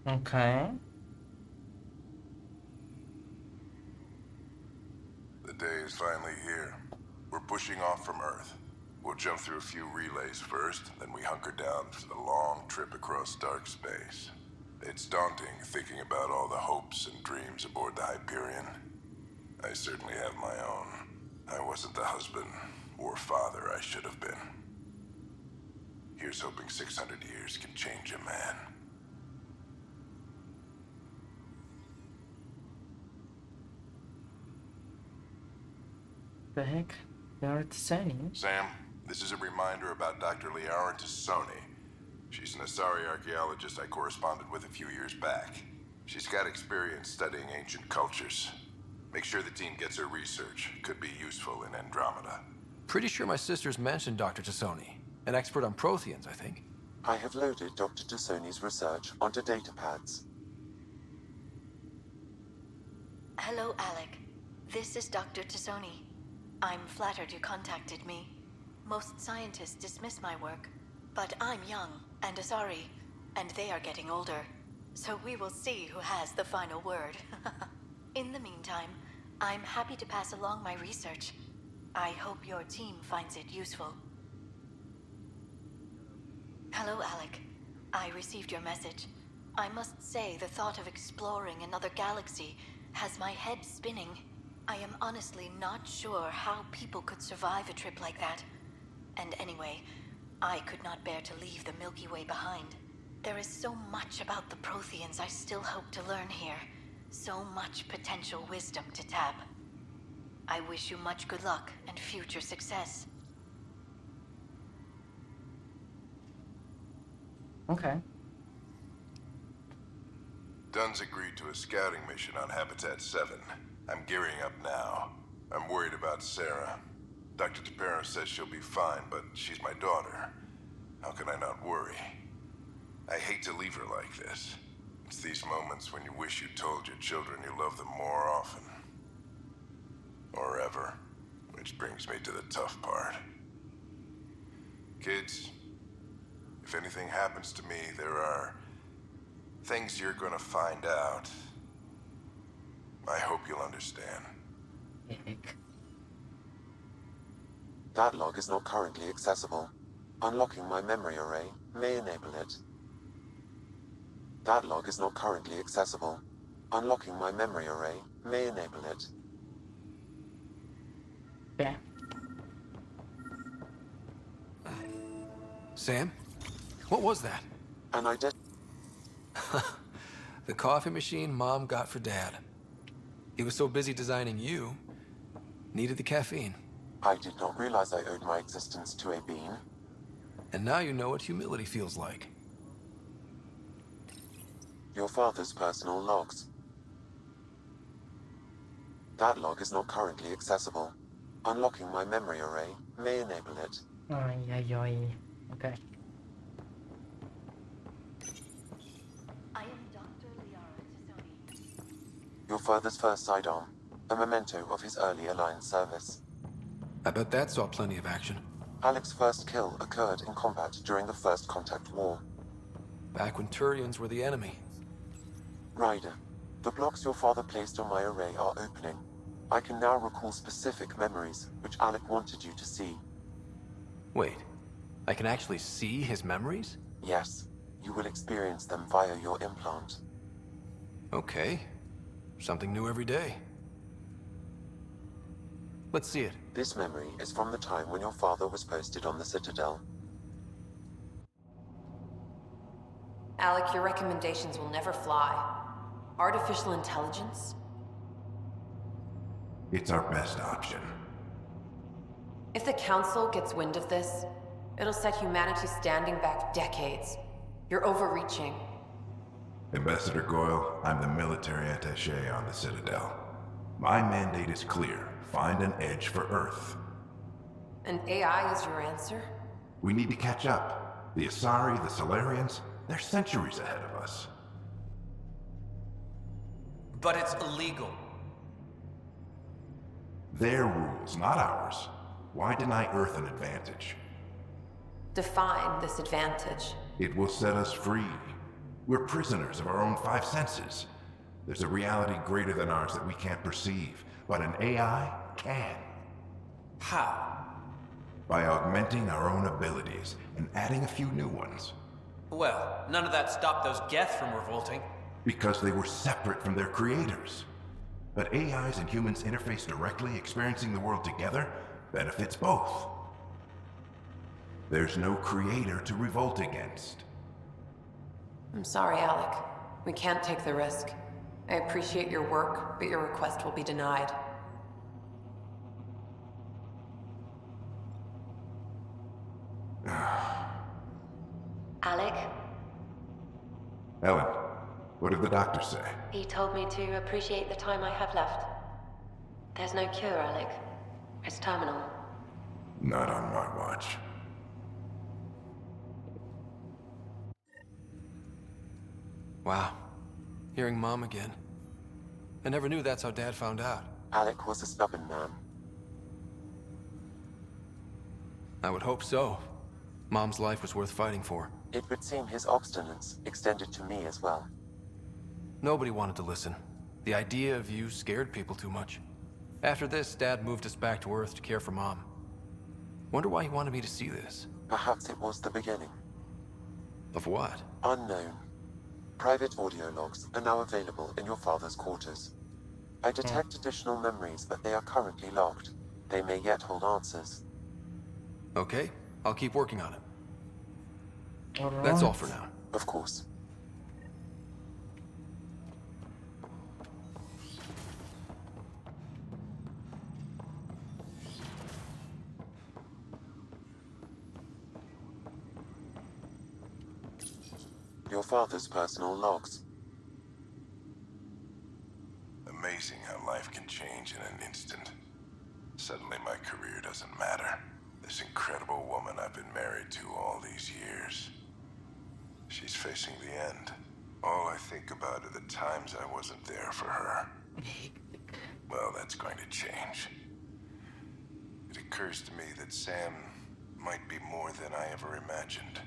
Okay. The day is finally here. We're pushing off from Earth. We'll jump through a few relays first, then we hunker down for the long trip across dark space. It's daunting thinking about all the hopes and dreams aboard the Hyperion. I certainly have my own. I wasn't the husband or father I should have been. Here's hoping 600 years can change a man. The heck? Liara T'Soni? Sam, this is a reminder about Dr. Liara T'Soni. She's an Asari archaeologist I corresponded with a few years back. She's got experience studying ancient cultures. Make sure the team gets her research. Could be useful in Andromeda. Pretty sure my sisters mentioned Dr. T'Soni. An expert on Protheans, I think. I have loaded Dr. T'Soni's research onto datapads. Hello, Alec. This is Dr. Tassoni. I'm flattered you contacted me. Most scientists dismiss my work, but I'm young and Asari, and they are getting older. So we will see who has the final word. In the meantime, I'm happy to pass along my research. I hope your team finds it useful. Hello, Alec. I received your message. I must say the thought of exploring another galaxy has my head spinning. I am honestly not sure how people could survive a trip like that. And anyway, I could not bear to leave the Milky Way behind. There is so much about the Protheans I still hope to learn here. So much potential wisdom to tap. I wish you much good luck and future success. Okay. Dunn's agreed to a scouting mission on Habitat 7. I'm gearing up now. I'm worried about Sarah. Dr. Tapero says she'll be fine, but she's my daughter. How can I not worry? I hate to leave her like this. It's these moments when you wish you told your children you love them more often. Or ever. Which brings me to the tough part. Kids, if anything happens to me, there are things you're gonna find out. I hope you'll understand. That log is not currently accessible. Unlocking my memory array may enable it. That log is not currently accessible. Unlocking my memory array may enable it. Yeah. Sam? What was that? And I did. The coffee machine Mom got for Dad. He was so busy designing you, needed the caffeine. I did not realize I owed my existence to a bean. And now you know what humility feels like. Your father's personal logs. That log is not currently accessible. Unlocking my memory array may enable it. Ay, ay, ay. Okay. I am Dr. Liara Tassoni. Your father's first sidearm, a memento of his early Alliance service. I bet that saw plenty of action. Alec's first kill occurred in combat during the First Contact War. Back when Turians were the enemy. Ryder, the blocks your father placed on my array are opening. I can now recall specific memories which Alec wanted you to see. Wait, I can actually see his memories? Yes, you will experience them via your implant. Okay, something new every day. Let's see it. This memory is from the time when your father was posted on the Citadel. Alec, your recommendations will never fly. Artificial intelligence? It's our best option. If the Council gets wind of this, it'll set humanity standing back decades. You're overreaching. Ambassador Goyle, I'm the military attaché on the Citadel. My mandate is clear. Find an edge for Earth. And AI is your answer? We need to catch up. The Asari, the Solarians, they're centuries ahead of us. But it's illegal. Their rules, not ours. Why deny Earth an advantage? Define this advantage. It will set us free. We're prisoners of our own five senses. There's a reality greater than ours that we can't perceive, but an AI can. How? By augmenting our own abilities and adding a few new ones. Well, none of that stopped those Geth from revolting. Because they were separate from their creators. But AIs and humans interface directly, experiencing the world together benefits both. There's no creator to revolt against. I'm sorry, Alec. We can't take the risk. I appreciate your work, but your request will be denied. Alec? Ellen, what did the doctor say? He told me to appreciate the time I have left. There's no cure, Alec. It's terminal. Not on my watch. Wow. Hearing Mom again. I never knew that's how Dad found out. Alec was a stubborn man. I would hope so. Mom's life was worth fighting for. It would seem his obstinance extended to me as well. Nobody wanted to listen. The idea of you scared people too much. After this, Dad moved us back to Earth to care for Mom. Wonder why he wanted me to see this. Perhaps it was the beginning. Of what? Unknown. Private audio logs are now available in your father's quarters. I detect additional memories, but they are currently locked. They may yet hold answers. Okay, I'll keep working on it. Alright. That's all for now. Of course. Your father's personal logs. Amazing how life can change in an instant. Suddenly my career doesn't matter. This incredible woman I've been married to all these years. She's facing the end. All I think about are the times I wasn't there for her. Well, that's going to change. It occurs to me that Sam might be more than I ever imagined.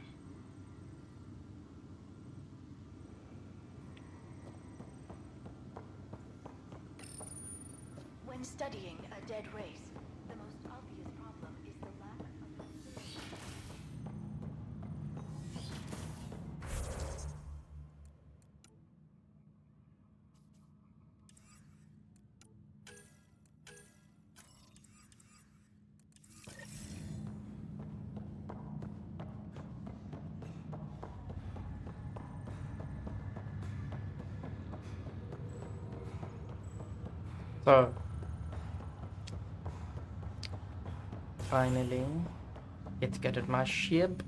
When studying a dead race, the most obvious problem is the lack of... So, finally, get to get at my ship.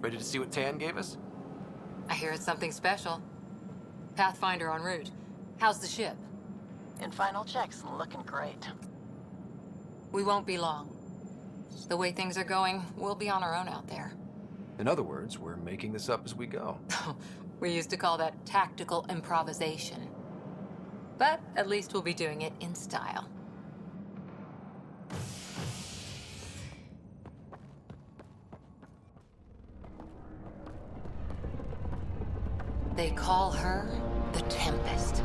Ready to see what Tan gave us? I hear it's something special. Pathfinder en route. How's the ship? In final checks, looking great. We won't be long. The way things are going, we'll be on our own out there. In other words, we're making this up as we go. We used to call that tactical improvisation. But at least we'll be doing it in style. They call her the Tempest.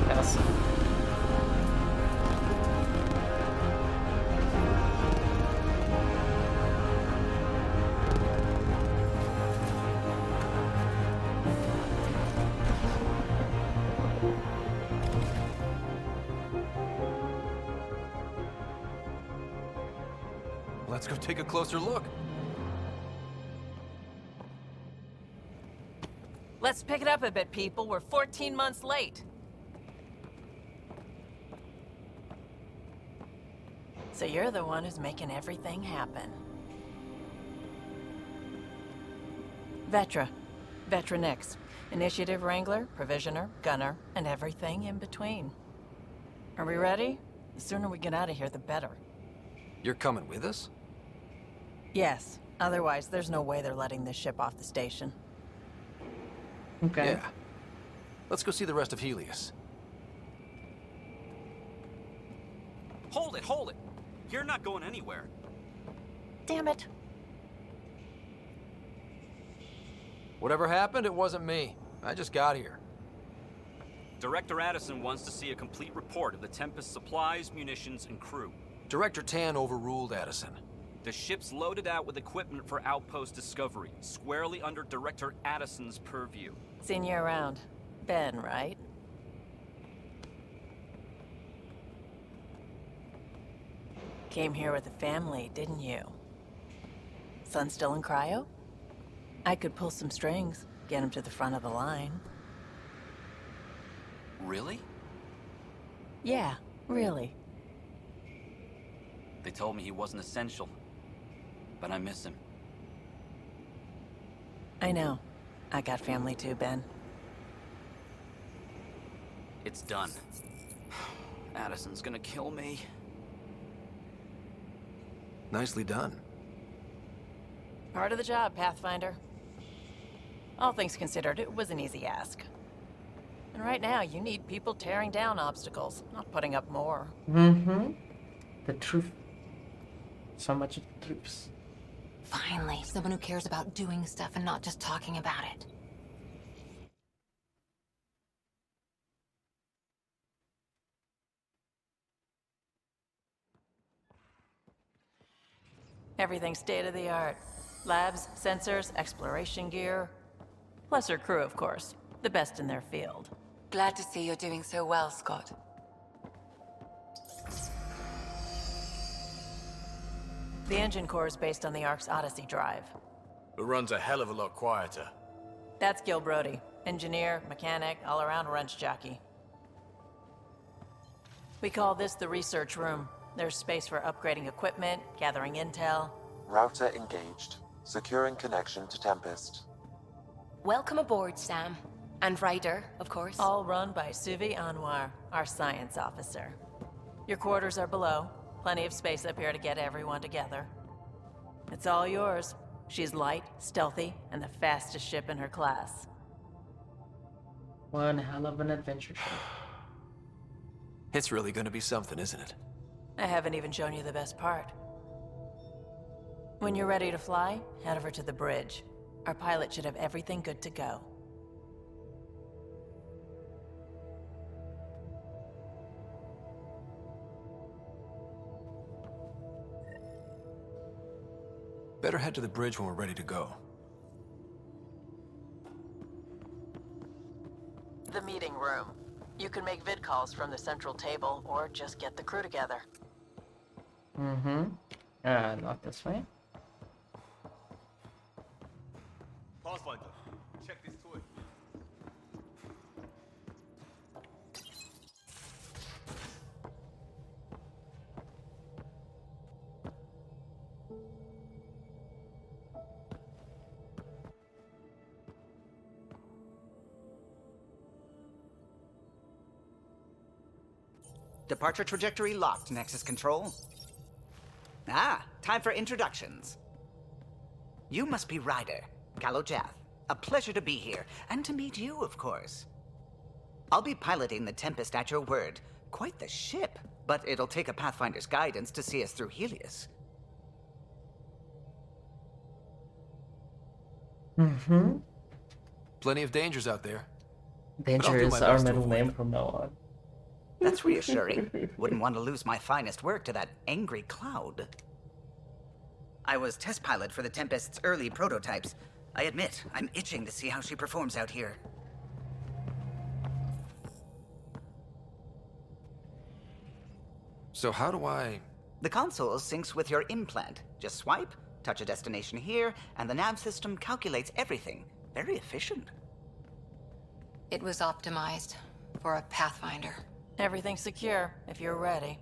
Yes. Let's go take a closer look. Let's pick it up a bit, people. We're 14 months late. So you're the one who's making everything happen. Vetra. Vetra Nix. Initiative Wrangler, Provisioner, Gunner, and everything in between. Are we ready? The sooner we get out of here, the better. You're coming with us? Yes. Otherwise, there's no way they're letting this ship off the station. Okay. Yeah. Let's go see the rest of Helios. Hold it, hold it! You're not going anywhere. Damn it. Whatever happened, it wasn't me. I just got here. Director Addison wants to see a complete report of the Tempest's supplies, munitions, and crew. Director Tan overruled Addison. The ship's loaded out with equipment for outpost discovery, squarely under Director Addison's purview. Seen you around. Ben, right? Came here with a family, didn't you? Son still in cryo? I could pull some strings, get him to the front of the line. Really? Yeah, really. They told me he wasn't essential, but I miss him. I know. I got family too, Ben. It's done. Addison's gonna kill me. Nicely done. Part of the job, Pathfinder. All things considered, it was an easy ask. And right now, you need people tearing down obstacles, not putting up more. Mm-hmm. The truth. So much of the truth. Finally, someone who cares about doing stuff and not just talking about it. Everything's state-of-the-art. Labs, sensors, exploration gear. Plus her crew, of course. The best in their field. Glad to see you're doing so well, Scott. The engine core is based on the Ark's Odyssey drive. It runs a hell of a lot quieter. That's Gil Brody. Engineer, mechanic, all-around wrench jockey. We call this the research room. There's space for upgrading equipment, gathering intel. Router engaged. Securing connection to Tempest. Welcome aboard, Sam. And Ryder, of course. All run by Suvi Anwar, our science officer. Your quarters are below. Plenty of space up here to get everyone together. It's all yours. She's light, stealthy, and the fastest ship in her class. One hell of an adventure ship. It's really gonna be something, isn't it? I haven't even shown you the best part. When you're ready to fly, head over to the bridge. Our pilot should have everything good to go. Better head to the bridge when we're ready to go. The meeting room. You can make vid calls from the central table, or just get the crew together. Mm-hmm. Not this way. Pathfinder, check this toy. Departure trajectory locked, Nexus Control. Ah, time for introductions. You must be Ryder, Gallo Jath. A pleasure to be here, and to meet you, of course. I'll be piloting the Tempest at your word. Quite the ship, but it'll take a Pathfinder's guidance to see us through Helios. Mm-hmm. Plenty of dangers out there. Danger is our middle name from now on. That's reassuring. Wouldn't want to lose my finest work to that angry cloud. I was test pilot for the Tempest's early prototypes. I admit, I'm itching to see how she performs out here. So how do I... The console syncs with your implant. Just swipe, touch a destination here, and the nav system calculates everything. Very efficient. It was optimized for a Pathfinder. Everything's secure, if you're ready.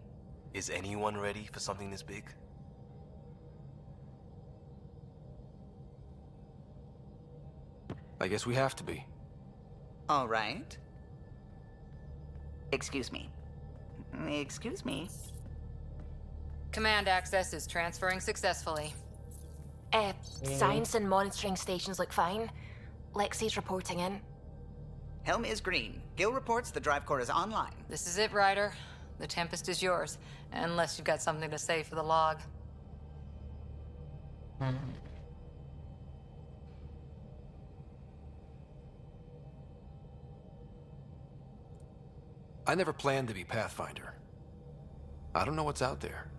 Is anyone ready for something this big? I guess we have to be. All right. Excuse me. Excuse me. Command access is transferring successfully. Science and monitoring stations look fine. Lexi's reporting in. Helm is green. Gil reports the drive core is online. This is it, Ryder. The Tempest is yours, unless you've got something to say for the log. I never planned to be Pathfinder. I don't know what's out there.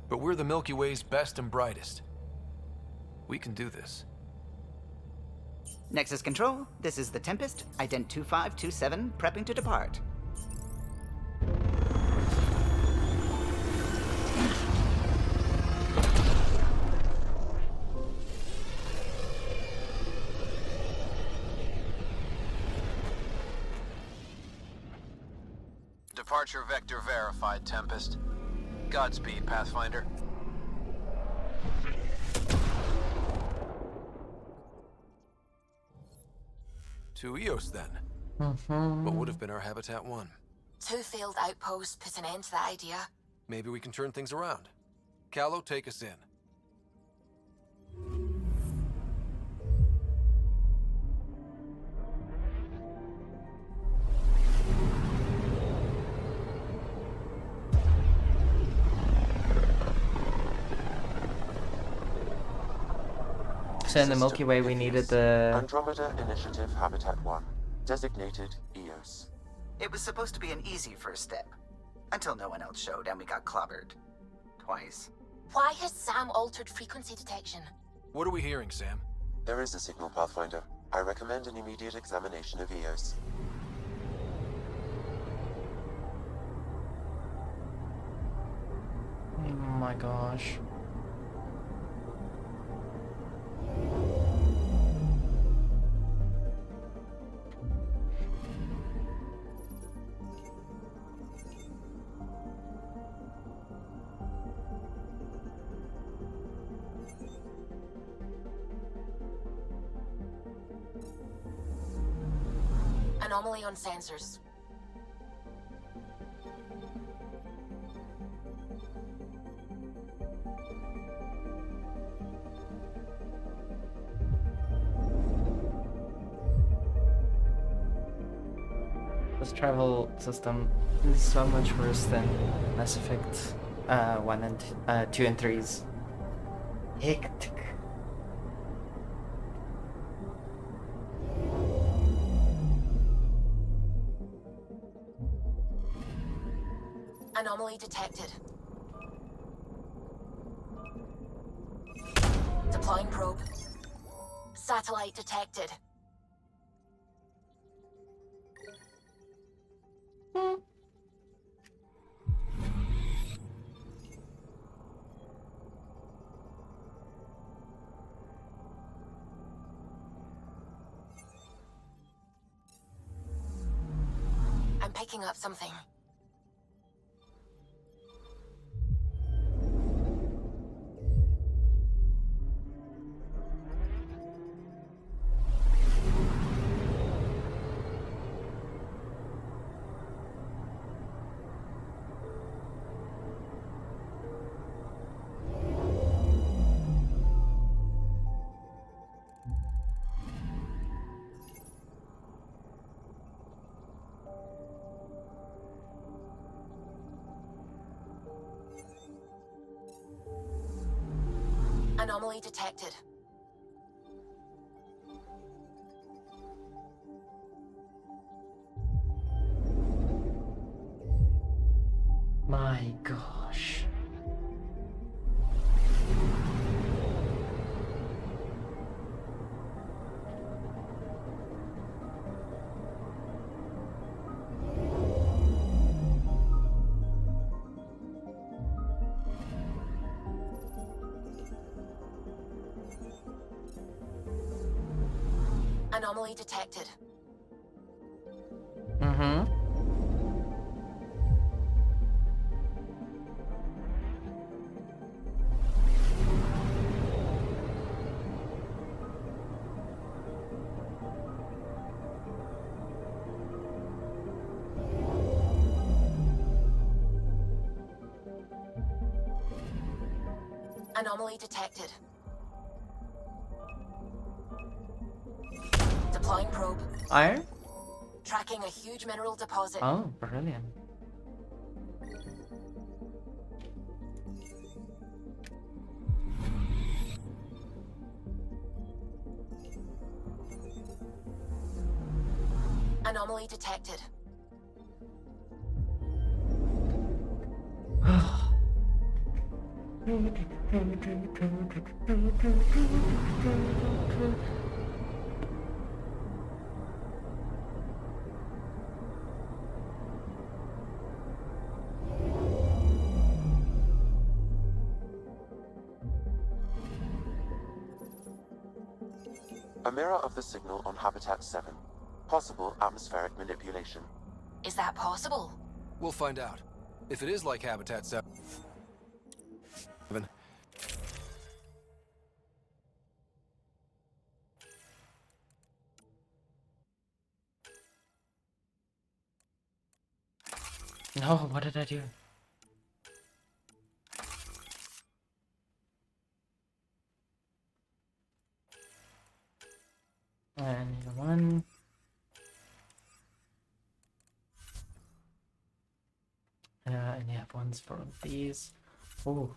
But we're the Milky Way's best and brightest. We can do this. Nexus Control, this is the Tempest, Ident 2527, prepping to depart. Departure vector verified, Tempest. Godspeed, Pathfinder. To Eos, then. What would have been our Habitat 1? 2 failed outposts put an end to that idea. Maybe we can turn things around. Callow, take us in. So in the Milky Way, we needed the Andromeda Initiative Habitat 1, designated EOS. It was supposed to be an easy first step. Until no one else showed and we got clobbered. Twice. Why has Sam altered frequency detection? What are we hearing, Sam? There is a signal, Pathfinder. I recommend an immediate examination of EOS. Oh my gosh. Anomaly on sensors. This travel system is so much worse than Mass Effect 1 and 2 and 3's. Hectic. Anomaly detected. Deploying probe. Satellite detected. I'm picking up something. Anomaly detected. My gosh. Anomaly detected. Mm-hmm. Anomaly detected. Deploying probe. Iron? Tracking a huge mineral deposit. Oh, brilliant. Anomaly detected. A mirror of the signal on Habitat 7. Possible atmospheric manipulation. Is that possible? We'll find out. If it is like Habitat 7... No, what did I do? I need one. And yeah, one's for these. Oh.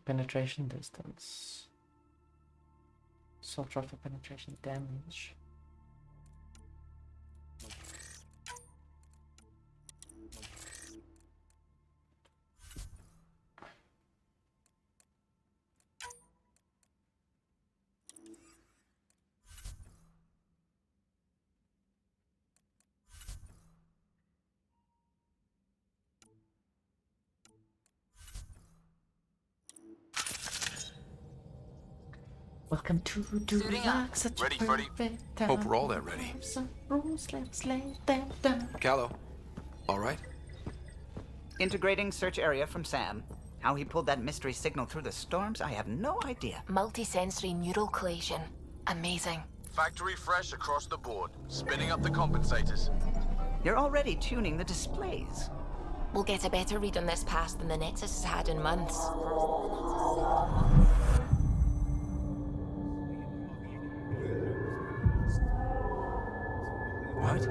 Penetration distance. Soft rifle penetration damage. Welcome to Dulac, such Ready, a Freddy? perfect time. Hope we're all that ready. Some rules, let's lay them down. Callow, all right? Integrating search area from Sam. How he pulled that mystery signal through the storms, I have no idea. Multisensory neural collation. Amazing. Factory fresh across the board. Spinning up the compensators. You're already tuning the displays. We'll get a better read on this pass than the Nexus has had in months. What?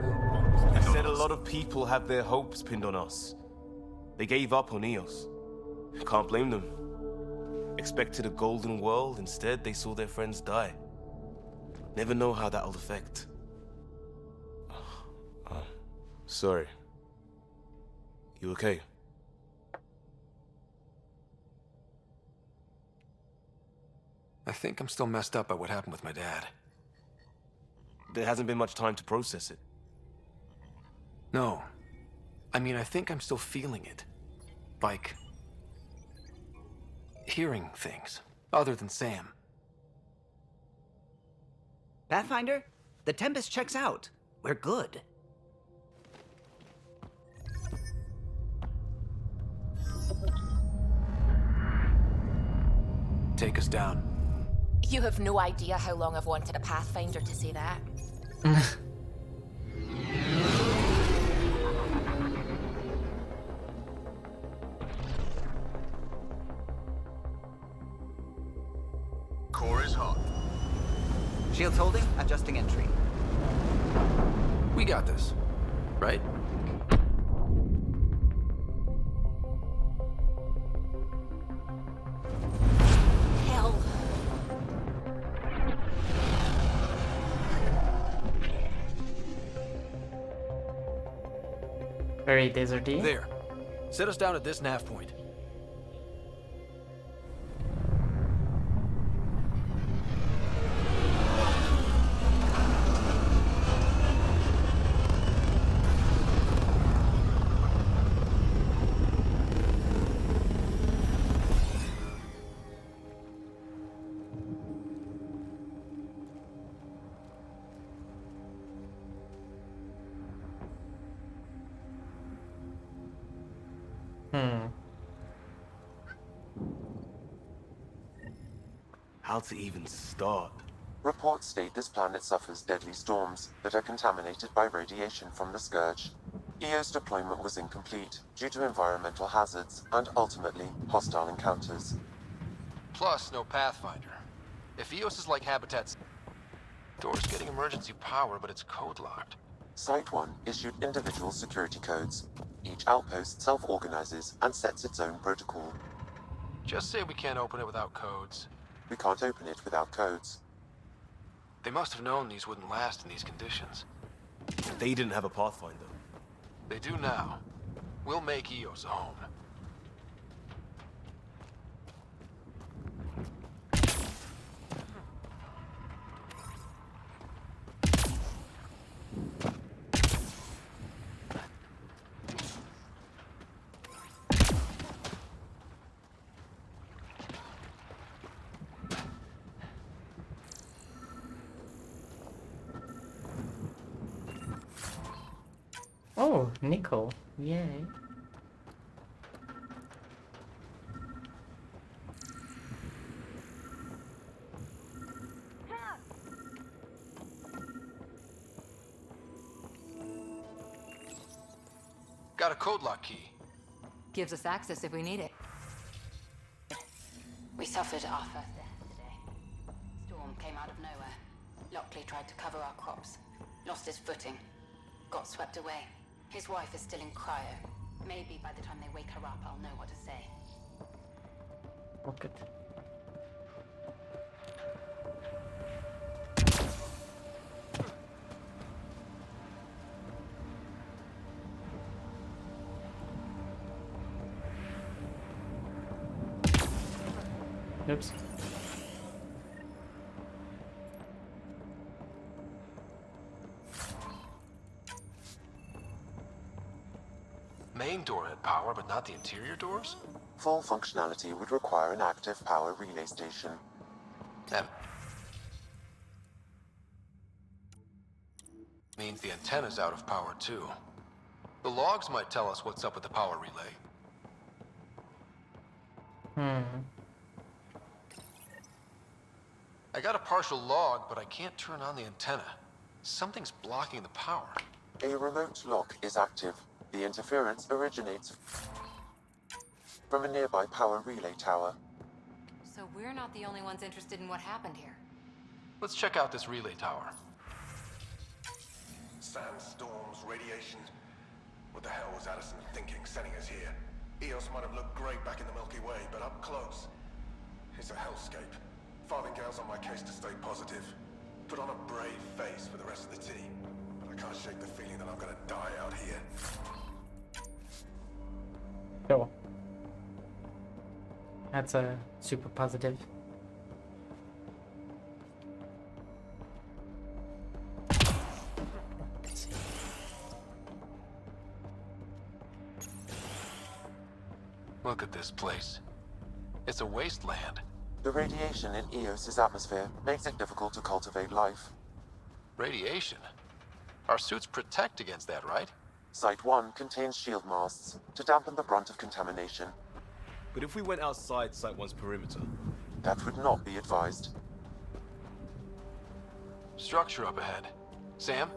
You said a lot of people have their hopes pinned on us. They gave up on EOS. Can't blame them. Expected a golden world, instead they saw their friends die. Never know how that'll affect. Sorry. You okay? I think I'm still messed up by what happened with my dad. There hasn't been much time to process it. No. I mean, I think I'm still feeling it. Like... hearing things, other than Sam. Pathfinder, the Tempest checks out. We're good. Take us down. You have no idea how long I've wanted a Pathfinder to say that. Core is hot. Shields holding, adjusting entry. We got this, right? Hell. Very deserty. There. Set us down at this nav point. How to even start? Reports state this planet suffers deadly storms that are contaminated by radiation from the Scourge. EO's deployment was incomplete due to environmental hazards and ultimately hostile encounters. Plus, no Pathfinder. If EOS is like Habitat's... Door's getting emergency power, but it's code-locked. Site 1 issued individual security codes. Each outpost self-organizes and sets its own protocol. Just say we can't open it without codes. We can't open it without codes. They must have known these wouldn't last in these conditions. They didn't have a Pathfinder. They do now. We'll make EOS a home. Oh, nickel. Yay. Got a code lock key. Gives us access if we need it. We suffered our first death today. Storm came out of nowhere. Lockley tried to cover our crops. Lost his footing. Got swept away. His wife is still in cryo. Maybe by the time they wake her up, I'll know what to say. Okay. Oops. Main door had power, but not the interior doors? Full functionality would require an active power relay station. That means the antenna's out of power too. The logs might tell us what's up with the power relay. I got a partial log, but I can't turn on the antenna. Something's blocking the power. A remote lock is active. The interference originates from a nearby power relay tower. So we're not the only ones interested in what happened here. Let's check out this relay tower. Sandstorms, radiation. What the hell was Addison thinking sending us here? Eos might have looked great back in the Milky Way, but up close, it's a hellscape. Farthingale's on my case to stay positive. Put on a brave face for the rest of the team. But I can't shake the feeling that I'm gonna die out here. Cool. That's a super positive. Look at this place. It's a wasteland. The radiation in Eos's atmosphere makes it difficult to cultivate life. Radiation? Our suits protect against that, right? Site 1 contains shield masts to dampen the brunt of contamination. But if we went outside Site 1's perimeter? That would not be advised. Structure up ahead. Sam?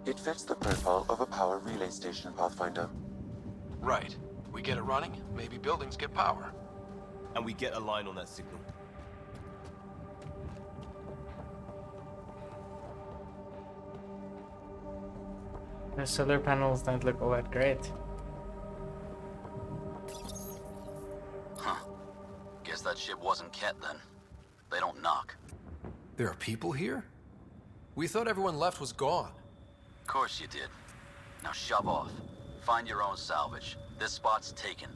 It fits the profile of a power relay station, Pathfinder. Right. We get it running, maybe buildings get power. And we get a line on that signal. The solar panels don't look all that great. Huh. Guess that ship wasn't Ket then. They don't knock. There are people here? We thought everyone left was gone. Of course you did. Now shove off. Find your own salvage. This spot's taken.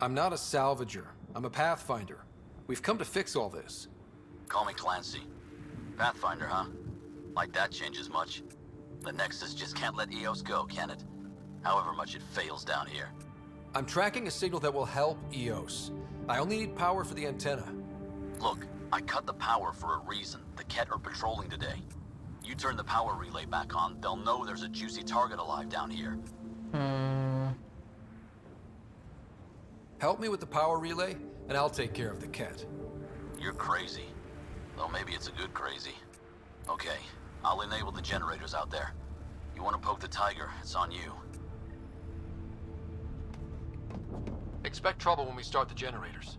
I'm not a salvager. I'm a pathfinder. We've come to fix all this. Call me Clancy. Pathfinder, huh? Like that changes much. The Nexus just can't let Eos go, can it? However much it fails down here. I'm tracking a signal that will help Eos. I only need power for the antenna. Look, I cut the power for a reason. The Ket are patrolling today. You turn the power relay back on, they'll know there's a juicy target alive down here. Help me with the power relay, and I'll take care of the Ket. You're crazy. Though maybe it's a good crazy. Okay, I'll enable the generators out there. You want to poke the tiger, it's on you. Expect trouble when we start the generators.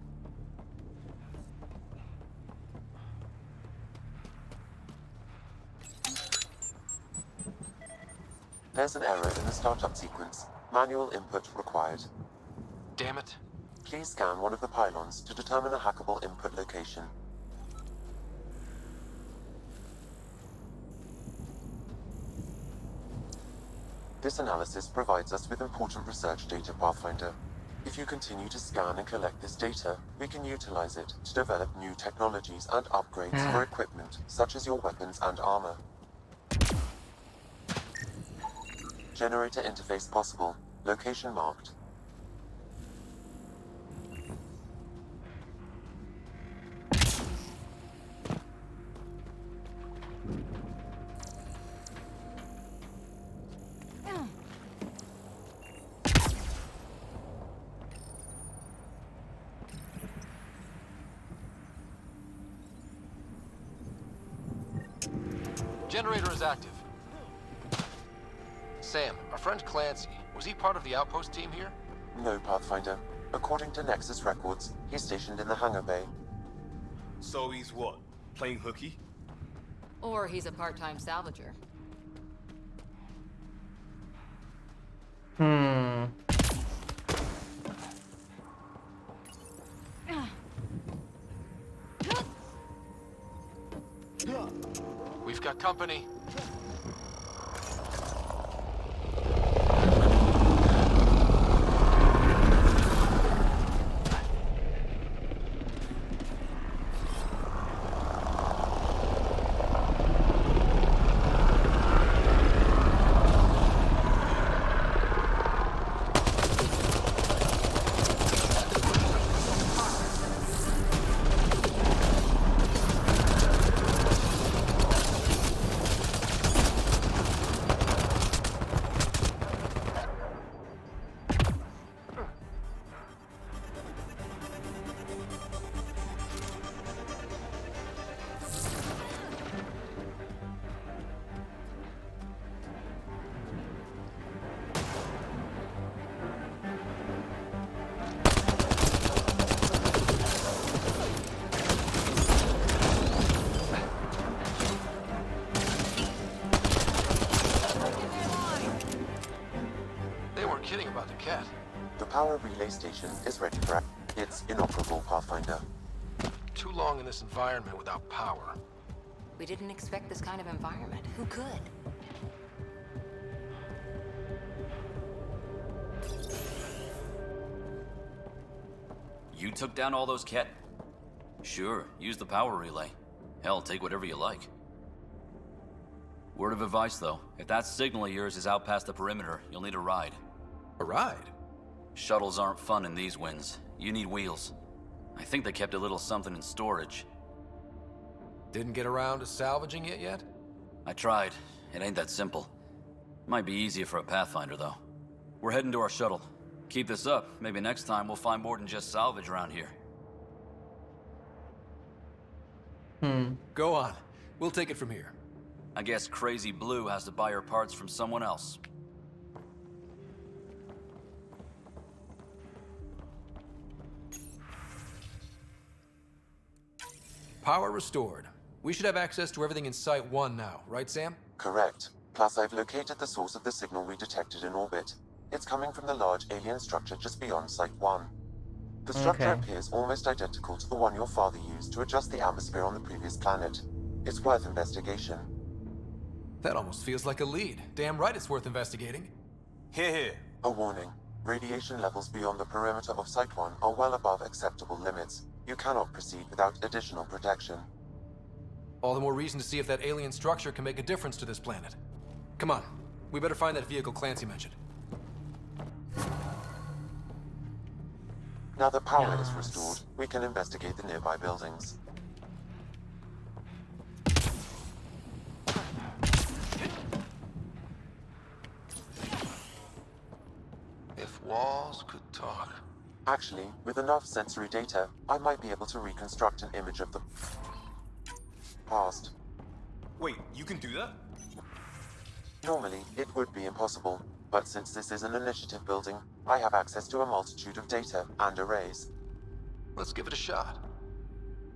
There's an error in the startup sequence. Manual input required. Damn it. Please scan one of the pylons to determine a hackable input location. This analysis provides us with important research data, Pathfinder. If you continue to scan and collect this data, we can utilize it to develop new technologies and upgrades for equipment, such as your weapons and armor. Generator interface possible. Location marked. generator is active. Sam, our friend Clancy, was he part of the outpost team here? No, Pathfinder. According to Nexus records, he's stationed in the hangar bay. So he's what? Playing hooky? Or he's a part-time salvager. We've got company. Kidding about the cat. The power relay station is ready for It's inoperable, Pathfinder. Too long in this environment without power. We didn't expect this kind of environment. Who could? You took down all those cat... Sure, use the power relay. Hell, take whatever you like. Word of advice, though. If that signal of yours is out past the perimeter, you'll need a ride. A ride? Shuttles aren't fun in these winds. You need wheels. I think they kept a little something in storage. Didn't get around to salvaging it yet? I tried. It ain't that simple. Might be easier for a Pathfinder, though. We're heading to our shuttle. Keep this up. Maybe next time we'll find more than just salvage around here. Go on. We'll take it from here. I guess Crazy Blue has to buy her parts from someone else. Power restored. We should have access to everything in Site 1 now, right, Sam? Correct. Plus, I've located the source of the signal we detected in orbit. It's coming from the large alien structure just beyond Site 1. The structure appears almost identical to the one your father used to adjust the atmosphere on the previous planet. It's worth investigation. That almost feels like a lead. Damn right it's worth investigating. Here. A warning. Radiation levels beyond the perimeter of Site 1 are well above acceptable limits. You cannot proceed without additional protection. All the more reason to see if that alien structure can make a difference to this planet. Come on. We better find that vehicle Clancy mentioned. Now that power is restored, we can investigate the nearby buildings. If walls could talk. Actually, with enough sensory data, I might be able to reconstruct an image of the past. Wait, you can do that? Normally, it would be impossible, but since this is an initiative building, I have access to a multitude of data and arrays. Let's give it a shot.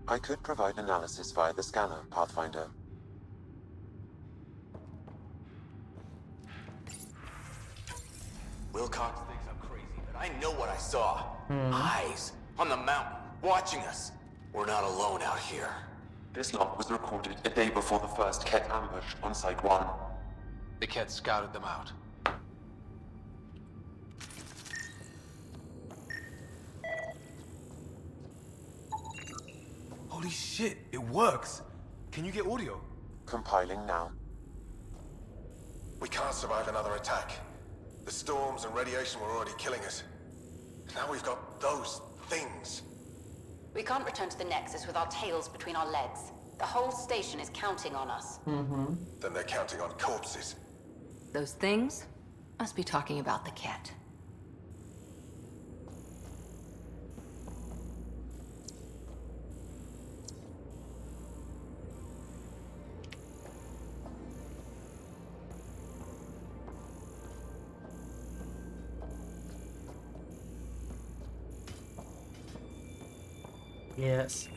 I could provide analysis via the scanner, Pathfinder. Wilcox thinks I'm crazy, but I know what I saw. Eyes on the mountain, watching us. We're not alone out here. This log was recorded a day before the first Ket ambush on Site 1. The Ket scouted them out. Holy shit, it works. Can you get audio? Compiling now. We can't survive another attack. The storms and radiation were already killing us. Now we've got those things. We can't return to the Nexus with our tails between our legs. The whole station is counting on us. Then they're counting on corpses. Those things must be talking about the cat. Yes.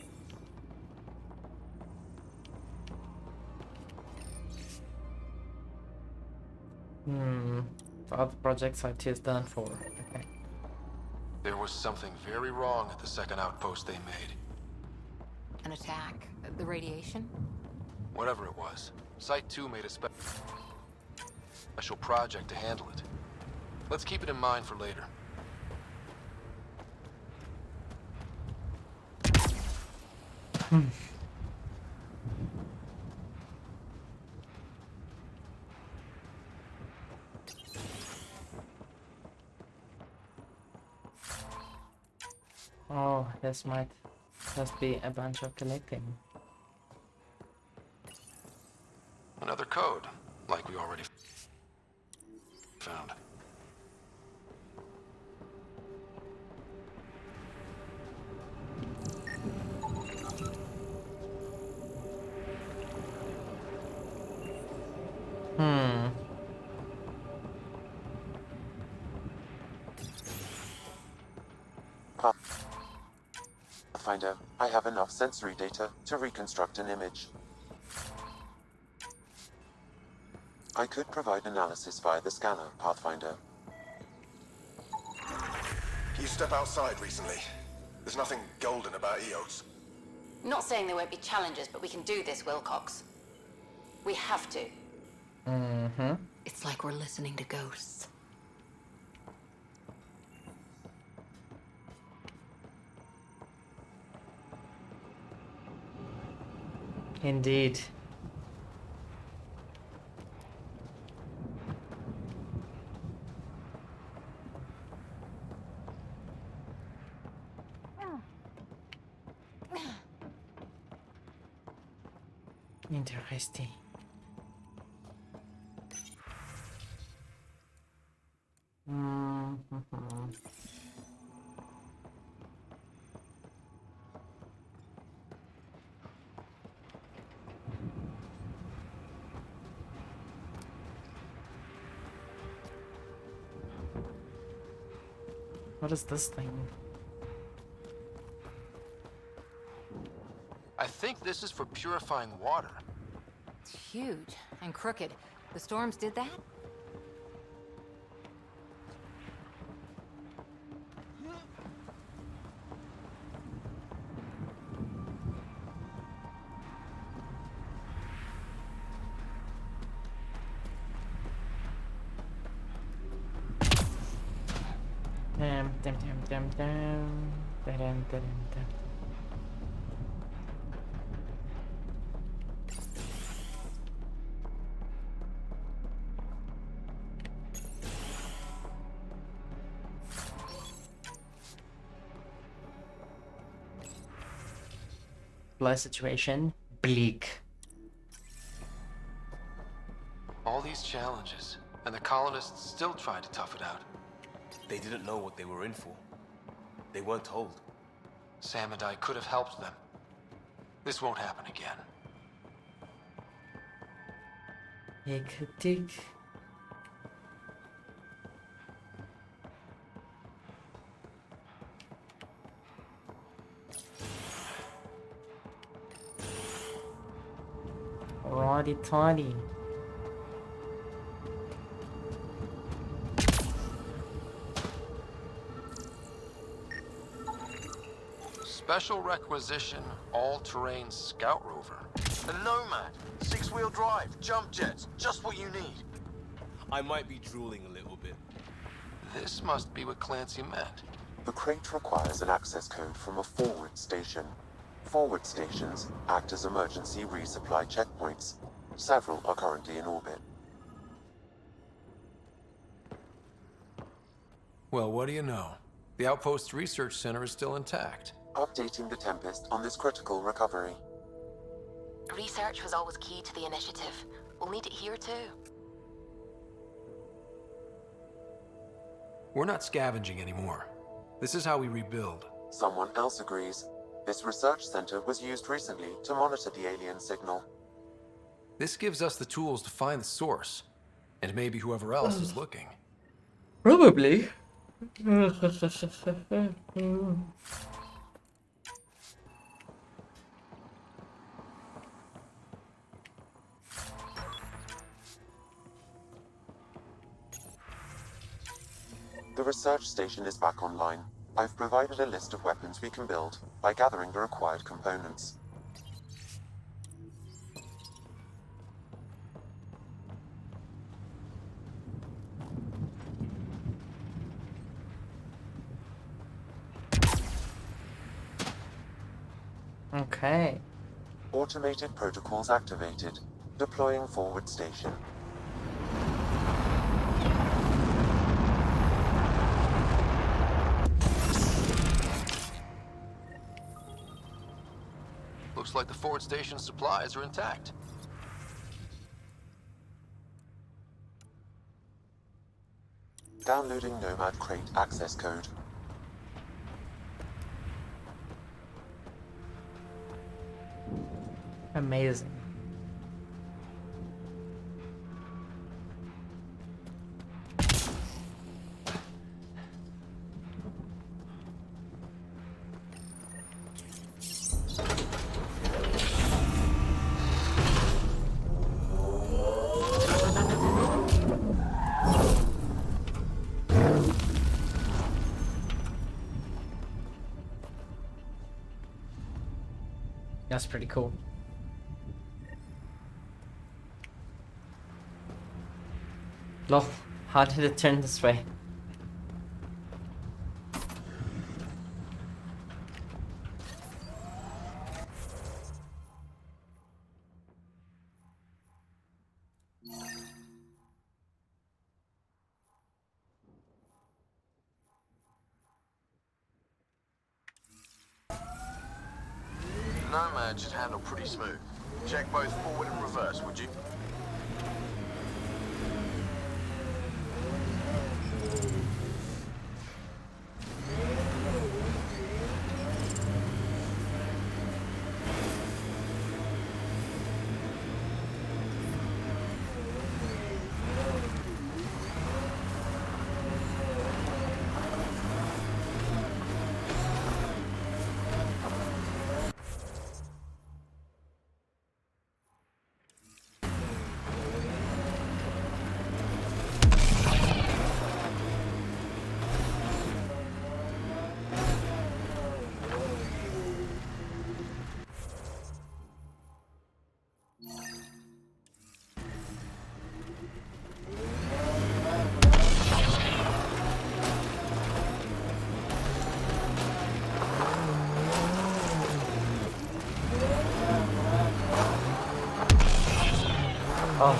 All the projects IT is done for. Okay. There was something very wrong at the second outpost they made. An attack? The radiation? Whatever it was, Site 2 made a special project to handle it. Let's keep it in mind for later. Oh, this might just be a bunch of collecting. Another code, like we already found. Pathfinder, I have enough sensory data to reconstruct an image. I could provide analysis via the scanner, Pathfinder. You step outside recently. There's nothing golden about Eos. Not saying there won't be challenges, but we can do this, Wilcox. We have to. It's like we're listening to ghosts. Indeed. Interesting. What is this thing? I think this is for purifying water. It's huge and crooked. The storms did that? Blood situation bleak. All these challenges, and the colonists still tried to tough it out. They didn't know what they were in for. They weren't told. Sam and I could have helped them. This won't happen again. Hectic. Righty tighty. Special requisition, all-terrain scout rover. A Nomad, 6-wheel drive, jump jets, just what you need. I might be drooling a little bit. This must be what Clancy meant. The crate requires an access code from a forward station. Forward stations act as emergency resupply checkpoints. Several are currently in orbit. Well, what do you know? The Outpost Research Center is still intact. Updating the Tempest on this critical recovery. Research was always key to the initiative. We'll need it here too. We're not scavenging anymore. This is how we rebuild. Someone else agrees. This research center was used recently to monitor the alien signal. This gives us the tools to find the source, and maybe whoever else is looking. Probably. The research station is back online. I've provided a list of weapons we can build by gathering the required components. Okay. Automated protocols activated. Deploying forward station. Looks like the forward station supplies are intact. Downloading Nomad Crate access code. Amazing. That's pretty cool. Lol, how did it turn this way? Nomad should handle pretty smooth. Check both forward and reverse, would you? Oh.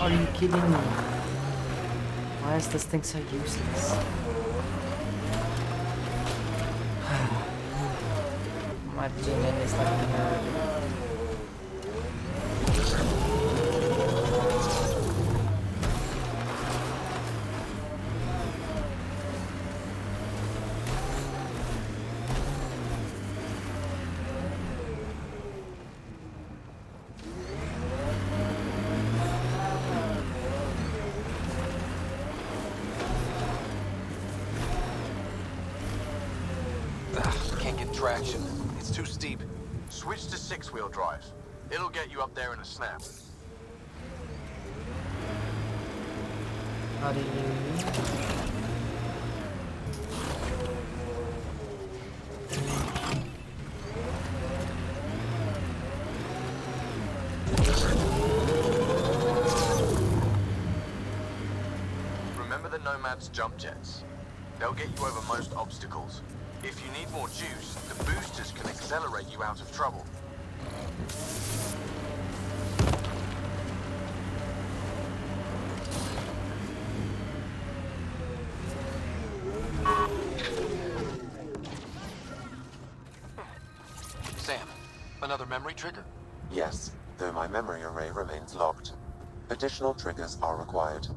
Are you kidding me? Why is this thing so useless? My Jinin is like a nerd. Can't get traction. It's too steep. Switch to 6-wheel drive. It'll get you up there in a snap. How do you... Remember the Nomad's jump jets. They'll get you over most obstacles. If you need more juice, the boosters can accelerate you out of trouble. Sam, another memory trigger? Yes, though my memory array remains locked. Additional triggers are required.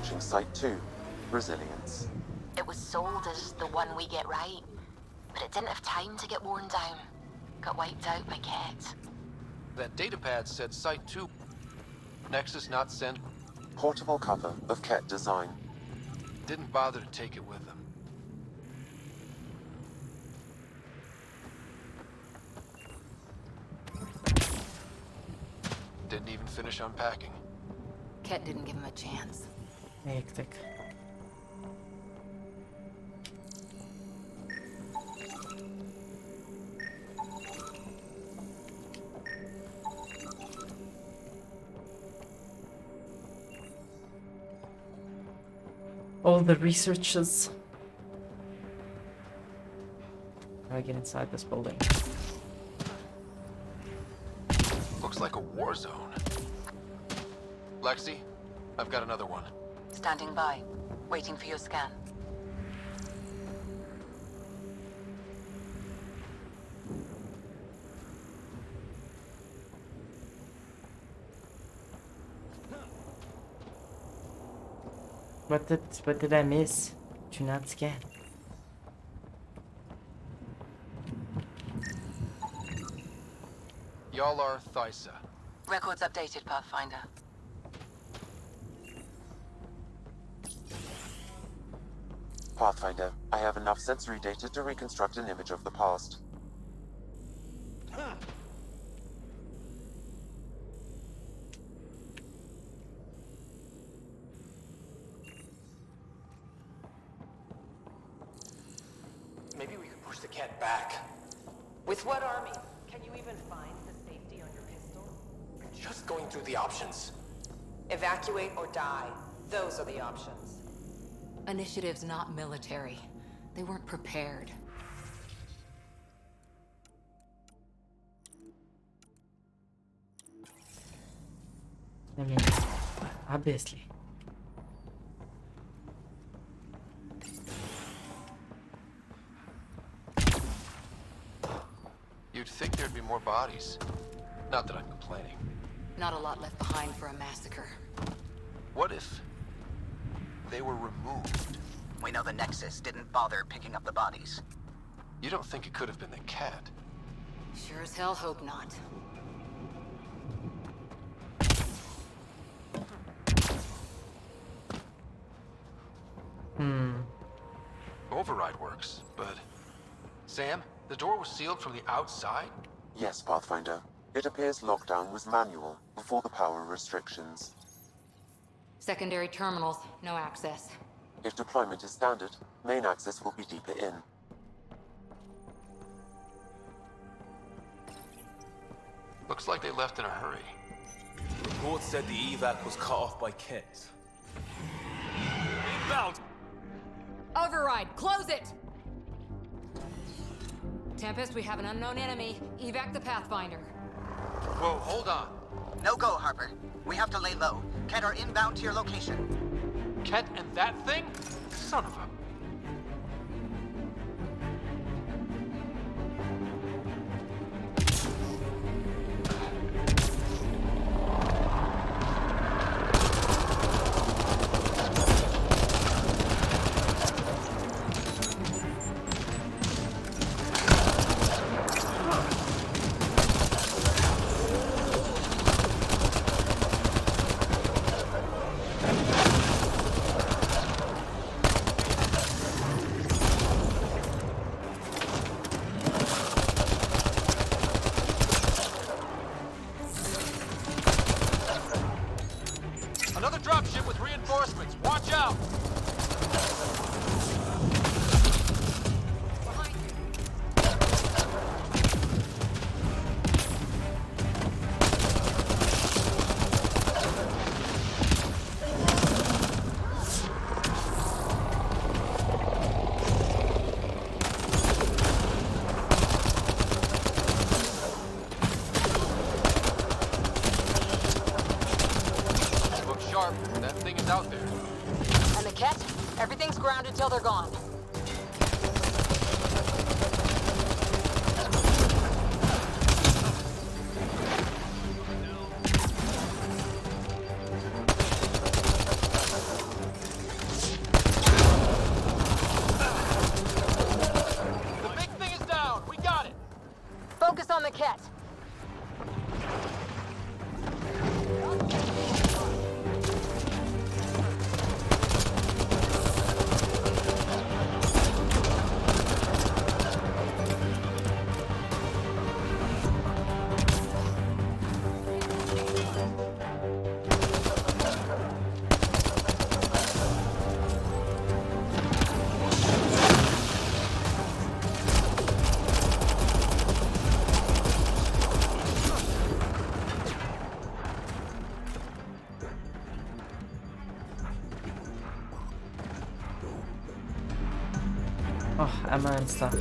launching Site 2, Resilience. It was sold as the one we get right, but it didn't have time to get worn down. Got wiped out by Ket. That datapad said Site 2. Nexus not sent. Portable cover of Ket design. Didn't bother to take it with them. Didn't even finish unpacking. Ket didn't give him a chance. Hectic. All the researchers. How do I get inside this building? Looks like a war zone. Lexi, I've got another one. Standing by, waiting for your scan. What did I miss? Do not scan. Y'all are Thysa. Records updated, Pathfinder. Pathfinder, I have enough sensory data to reconstruct an image of the past. Maybe we could push the cat back. With what army? Can you even find the safety on your pistol? Just going through the options. Evacuate or die. Those are the options. Initiative's not military. They weren't prepared. I mean, obviously. You'd think there'd be more bodies. Not that I'm complaining. Not a lot left behind for a massacre. What if they were removed? We know the Nexus didn't bother picking up the bodies. You don't think it could have been the cat? Sure as hell hope not. Override works, but... Sam, the door was sealed from the outside? Yes, Pathfinder. It appears lockdown was manual before the power restrictions. Secondary terminals, no access. If deployment is standard, main access will be deeper in. Looks like they left in a hurry. Reports said the evac was cut off by Ket. Inbound! Override, close it! Tempest, we have an unknown enemy. Evac the Pathfinder. Whoa, hold on. No go, Harper. We have to lay low. Ket are inbound to your location. Ket and that thing? Son of a... Focus on the cat. Oh, ammo and stuff.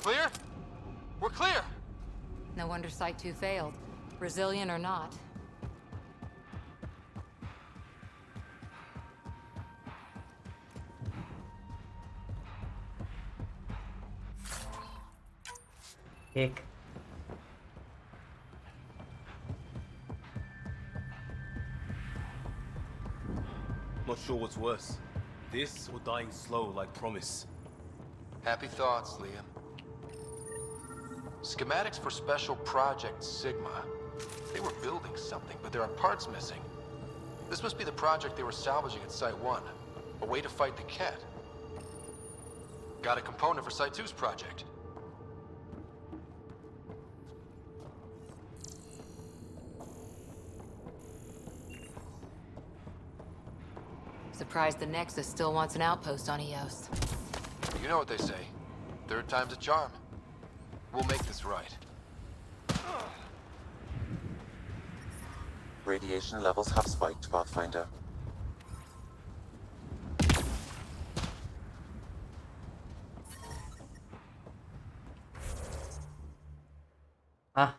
Clear? We're clear! No wonder Site 2 failed. Brazilian or not. Hick. Not sure what's worse. This or dying slow like Promise. Happy thoughts, Liam. Schematics for Special Project Sigma. They were building something, but there are parts missing. This must be the project they were salvaging at Site 1. A way to fight the Cat. Got a component for Site 2's project. Surprised the Nexus still wants an outpost on Eos. You know what they say. Third time's a charm. We'll make this right. Radiation levels have spiked, Pathfinder. Ah.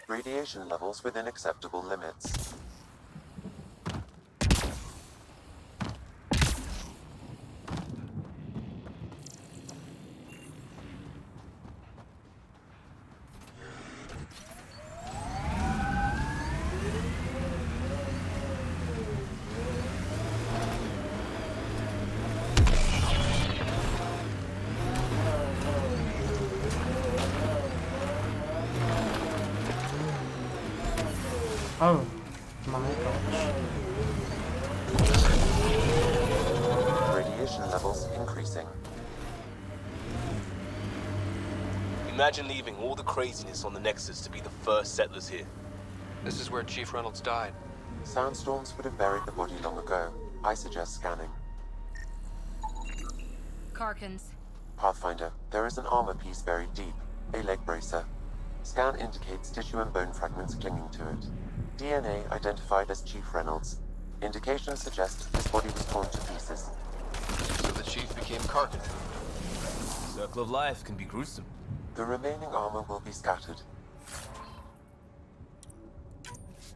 Radiation levels within acceptable limits. Oh my gosh. Radiation levels increasing. Imagine leaving all the craziness on the Nexus to be the first settlers here. This is where Chief Reynolds died. Soundstorms would have buried the body long ago. I suggest scanning. Karkins. Pathfinder, there is an armor piece buried deep. A leg bracer. Scan indicates tissue and bone fragments clinging to it. DNA identified as Chief Reynolds. Indications suggest this body was torn to pieces. So the Chief became Karkin. Circle of life can be gruesome. The remaining armor will be scattered.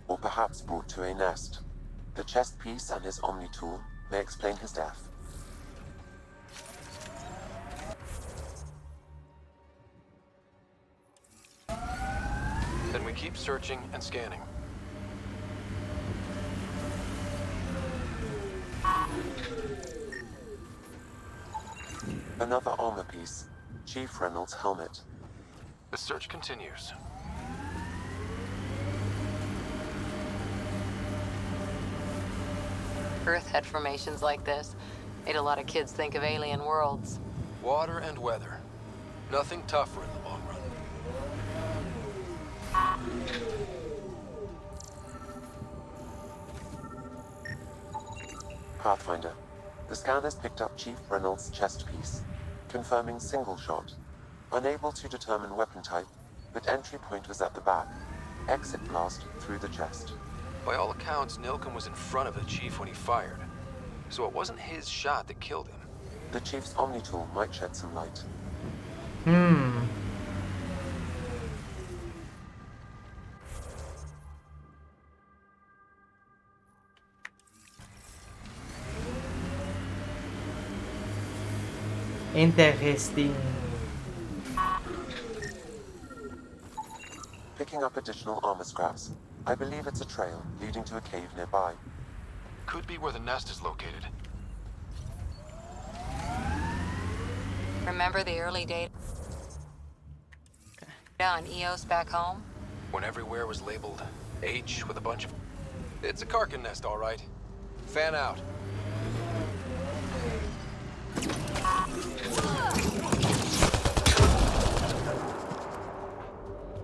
Or perhaps brought to a nest. The chest piece and his Omni tool may explain his death. Then we keep searching and scanning. Another armor piece. Chief Reynolds' helmet. The search continues. Earth had formations like this. Made a lot of kids think of alien worlds. Water and weather. Nothing tougher in the long run. Pathfinder. The scan has picked up Chief Reynolds' chest piece, confirming single shot. Unable to determine weapon type, but entry point was at the back. Exit blast through the chest. By all accounts, Nilken was in front of the Chief when he fired. So it wasn't his shot that killed him. The Chief's Omni tool might shed some light. Interesting. Picking up additional armor scraps. I believe it's a trail leading to a cave nearby. Could be where the nest is located. Remember the early days on EOS back home? When everywhere was labeled H with a bunch of... It's a Karkin nest, all right. Fan out.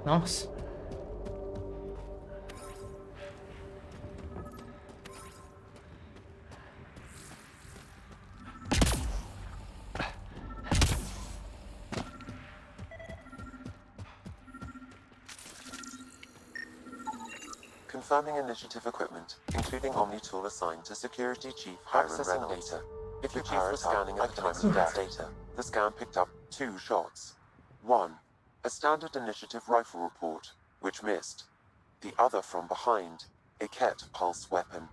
Nice. Confirming initiative equipment, including Omni tool assigned to Security Chief Hiram Reynolds. If the Chief was scanning at the time of death data, the scan picked up 2 shots. 1. A standard initiative rifle report, which missed. The other from behind, a Ket pulse weapon.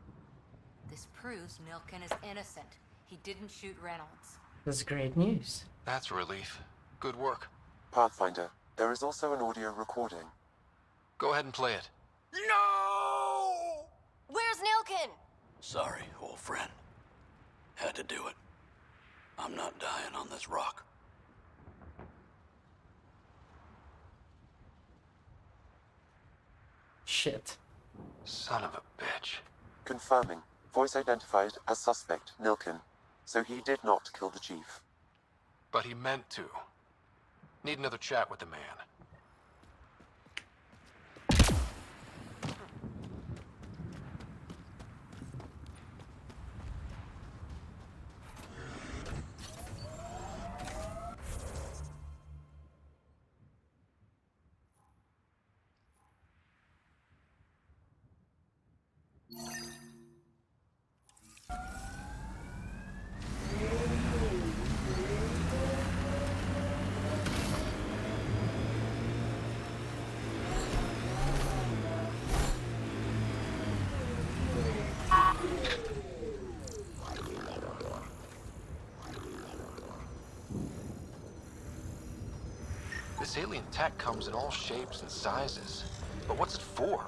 This proves Nilken is innocent. He didn't shoot Reynolds. That's great news. That's a relief. Good work. Pathfinder, there is also an audio recording. Go ahead and play it. No! Where's Nilken? Sorry, old friend. Had to do it. I'm not dying on this rock. Shit. Son of a bitch. Confirming. Voice identified as suspect Nilken. So he did not kill the Chief. But he meant to. Need another chat with the man. This alien tech comes in all shapes and sizes. But what's it for?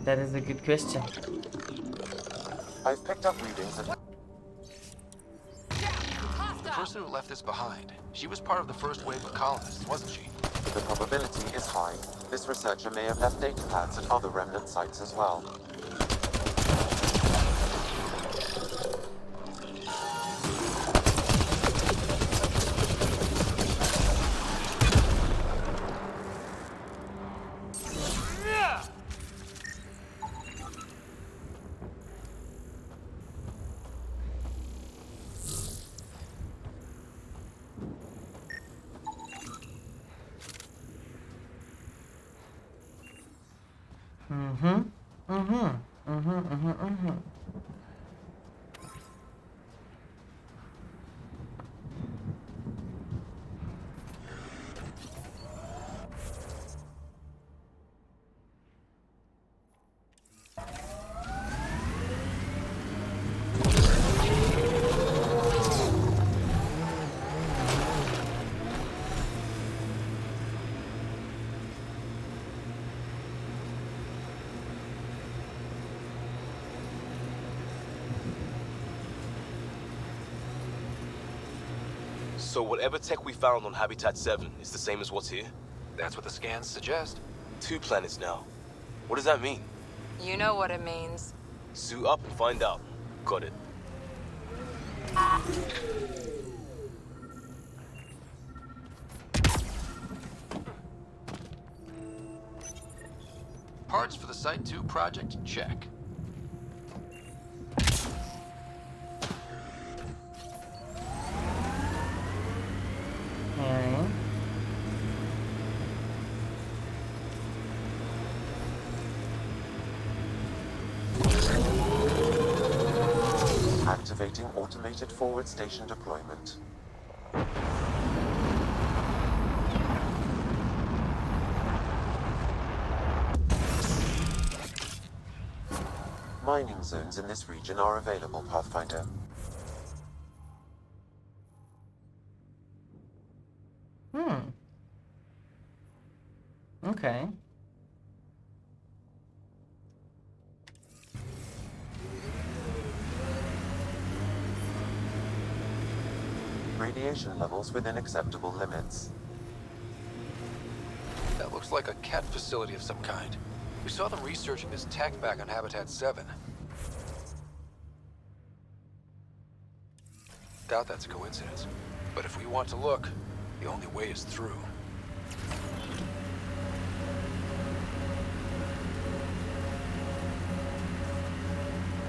That is a good question. I've picked up readings of... The person who left this behind, she was part of the first wave of colonists, wasn't she? The probability is high. This researcher may have left data pads at other remnant sites as well. So whatever tech we found on Habitat 7 is the same as what's here? That's what the scans suggest. 2 planets now. What does that mean? You know what it means. Suit up and find out. Got it. Parts for the Site 2 project, check. Alright. Activating automated forward station deployment. Mining zones in this region are available, Pathfinder. Okay. Radiation levels within acceptable limits. That looks like a cat facility of some kind. We saw them researching this tech back on Habitat 7. Doubt that's a coincidence. But if we want to look, the only way is through.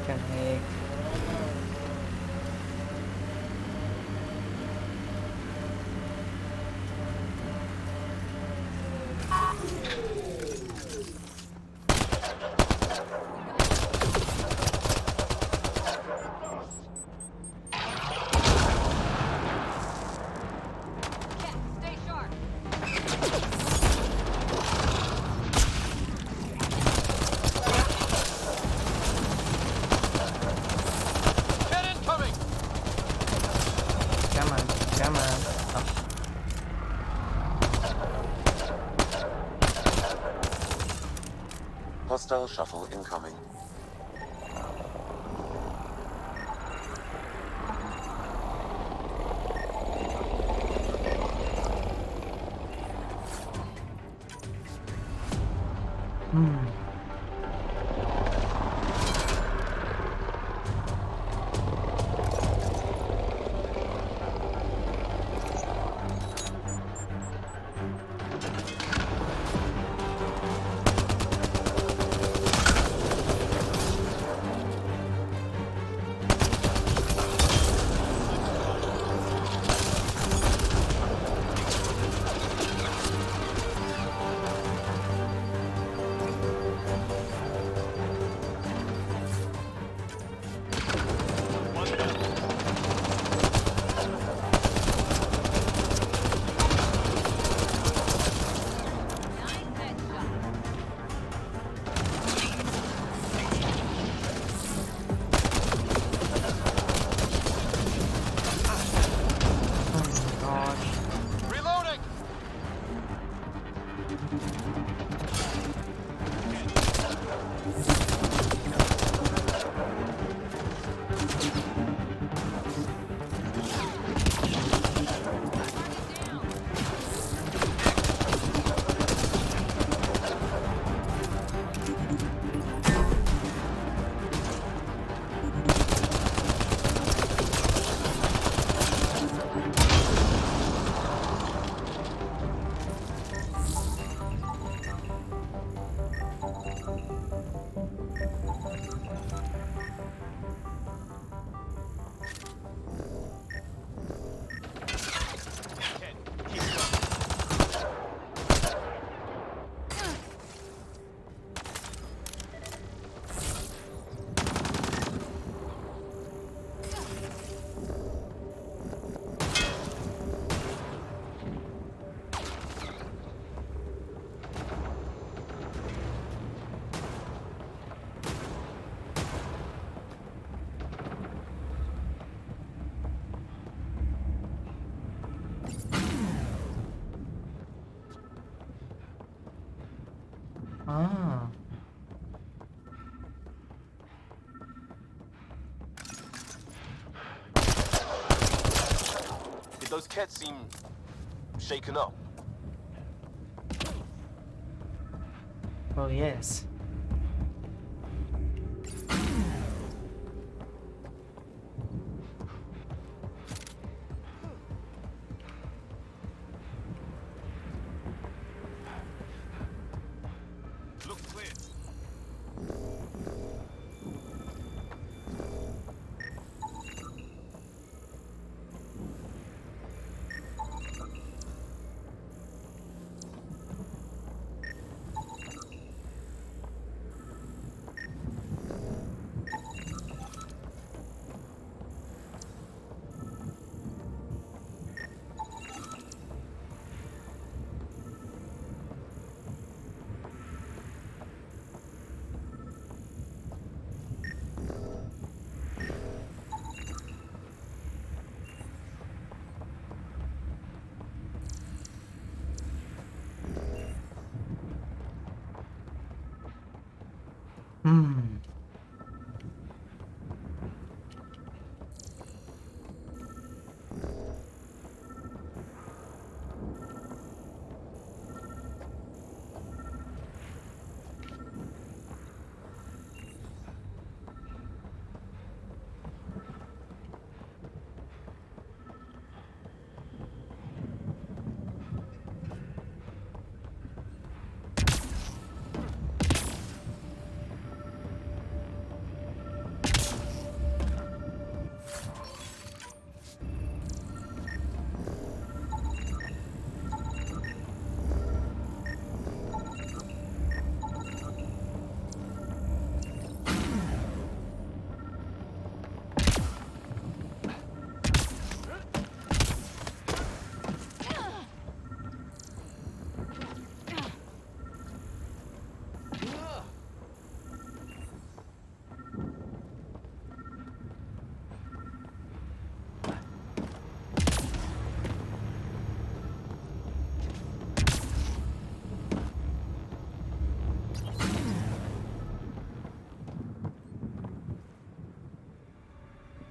Can make. Hostile shuttle incoming. Ah. Did those cats seem shaken up? Oh, yes. Look clear.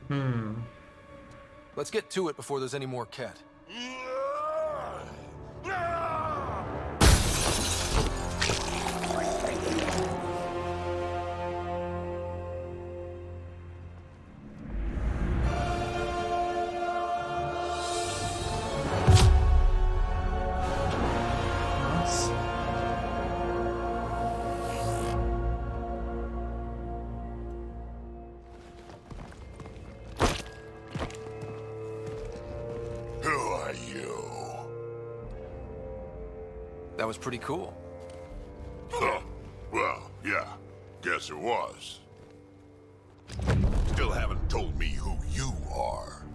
Hmm. Let's get to it before there's any more Ket. That was pretty cool. Huh. Well, yeah. Guess it was. Still haven't told me who you are.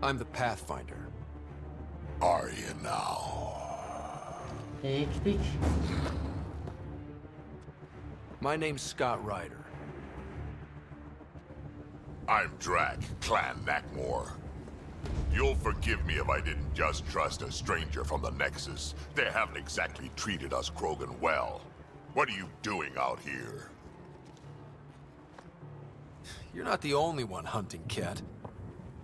I'm the Pathfinder. Are you now? My name's Scott Ryder. I'm Drac, Clan Nakmor. You'll forgive me if I didn't just trust a stranger from the Nexus. They haven't exactly treated us Krogan well. What are you doing out here? You're not the only one hunting Ket.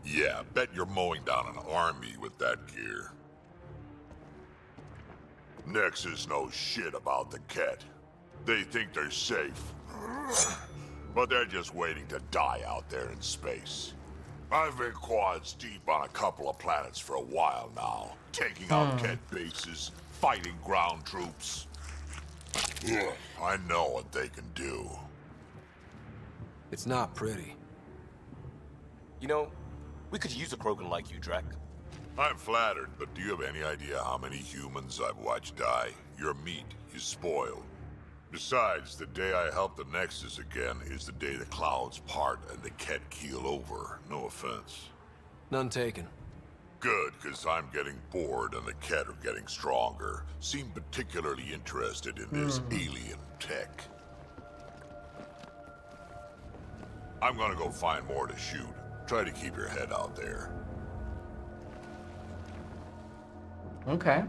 Yeah, bet you're mowing down an army with that gear. Nexus knows shit about the Ket. They think they're safe. But they're just waiting to die out there in space. I've been quads deep on a couple of planets for a while now, taking out Ket bases, fighting ground troops. Ugh, I know what they can do. It's not pretty. You know, we could use a Krogan like you, Drac. I'm flattered, but do you have any idea how many humans I've watched die? Your meat is spoiled. Besides, the day I help the Nexus again is the day the clouds part and the Ket keel over. No offense. None taken. Good, because I'm getting bored and the Ket are getting stronger. Seem particularly interested in this alien tech. I'm gonna go find more to shoot. Try to keep your head out there. Okay.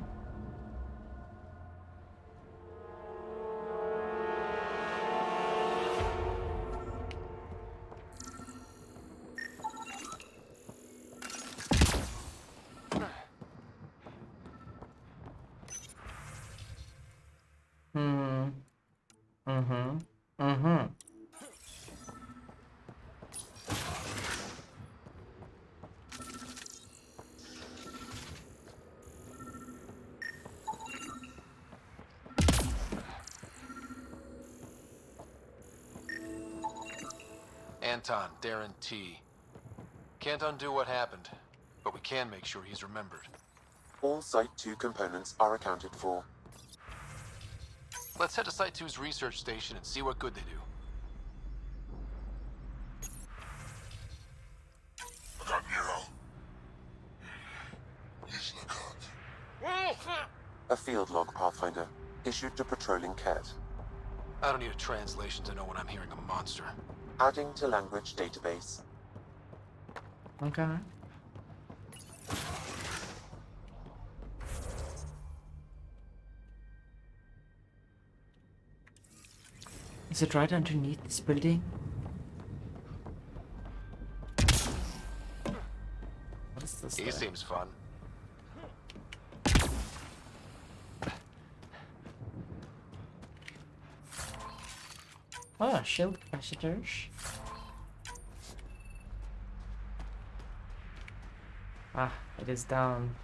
Anton Darren T. Can't undo what happened, but we can make sure he's remembered. All Site 2 components are accounted for. Let's head to Site 2's research station and see what good they do. I got Nero. He's Lecoq. A field log, Pathfinder, issued to patrolling Ket. I don't need a translation to know when I'm hearing a monster. Adding to language database. Okay. Is it right underneath this building? What is this? He seems fun. Oh, shield capacitors. Ah, it is down.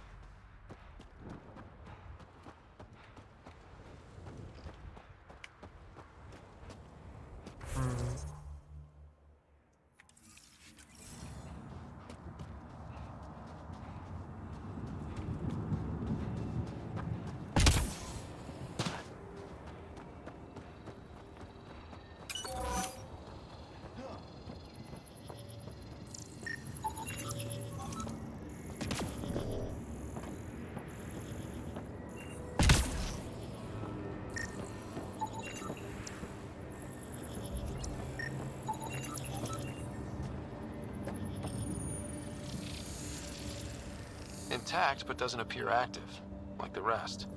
Intact, but doesn't appear active, like the rest.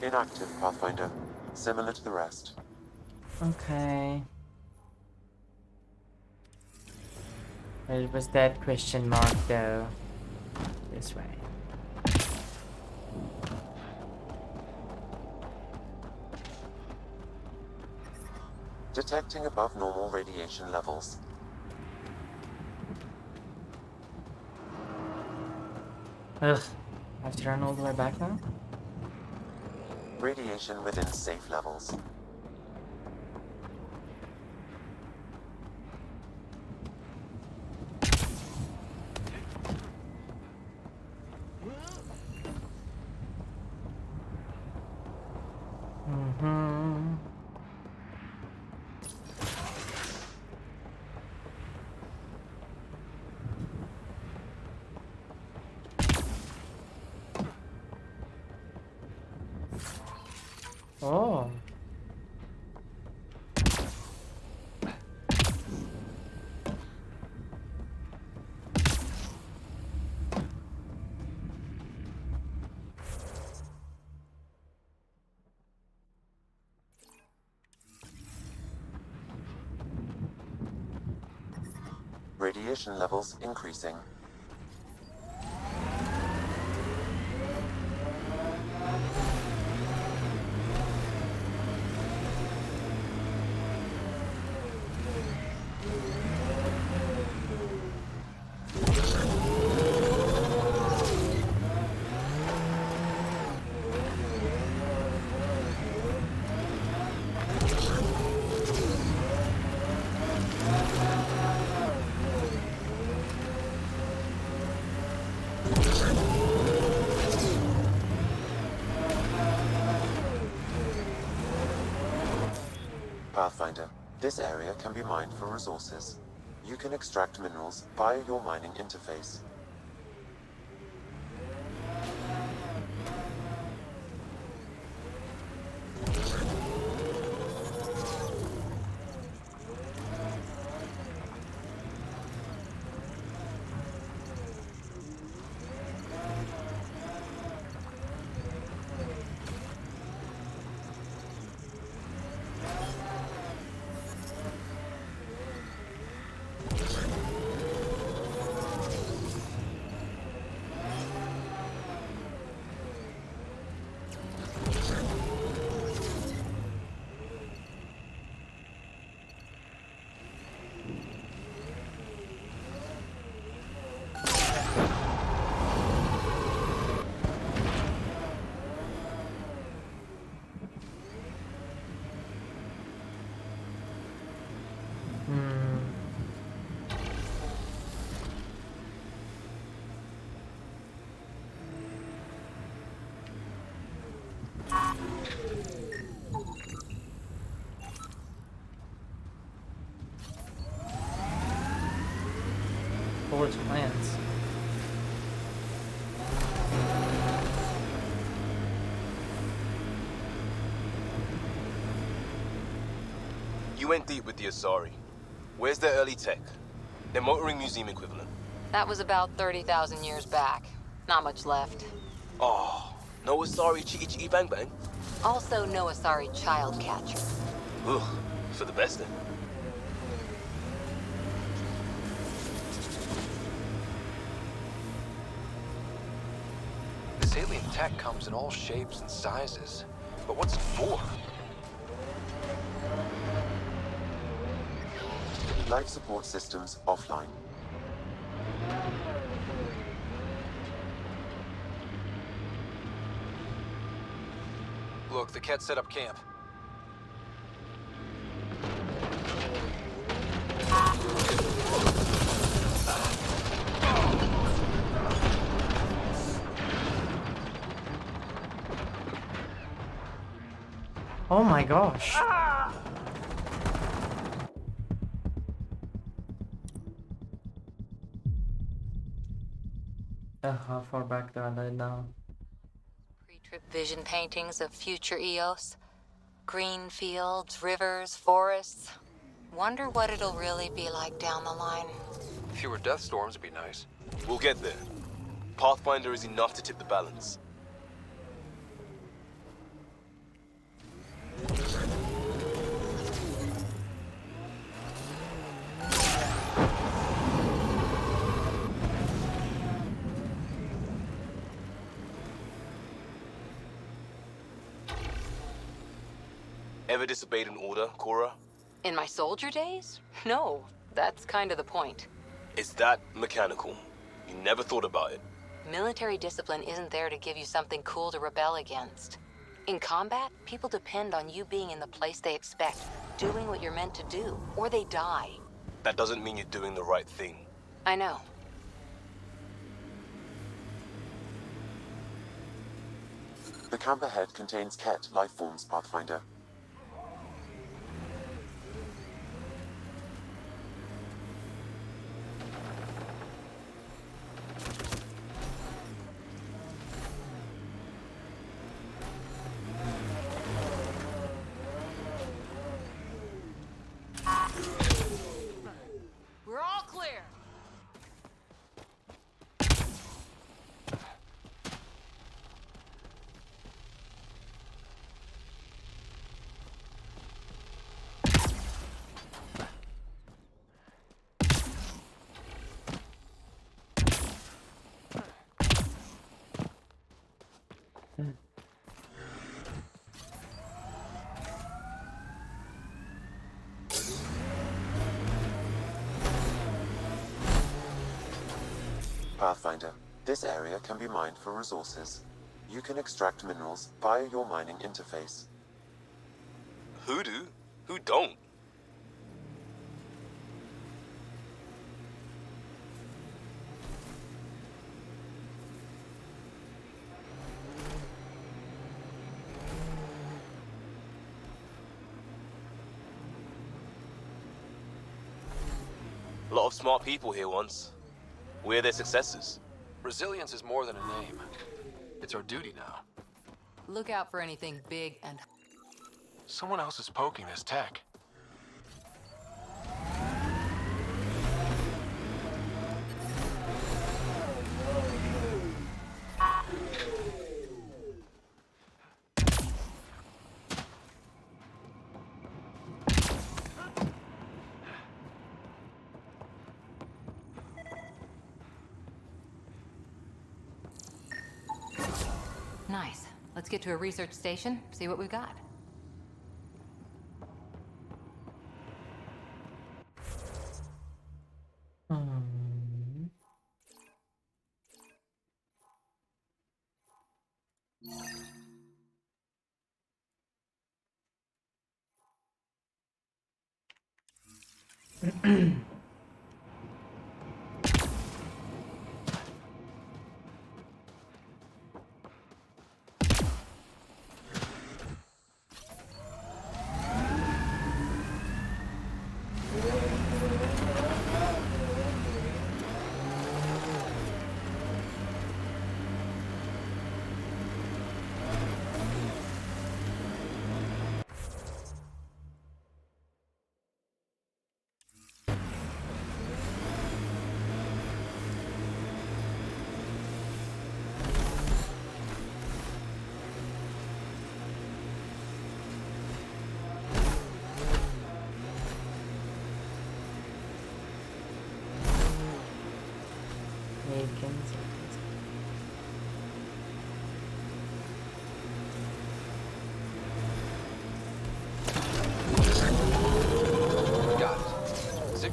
Inactive, Pathfinder. Similar to the rest. Okay. Where was that question mark though? This way. Detecting above normal radiation levels. Ugh. I have to run all the way back now? Radiation within safe levels. Oh. Radiation levels increasing. Pathfinder, this area can be mined for resources. You can extract minerals via your mining interface. Forge plans. You went deep with the Asari. Where's their early tech? Their motoring museum equivalent. That was about 30,000 years back. Not much left. Oh, no Asari Chitty Chitty Bang Bang? Also no Asari child catcher. Ugh, for the best then. This alien tech comes in all shapes and sizes. But what's it for? Life support systems offline. Look, the Ket set up camp. Oh my gosh. How far back do I lay now? Pre-trip vision paintings of future Eos. Green fields, rivers, forests. Wonder what it'll really be like down the line. Fewer death storms would be nice. We'll get there. Pathfinder is enough to tip the balance. Ever disobeyed an order, Cora? In my soldier days? No, that's kind of the point. It's that mechanical. You never thought about it. Military discipline isn't there to give you something cool to rebel against. In combat, people depend on you being in the place they expect, doing what you're meant to do, or they die. That doesn't mean you're doing the right thing. I know. The camp ahead contains Ket life forms, Pathfinder. We're all clear. Pathfinder, this area can be mined for resources. You can extract minerals via your mining interface. Who do? Who don't? A lot of smart people here once. We're their successors. Resilience is more than a name. It's our duty now. Look out for anything big and... Someone else is poking this tech. Nice. Let's get to a research station, see what we've got.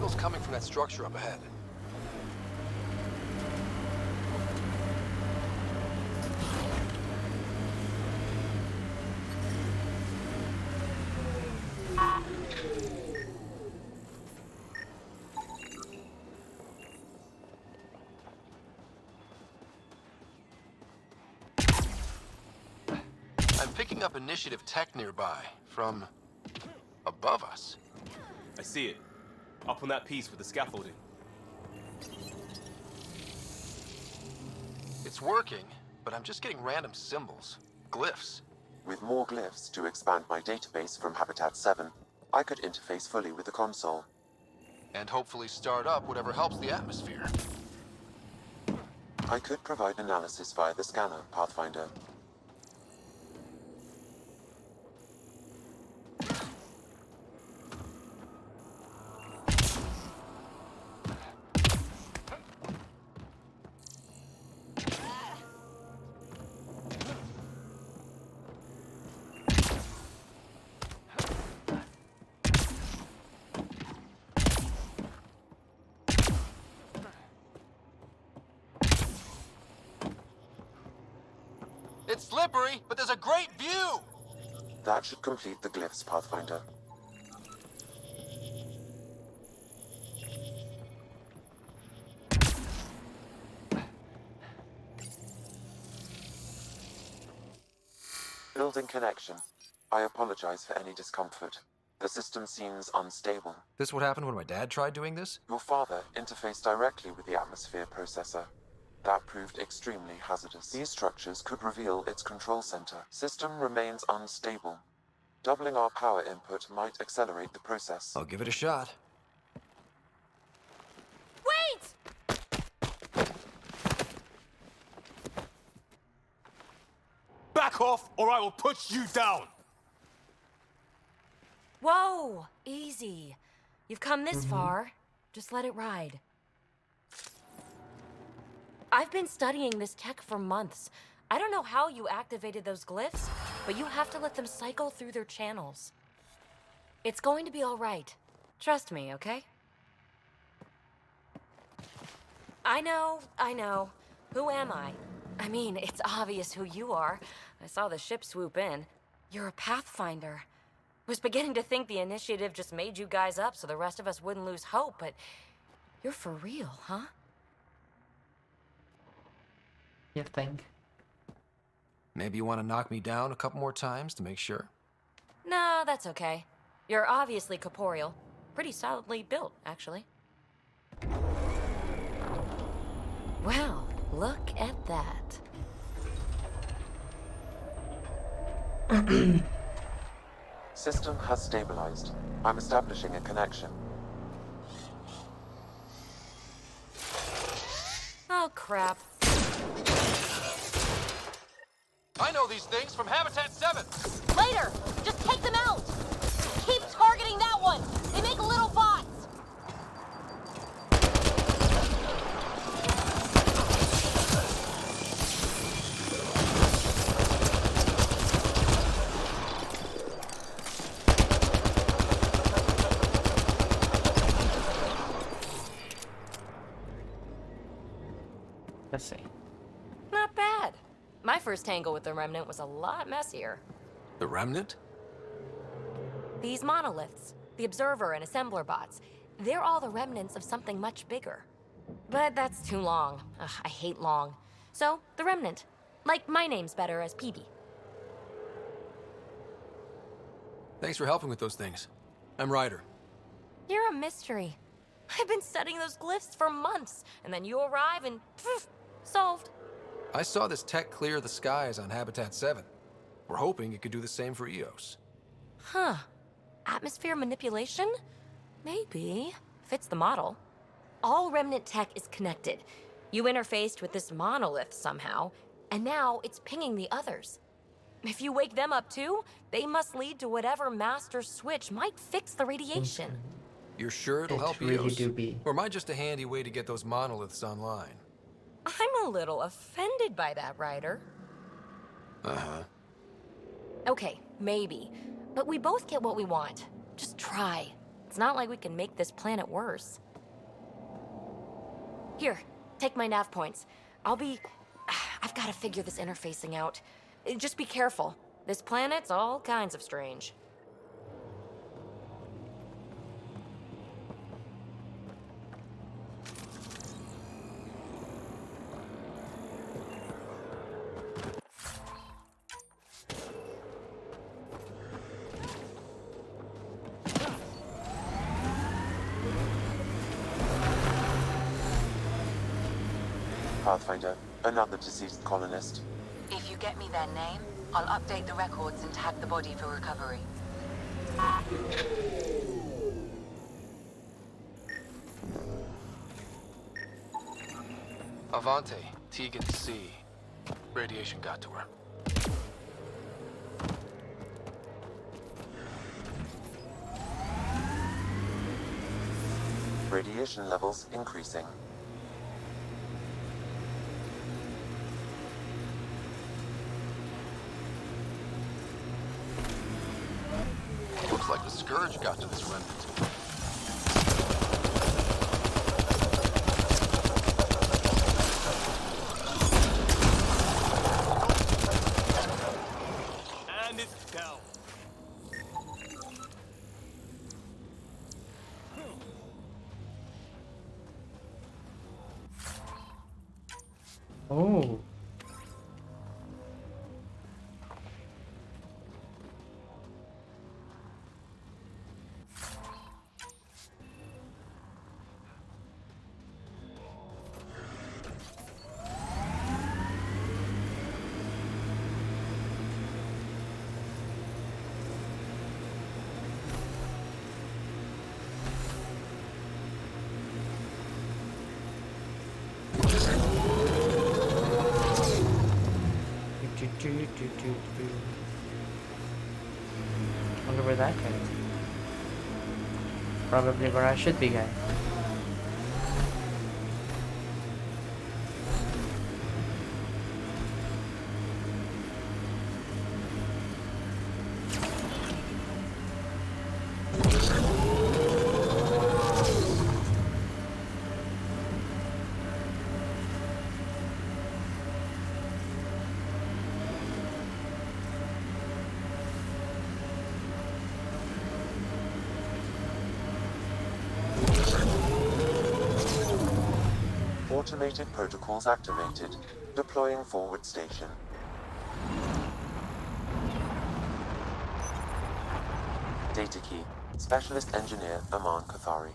signal's coming from that structure up ahead. I'm picking up initiative tech nearby, from above us. I see it. Up on that piece with the scaffolding. It's working, but I'm just getting random symbols. Glyphs. With more glyphs to expand my database from Habitat 7, I could interface fully with the console. And hopefully start up whatever helps the atmosphere. I could provide analysis via the scanner, Pathfinder. It's slippery, but there's a great view! That should complete the glyphs, Pathfinder. Building connection. I apologize for any discomfort. The system seems unstable. This what happened when my dad tried doing this? Your father interfaced directly with the atmosphere processor. That proved extremely hazardous. These structures could reveal its control center. System remains unstable. Doubling our power input might accelerate the process. I'll give it a shot. Wait! Back off, or I will put you down! Whoa! Easy. You've come this far. Just let it ride. I've been studying this tech for months. I don't know how you activated those glyphs, but you have to let them cycle through their channels. It's going to be all right. Trust me, okay? I know. Who am I? I mean, it's obvious who you are. I saw the ship swoop in. You're a Pathfinder. Was beginning to think the initiative just made you guys up so the rest of us wouldn't lose hope, but you're for real, huh? You think? Maybe you want to knock me down a couple more times to make sure? No, that's okay. You're obviously corporeal. Pretty solidly built, actually. Well, look at that. System has stabilized. I'm establishing a connection. Oh, crap. I know these things from Habitat 7! Later! Just take them out! Keep targeting that one! They make little bots! Let's see. Not bad. My first tangle with the Remnant was a lot messier. The Remnant? These monoliths, the Observer and Assembler bots, they're all the remnants of something much bigger. But that's too long. Ugh, I hate long. So, the Remnant. Like, my name's better as PB. Thanks for helping with those things. I'm Ryder. You're a mystery. I've been studying those glyphs for months, and then you arrive and poof, solved. I saw this tech clear the skies on Habitat 7. We're hoping it could do the same for EOS. Huh. Atmosphere manipulation? Maybe. Fits the model. All Remnant tech is connected. You interfaced with this monolith somehow, and now it's pinging the others. If you wake them up too, they must lead to whatever master switch might fix the radiation. You're sure it'll It help really EOS? do be. Or am I just a handy way to get those monoliths online? I'm a little offended by that, Ryder. Uh-huh. Okay, maybe. But we both get what we want. Just try. It's not like we can make this planet worse. Here, take my nav points. I've got to figure this interfacing out. Just be careful. This planet's all kinds of strange. Pathfinder, another deceased colonist. If you get me their name, I'll update the records and tag the body for recovery. Avante, Tegan C. Radiation got to her. Radiation levels increasing. Looks like the Scourge got to this remnant. And it's down. Oh. Wonder where that goes. Probably where I should be going. Automated protocols activated. Deploying forward station. Data key. Specialist engineer Aman Kathari.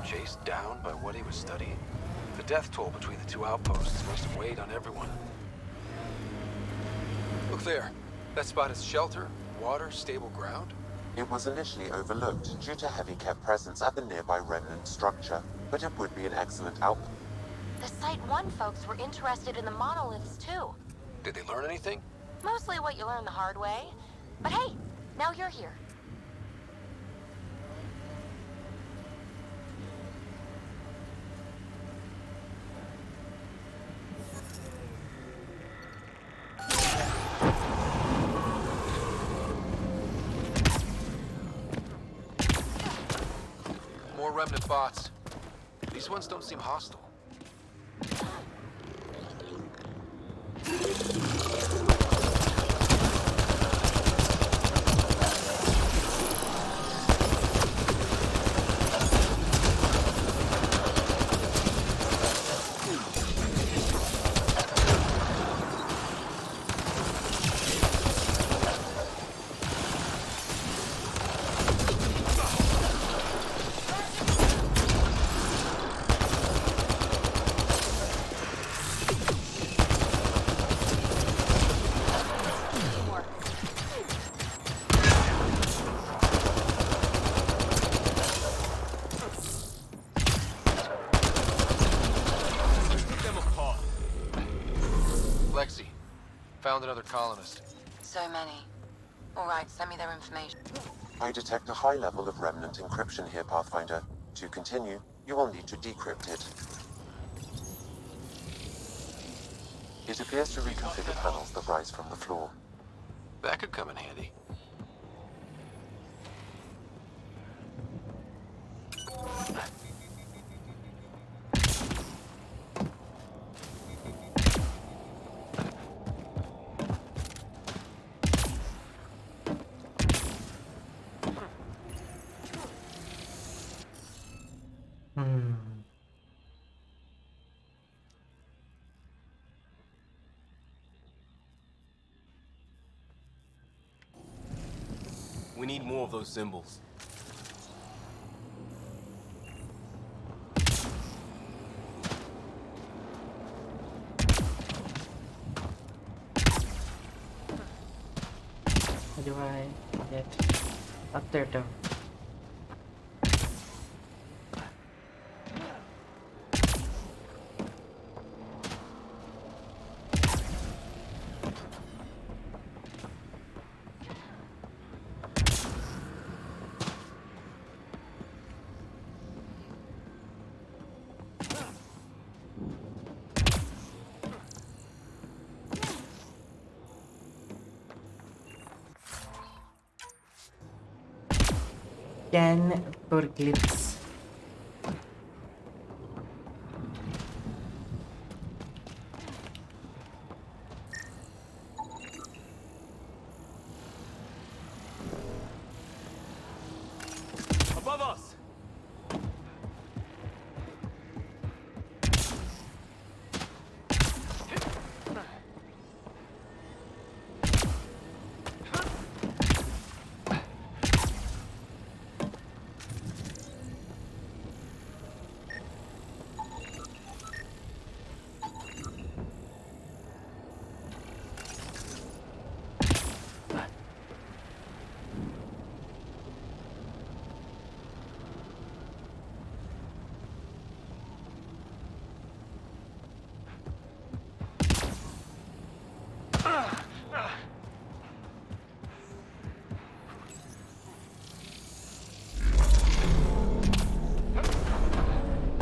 Chased down by what he was studying? The death toll between the two outposts must have weighed on everyone. Look there. That spot is shelter, water, stable ground. It was initially overlooked due to heavy kept presence at the nearby remnant structure, but it would be an excellent outpost. The Site 1 folks were interested in the monoliths too. Did they learn anything? Mostly what you learn the hard way. But hey, now you're here. More remnant bots. These ones don't seem hostile. Lexi, found another colonist. So many. Alright, send me their information. I detect a high level of remnant encryption here, Pathfinder. To continue, you will need to decrypt it. It appears to reconfigure panels that rise from the floor. That could come in handy. We need more of those symbols. How do I get up there though? Scan for clips. Above us!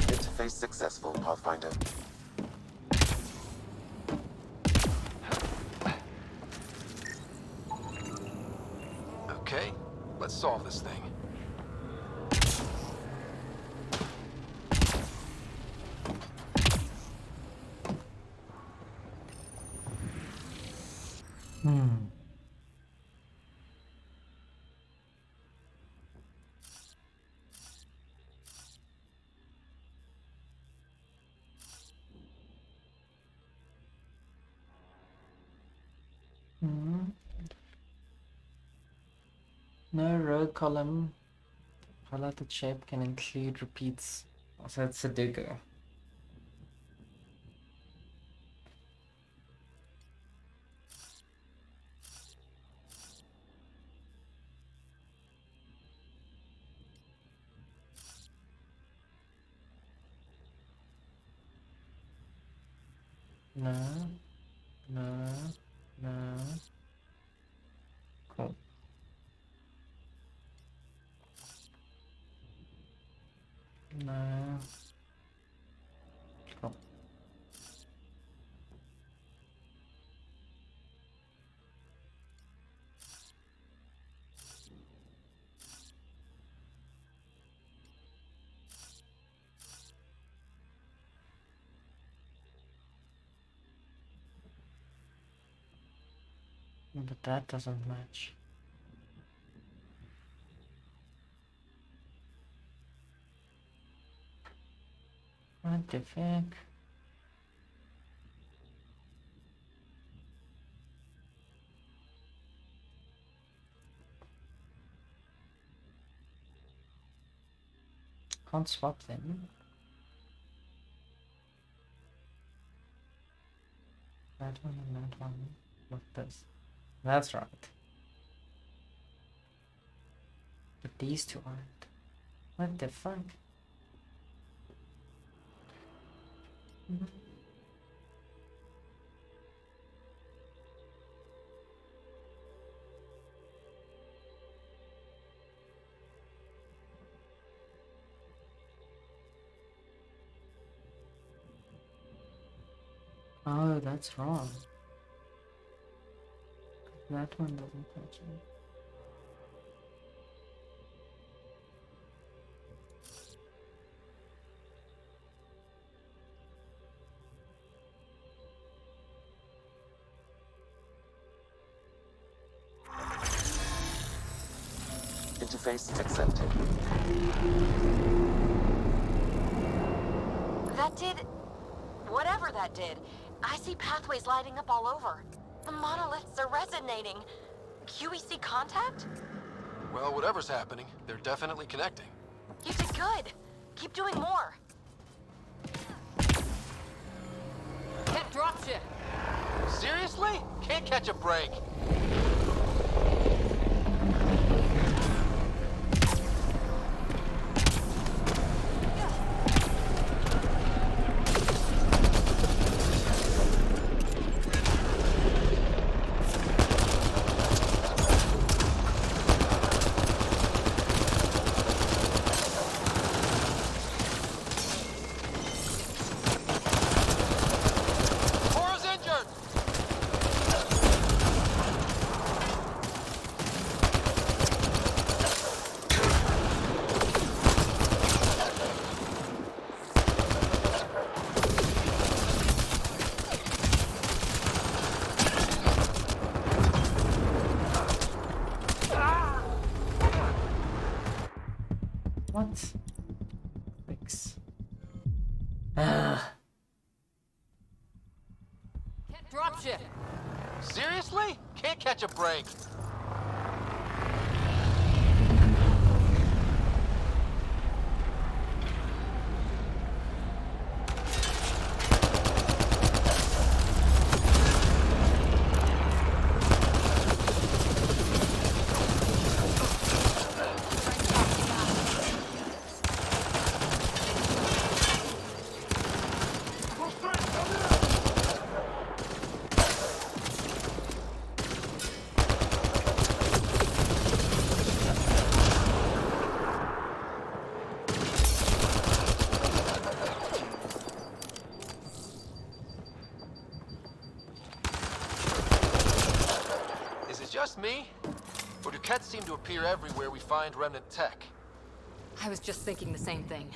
Interface successful, Pathfinder. Okay, let's solve this thing. No row column. Highlighted shape can include repeats. Also, it's Sudoku. No. No. No. Cool. No. Cool. But that doesn't match. What the fuck? Can't swap them. That one and that one. Look this. That's right. But these two aren't. What the fuck? Oh, that's wrong. That one doesn't touch it. Interface accepted. That did... whatever that did. I see pathways lighting up all over. The monoliths are resonating. QEC contact? Well, whatever's happening, they're definitely connecting. You did good. Keep doing more. Get dropship. Seriously? Can't catch a break. Cora's injured! What? Fix. Ah. Get dropship. Seriously? Can't catch a break. Is it just me? Or do Kett seem to appear everywhere we find remnant tech? I was just thinking the same thing.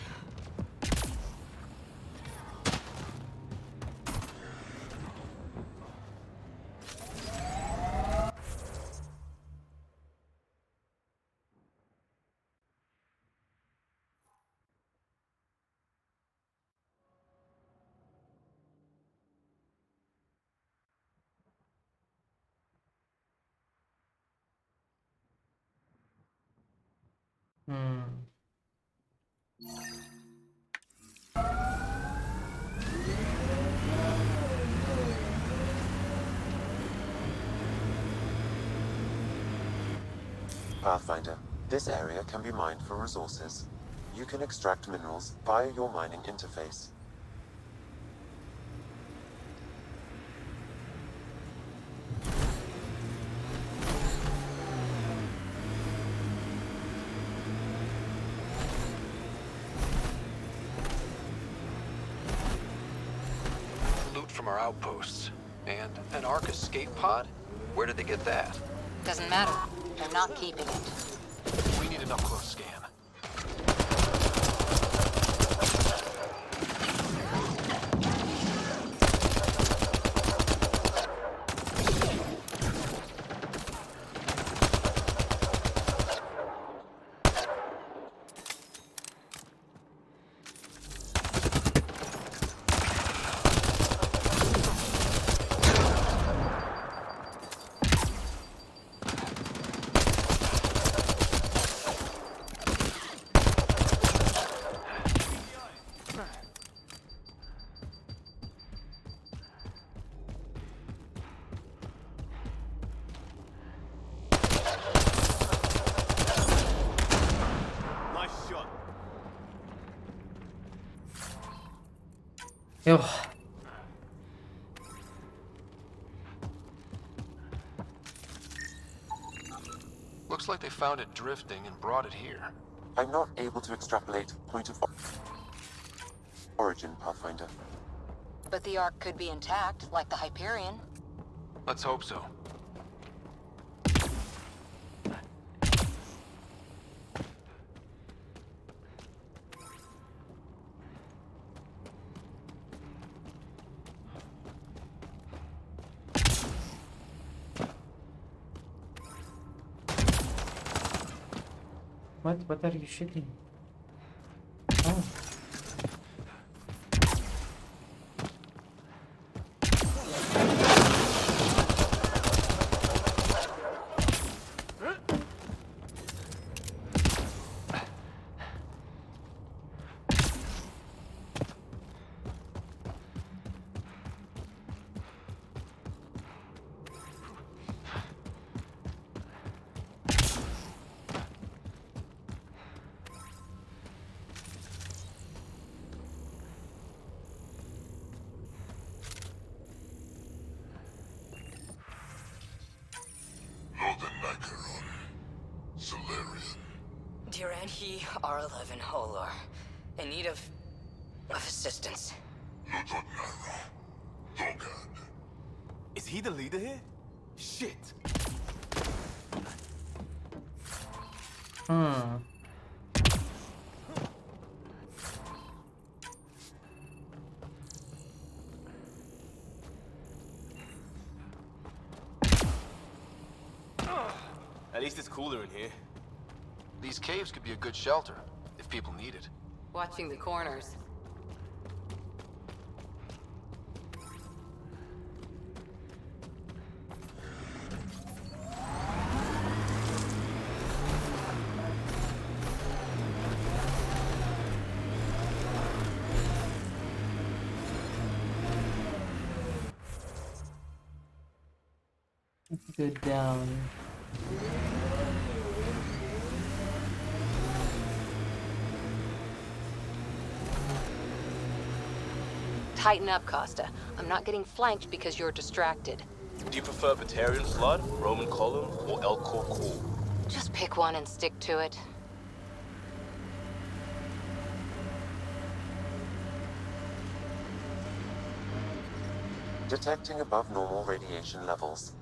Hmm. Pathfinder, this area can be mined for resources. You can extract minerals via your mining interface. Loot from our outposts. And an Ark escape pod? Where did they get that? Doesn't matter. They're not keeping it. We need an up-close scan. Nice shot. Yo. Looks like they found it drifting and brought it here. I'm not able to extrapolate point of origin, Pathfinder. But the Ark could be intact, like the Hyperion. Let's hope so. What? What are you shooting? Oh. Dear Aunt, he are alive in Holor. In need of assistance. Is he the leader here? Shit. At least it's cooler in here. These caves could be a good shelter, if people need it. Watching the corners. Let's go down. Tighten up, Costa. I'm not getting flanked because you're distracted. Do you prefer Batarian Flood, Roman Column, or Elcor Core? Just pick one and stick to it. Detecting above normal radiation levels.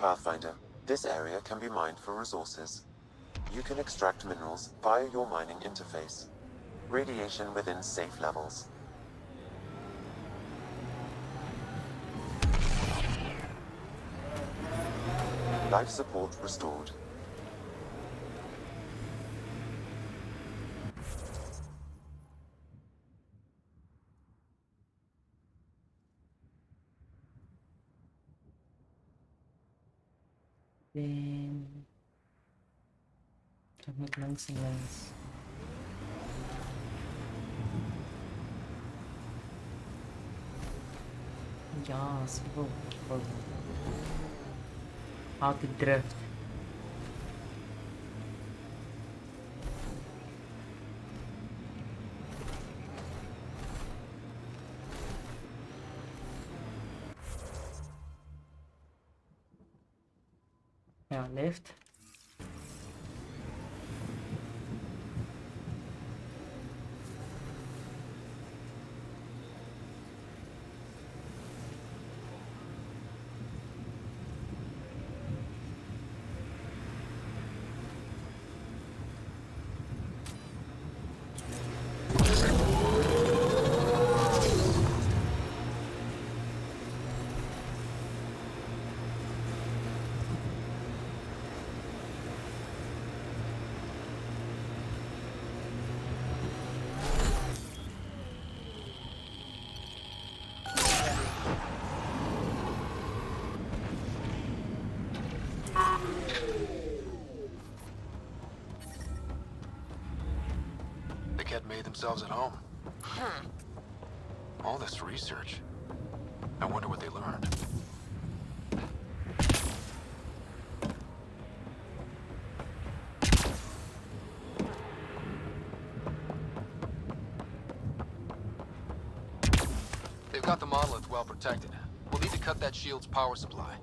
Pathfinder, this area can be mined for resources. You can extract minerals via your mining interface. Radiation within safe levels. Life support restored. Then submit maintenance. Yes, go. How to drift. Now left. The kid made themselves at home. All this research. I wonder what they learned. They've got the monolith well protected. We'll need to cut that shield's power supply.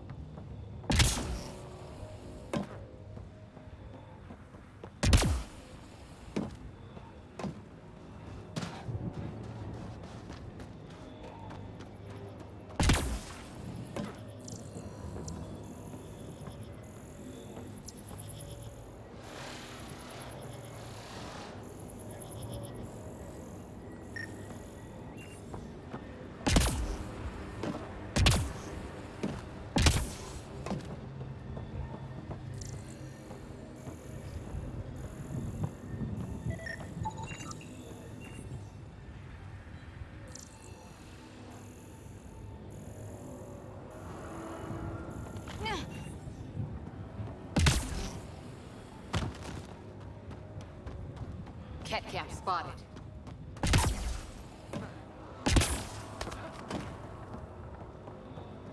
Ket camp spotted.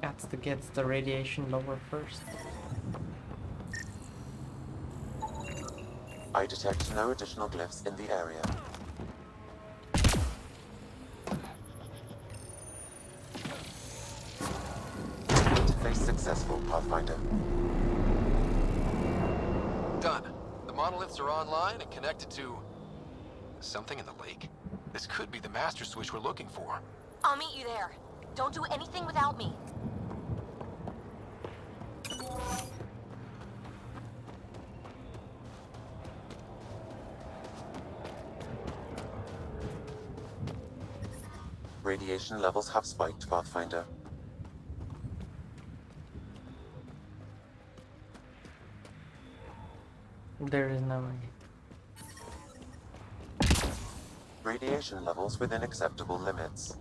Got to get the radiation lower first. I detect no additional glyphs in the area. Interface successful, Pathfinder. Done. The monoliths are online and connected to something in the lake. This could be the master switch we're looking for. I'll meet you there. Don't do anything without me. Radiation levels have spiked, Pathfinder. There is no way. Radiation levels within acceptable limits.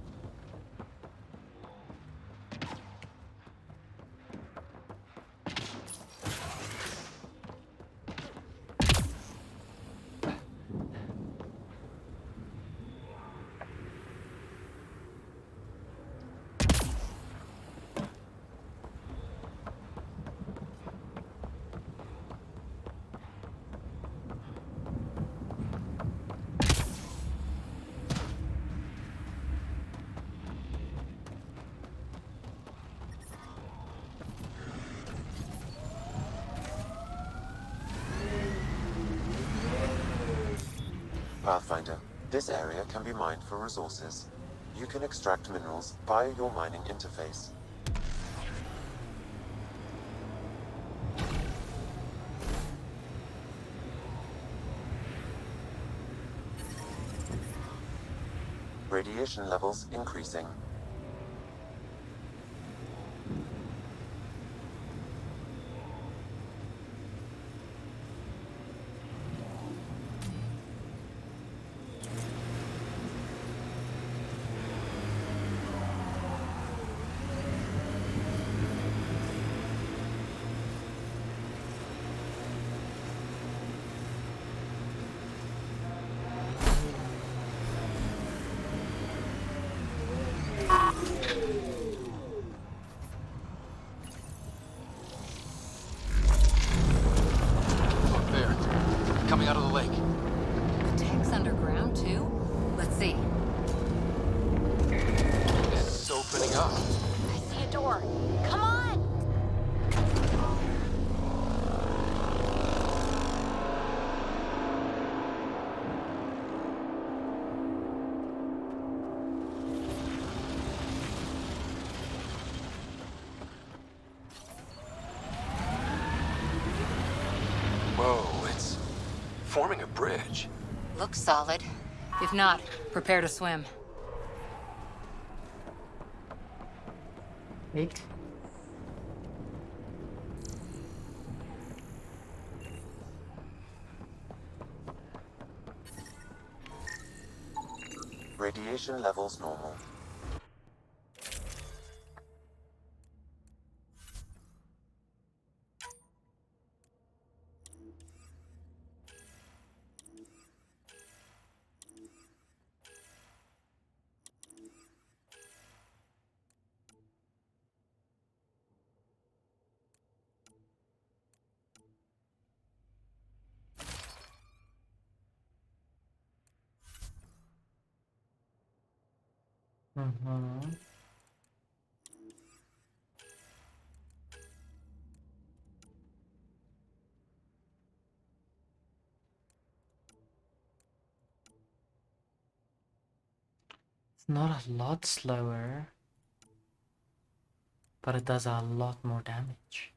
Pathfinder, this area can be mined for resources. You can extract minerals via your mining interface. Radiation levels increasing. Look there. Coming out of the lake. The tank's underground too? Let's see. It's opening up. I see a door. Come on! Whoa, it's forming a bridge. Looks solid. If not, prepare to swim. Wait. Radiation levels normal. Mm-hmm. It's not a lot slower, but it does a lot more damage.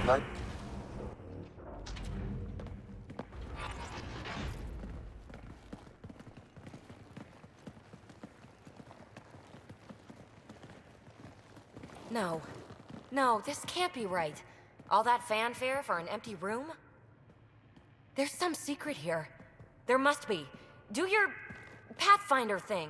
Like No. No, this can't be right. All that fanfare for an empty room? There's some secret here. There must be. Do your Pathfinder thing.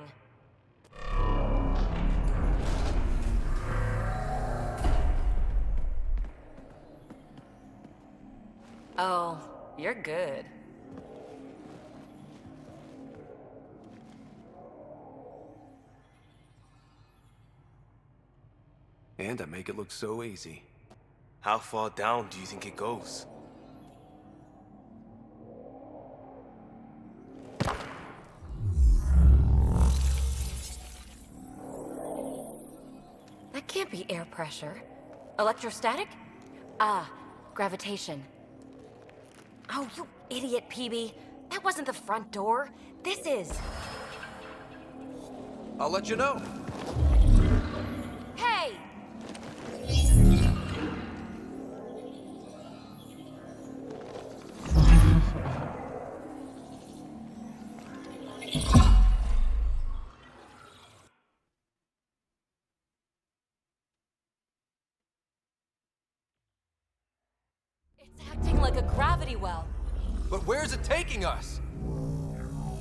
Oh, you're good. And I make it look so easy. How far down do you think it goes? That can't be air pressure. Electrostatic? Ah, gravitation. Oh, you idiot, PB. That wasn't the front door. This is. I'll let you know. Hey! It's acting like a gravity well. But where's it taking us?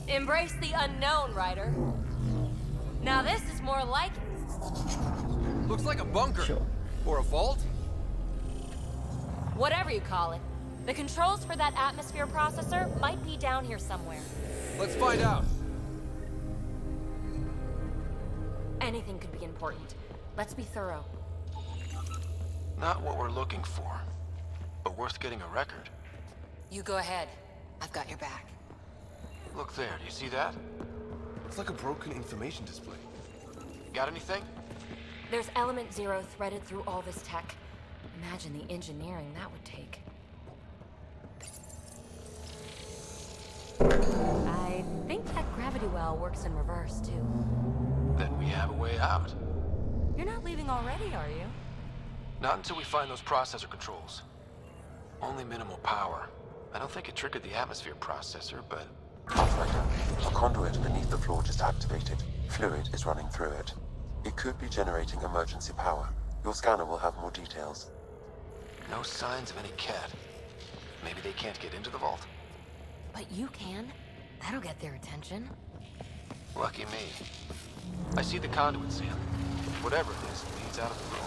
Embrace the unknown, Ryder. Now this is more like it. Looks like a bunker. Sure. Or a vault? Whatever you call it. The controls for that atmosphere processor might be down here somewhere. Let's find out. Anything could be important. Let's be thorough. Not what we're looking for, but worth getting a record. You go ahead. I've got your back. Look there, do you see that? It's like a broken information display. Got anything? There's Element Zero threaded through all this tech. Imagine the engineering that would take. I think that gravity well works in reverse, too. Then we have a way out. You're not leaving already, are you? Not until we find those processor controls. Only minimal power. I don't think it triggered the atmosphere processor, but... Pathfinder, a conduit beneath the floor just activated. Fluid is running through it. It could be generating emergency power. Your scanner will have more details. No signs of any cat. Maybe they can't get into the vault. But you can. That'll get their attention. Lucky me. I see the conduit, Sam. Whatever it is, it leads out of the room.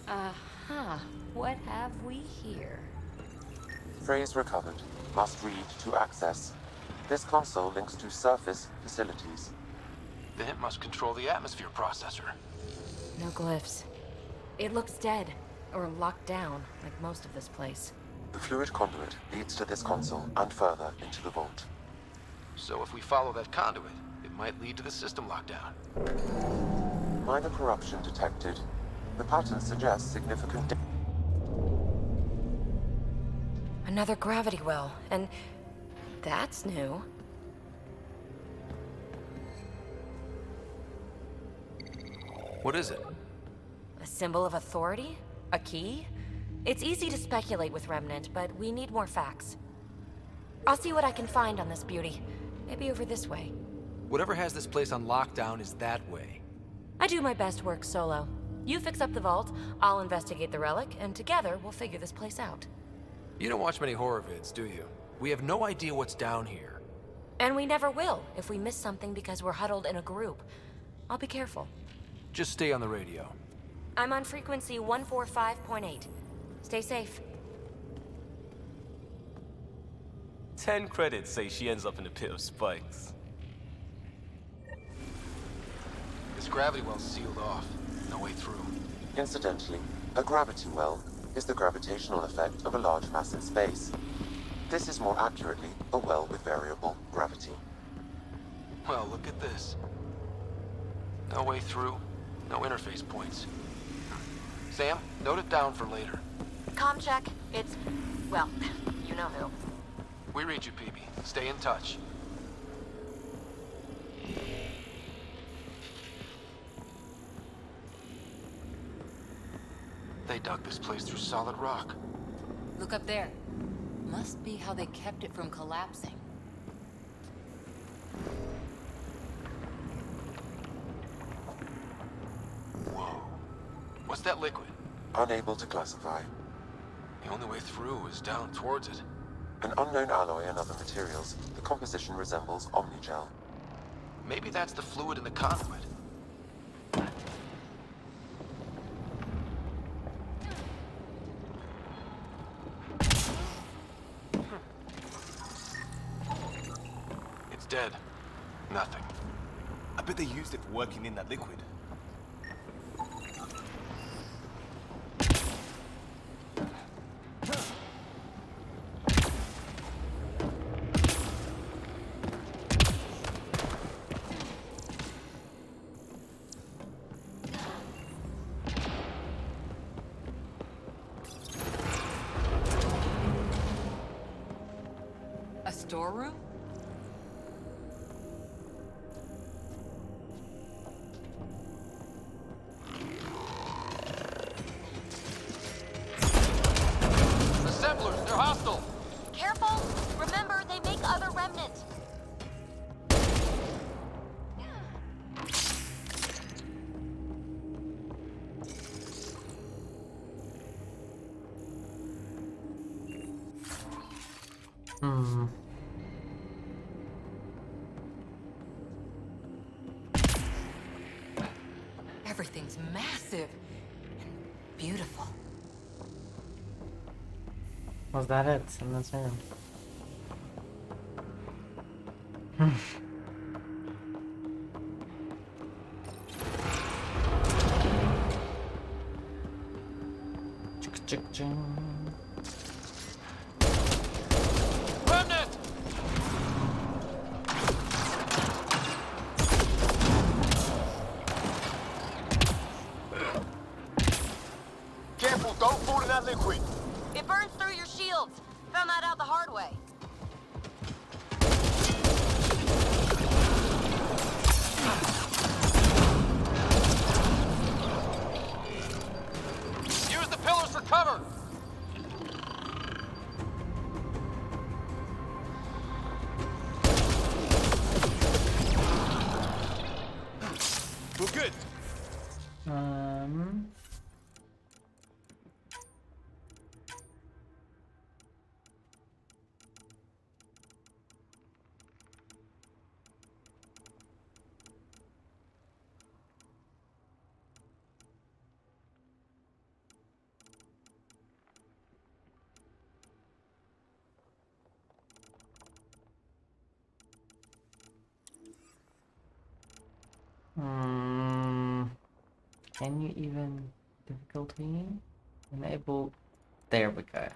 Aha. What have we here? Phrase recovered. Must read to access. This console links to surface facilities. Then it must control the atmosphere processor. No glyphs. It looks dead, or locked down, like most of this place. The fluid conduit leads to this console and further into the vault. So if we follow that conduit, it might lead to the system lockdown. Minor corruption detected. The pattern suggests significant... Another gravity well, and that's new. What is it? A symbol of authority? A key? It's easy to speculate with Remnant, but we need more facts. I'll see what I can find on this beauty. Maybe over this way. Whatever has this place on lockdown is that way. I do my best work solo. You fix up the vault, I'll investigate the relic, and together we'll figure this place out. You don't watch many horror vids, do you? We have no idea what's down here. And we never will if we miss something because we're huddled in a group. I'll be careful. Just stay on the radio. I'm on frequency 145.8. Stay safe. 10 credits say she ends up in a pit of spikes. This gravity well's sealed off. No way through. Incidentally, a gravity well is the gravitational effect of a large mass in space. This is more accurately a well with variable gravity. Well, look at this. No way through, no interface points. Sam, note it down for later. Comm check. It's... well, you know who. We read you, PB. Stay in touch. They dug this place through solid rock. Look up there. Must be how they kept it from collapsing. that liquid? Unable to classify. The only way through is down towards it. An unknown alloy and other materials. The composition resembles Omnigel. Maybe that's the fluid in the conduit. It's dead. Nothing. I bet they used it for working in that liquid. A storeroom? Assemblers, they're hostile! Careful! Remember, they make other remnants. Everything's massive and beautiful. Was that it? In this room? Remnant! Careful, don't fall in that liquid. It burns through your shields. Found that out the hard way. Use the pillars for cover! We're good. Can you even difficulty enable? There we go.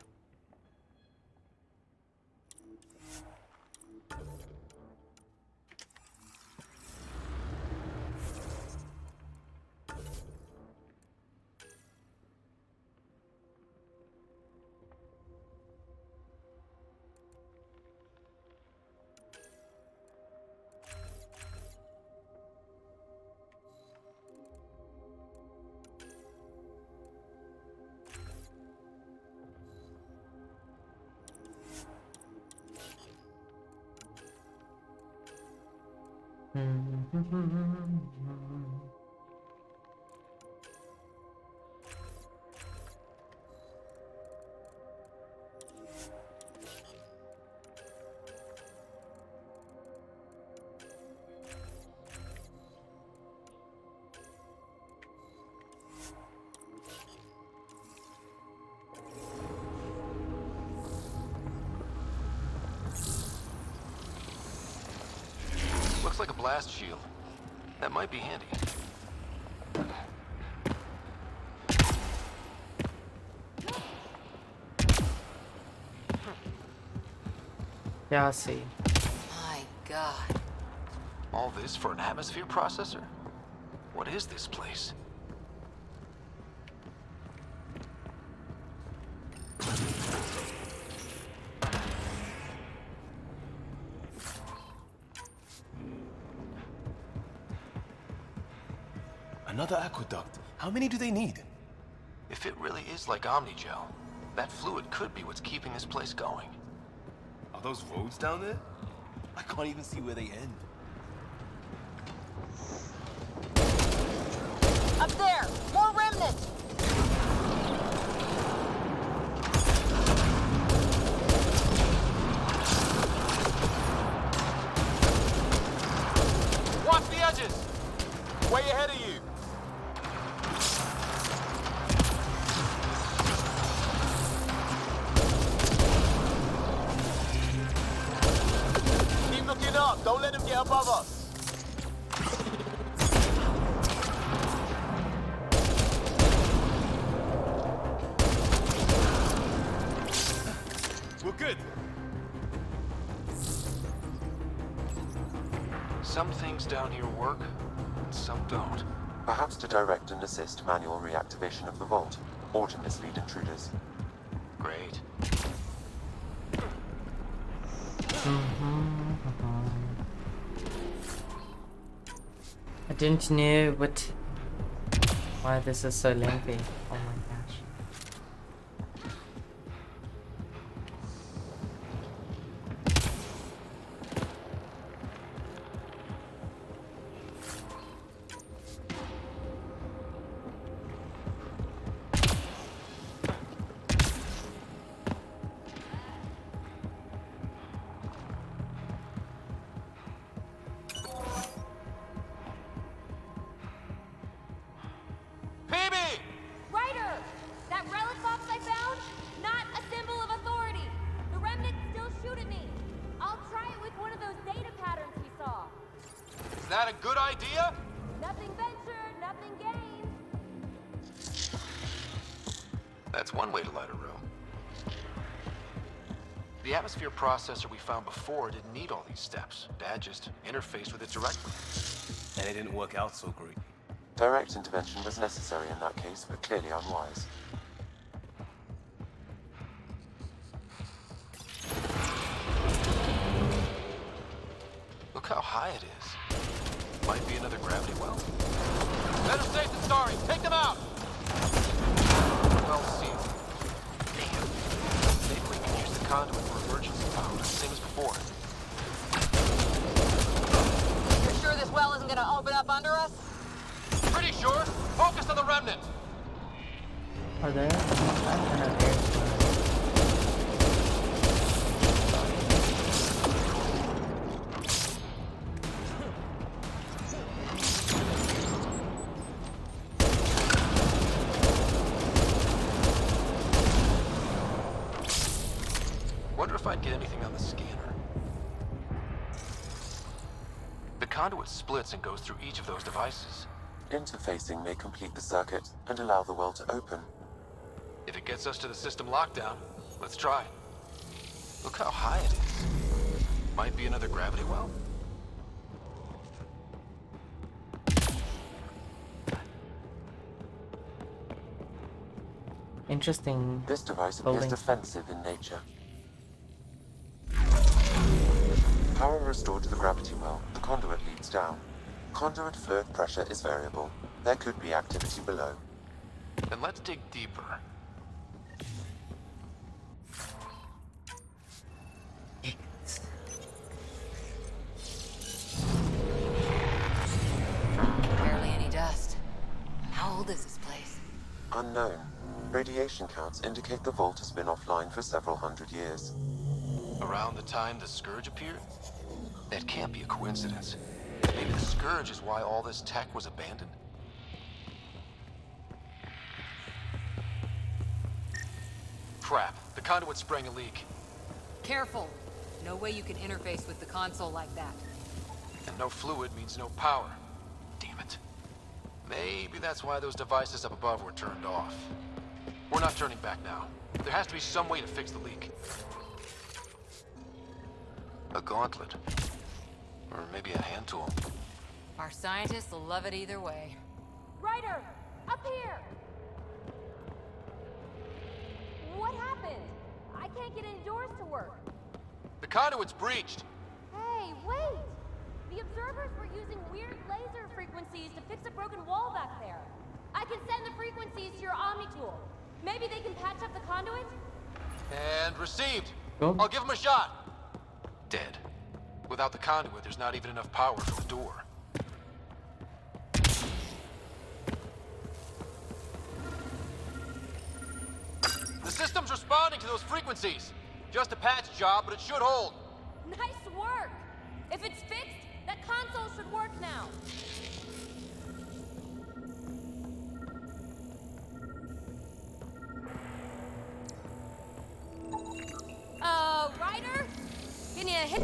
Looks like a blast shield. That might be handy. Yeah, I see. My God. All this for an atmosphere processor? What is this place? Another aqueduct. How many do they need? If it really is like Omnigel, that fluid could be what's keeping this place going. Are those roads down there? I can't even see where they end. Up there! More remnants! Way ahead of you. Keep looking up. Don't let him get above us. We're good. Some things down here work, and some don't. Perhaps to direct and assist manual reactivation of the vault, or to mislead intruders. Great. I didn't know why this is so lengthy. Oh my gosh. Ryder! That relic box I found? Not a symbol of authority. The remnants still shoot at me. I'll try it with one of those data patterns we saw. Is that a good idea? Nothing ventured, nothing gained. That's one way to light a room. The atmosphere processor we found before didn't need all these steps. Dad just interfaced with it directly. And it didn't work out so great. Direct intervention was necessary in that case, but clearly unwise. Look how high it is. Might be another gravity well. Better safe than sorry. Take them out. Well sealed. Damn. Maybe we can use the conduit for emergency power, same as before. You're sure this well isn't gonna open up under us? Pretty sure. Focus on the remnant. Are there? I'm gonna there. Wonder if I'd get anything on the scanner. The conduit splits and goes through each of those devices. Interfacing may complete the circuit and allow the well to open. If it gets us to the system lockdown, let's try. Look how high it is. Might be another gravity well. Interesting. This device appears defensive in nature. Power restored to the gravity well. The conduit leads down. Conduit fluid pressure is variable. There could be activity below. Then let's dig deeper. Barely any dust. How old is this place? Unknown. Radiation counts indicate the vault has been offline for several hundred years. Around the time the Scourge appeared? That can't be a coincidence. Maybe the Scourge is why all this tech was abandoned. Crap, the conduit sprang a leak. Careful. No way you can interface with the console like that. And no fluid means no power. Damn it. Maybe that's why those devices up above were turned off. We're not turning back now. There has to be some way to fix the leak. A gauntlet. Or maybe a hand tool. Our scientists will love it either way. Ryder! Up here! What happened? I can't get indoors to work. The conduit's breached. Hey, wait! The observers were using weird laser frequencies to fix a broken wall back there. I can send the frequencies to your Omni tool. Maybe they can patch up the conduit? And received. Oh. I'll give him a shot. Dead. Without the conduit, there's not even enough power for the door. The system's responding to those frequencies. Just a patch job, but it should hold. Nice work! If it's fixed, that console should work now. hit.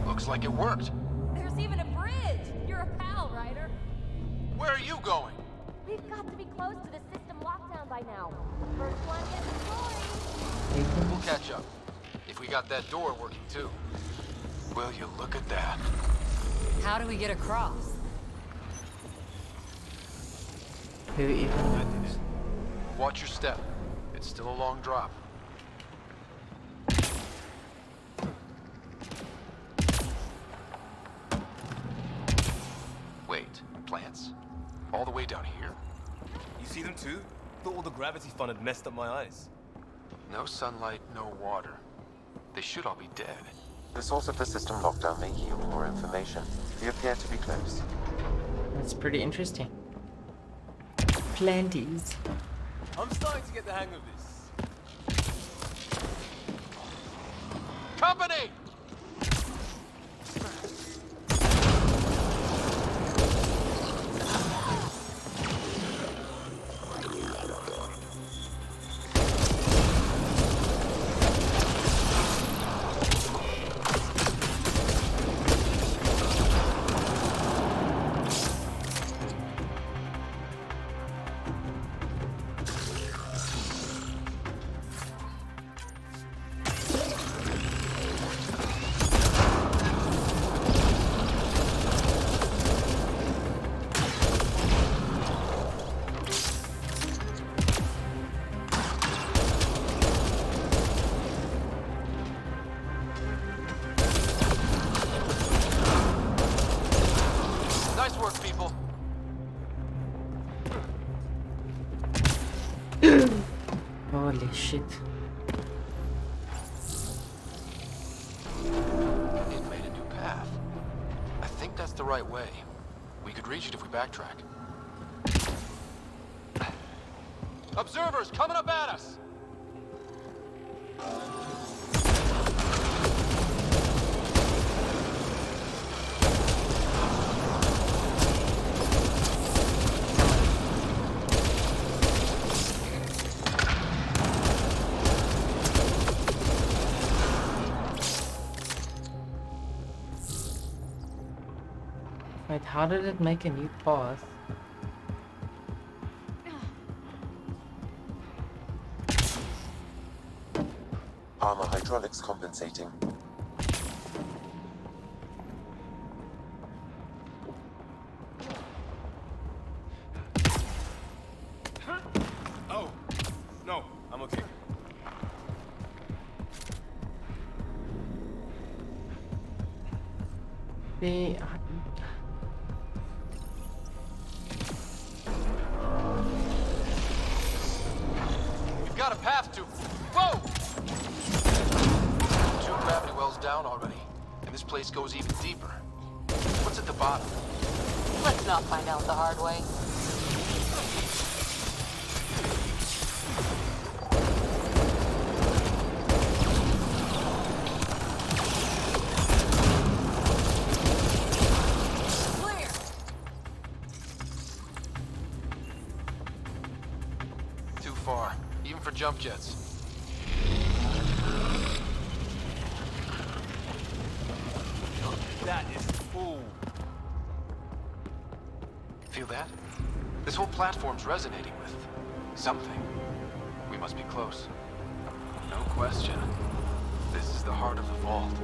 Looks like it worked. There's even a bridge. You're a pal, Ryder. Where are you going? We've got to be close to the system lockdown by now. First one gets destroyed. We'll catch up. If we got that door working too. Will you look at that? How do we get across? Who even? I did it. Watch your step. It's still a long drop. Wait, plants? All the way down here? You see them too? Thought all the gravity fun had messed up my eyes. No sunlight, no water. They should all be dead. The source of the system lockdown may yield more information. We appear to be close. That's pretty interesting. Planties. I'm starting to get the hang of this. Company! Nice work, people. Holy shit. It made a new path. I think that's the right way. We could reach it if we backtrack. Observers coming up at us! Wait, how did it make a new path? Armor hydraulics compensating. Oh, no, I'm okay. The We've got a path to... Whoa! 2 gravity wells down already, and this place goes even deeper. What's at the bottom? Let's not find out the hard way. Clear! Too far, even for jump jets. That is cool. Feel that? This whole platform's resonating with something. We must be close. No question. This is the heart of the vault.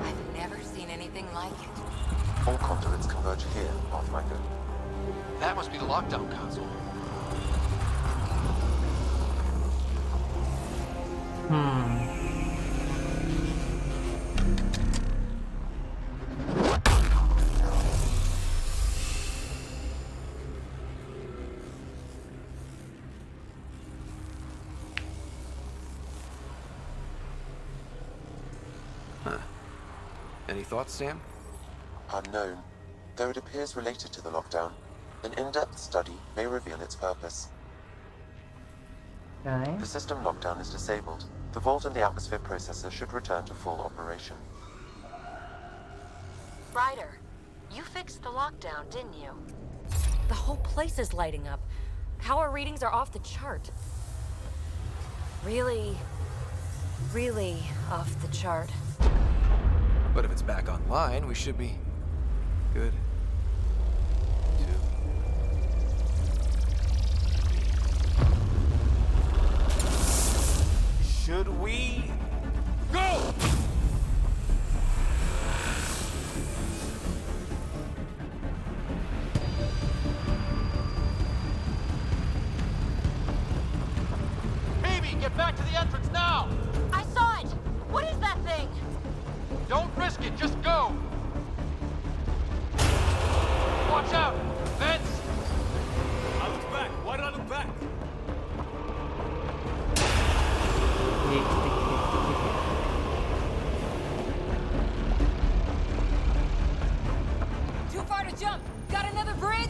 I've never seen anything like it. All conduits converge here, Pathfinder. That must be the lockdown console. Any thoughts, Sam? Unknown. Though it appears related to the lockdown, an in-depth study may reveal its purpose. Okay. The system lockdown is disabled. The vault and the atmosphere processor should return to full operation. Ryder, you fixed the lockdown, didn't you? The whole place is lighting up. Power readings are off the chart. Really really off the chart. But if it's back online, we should be good. Should we go? Phoebe, get back to the entrance now! I saw it! What is that thing? Don't risk it, just go! Watch out! Vents! I look back. Why did I look back? Too far to jump. Got another bridge?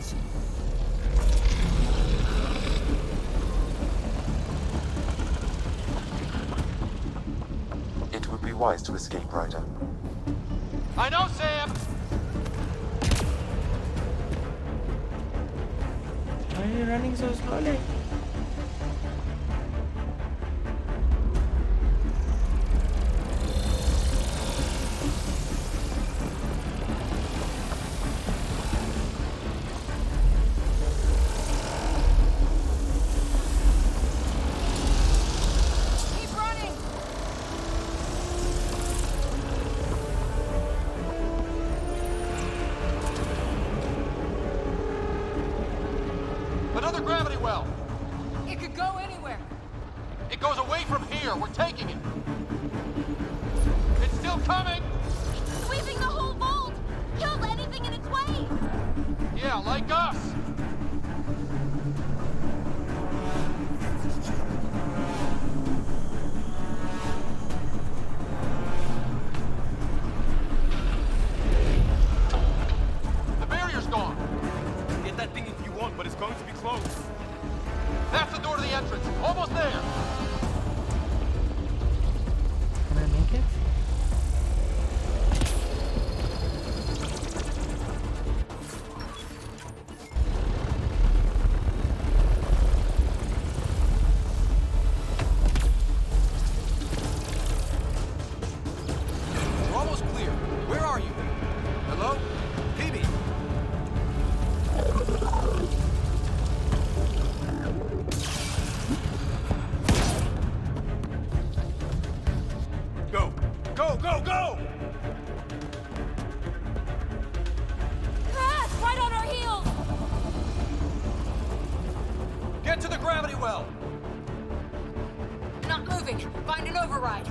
It would be wise to escape, Ryder. I know, Sam! Why are you running so slowly? Keep running! Another gravity well! It could go anywhere. It goes away from here. We're taking it. It's still coming! Sweeping the whole vault! Kills anything in its way! Yeah, like us! The barrier's gone! Get that thing if you want, but it's going to be closed. That's the door to the entrance. Almost there! Can I make it? We're almost clear. Where are you? Hello? Phoebe? Go! Go, go, go! Ah, it's right on our heels! Get to the gravity well! Not moving. Find an override.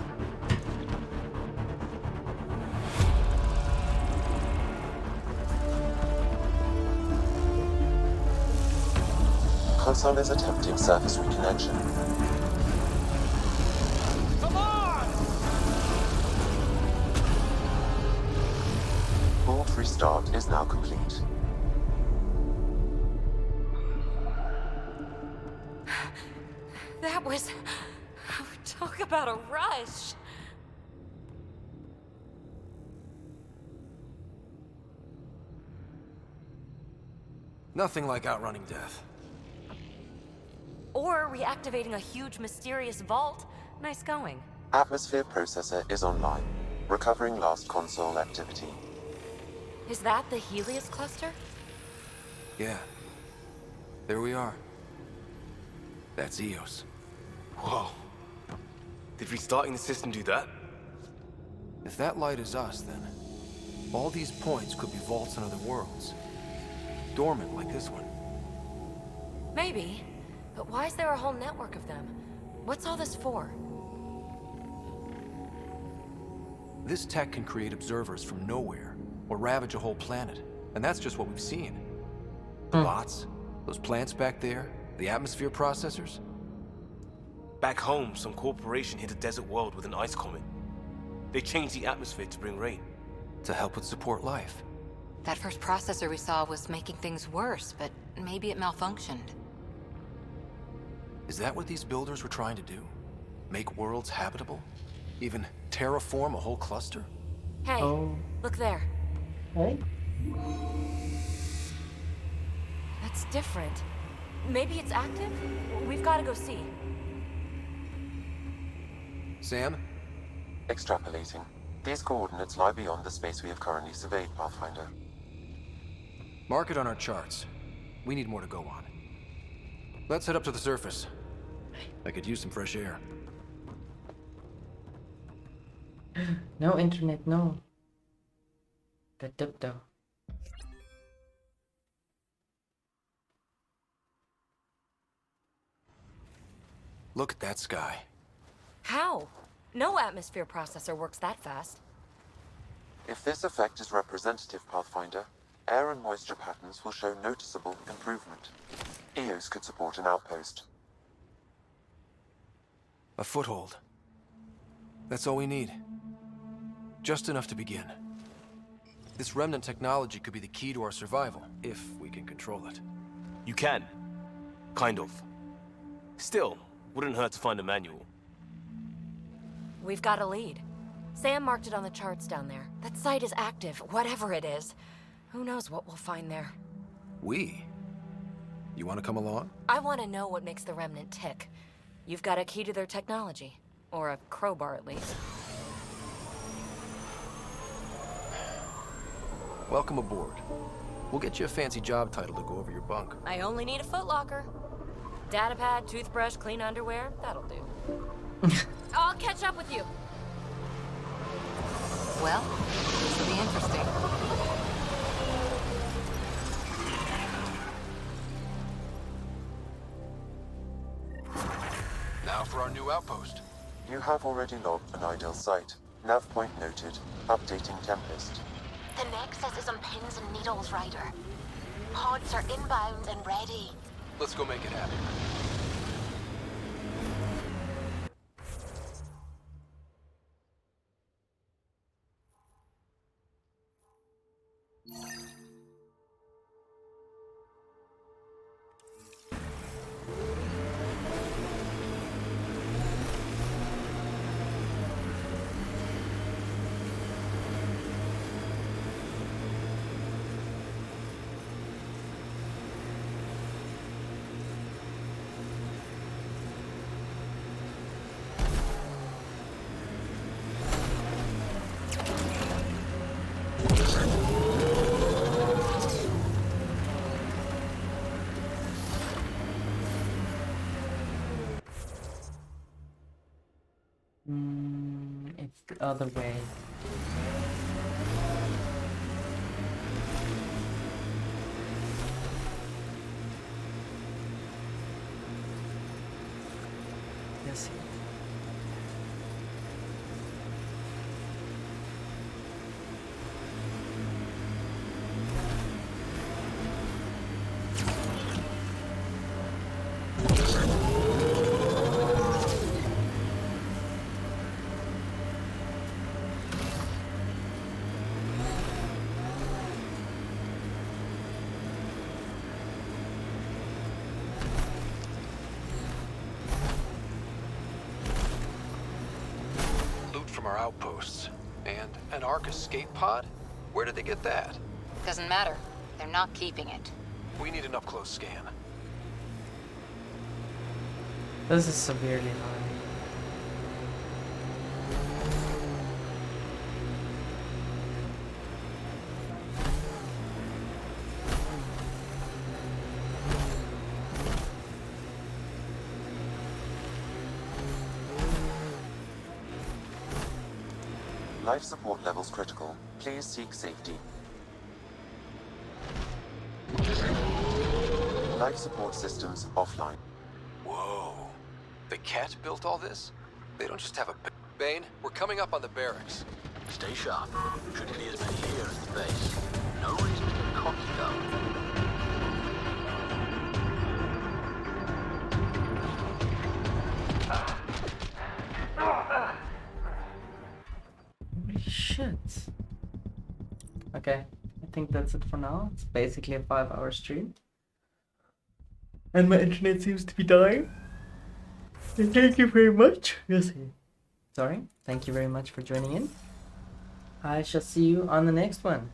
Console is attempting surface reconnection. Come on! Vault restart is now complete. That was... Talk about a rush. Nothing like outrunning death. Or reactivating a huge mysterious vault. Nice going. Atmosphere processor is online, recovering last console activity. Is that the Helios cluster? Yeah. There we are. That's Eos. Whoa. Did restarting the system do that? If that light is us, then all these points could be vaults in other worlds. Dormant like this one. Maybe. But why is there a whole network of them? What's all this for? This tech can create observers from nowhere, or ravage a whole planet. And that's just what we've seen. The bots, those plants back there, the atmosphere processors. Back home, some corporation hit a desert world with an ice comet. They changed the atmosphere to bring rain. To help with support life. That first processor we saw was making things worse, but maybe it malfunctioned. Is that what these builders were trying to do? Make worlds habitable? Even terraform a whole cluster? Hey, look there. Hey? That's different. Maybe it's active? We've got to go see. Sam, Extrapolating. These coordinates lie beyond the space we have currently surveyed, Pathfinder. Mark it on our charts. We need more to go on. Let's head up to the surface. I could use some fresh air. No internet, no. The dub. Look at that sky. How? No atmosphere processor works that fast. If this effect is representative, Pathfinder, air and moisture patterns will show noticeable improvement. EOS could support an outpost. A foothold. That's all we need. Just enough to begin. This remnant technology could be the key to our survival, if we can control it. You can. Kind of. Still, wouldn't hurt to find a manual. We've got a lead. Sam marked it on the charts down there. That site is active, whatever it is. Who knows what we'll find there. We? You want to come along? I want to know what makes the Remnant tick. You've got a key to their technology. Or a crowbar, at least. Welcome aboard. We'll get you a fancy job title to go over your bunk. I only need a footlocker. Datapad, toothbrush, clean underwear, that'll do. I'll catch up with you. Well, this will be interesting. Now for our new outpost. You have already logged an ideal site. Nav point noted. Updating Tempest. The Nexus is on pins and needles, Ryder. Pods are inbound and ready. Let's go make it happen. It's the other way. Yes. From our outposts. And an Ark escape pod? Where did they get that? Doesn't matter. They're not keeping it. We need an up-close scan. This is severely hard. Life support levels critical. Please seek safety. Life support systems offline. Whoa. The Cat built all this? They don't just have a... Bane, we're coming up on the barracks. Stay sharp. Shouldn't be as many here as the base. No reason to get cocky, though. Holy shit. Okay, I think that's it for now. It's basically a 5-hour stream. And my internet seems to be dying. And thank you very much. Yes. Sorry. Thank you very much for joining in. I shall see you on the next one.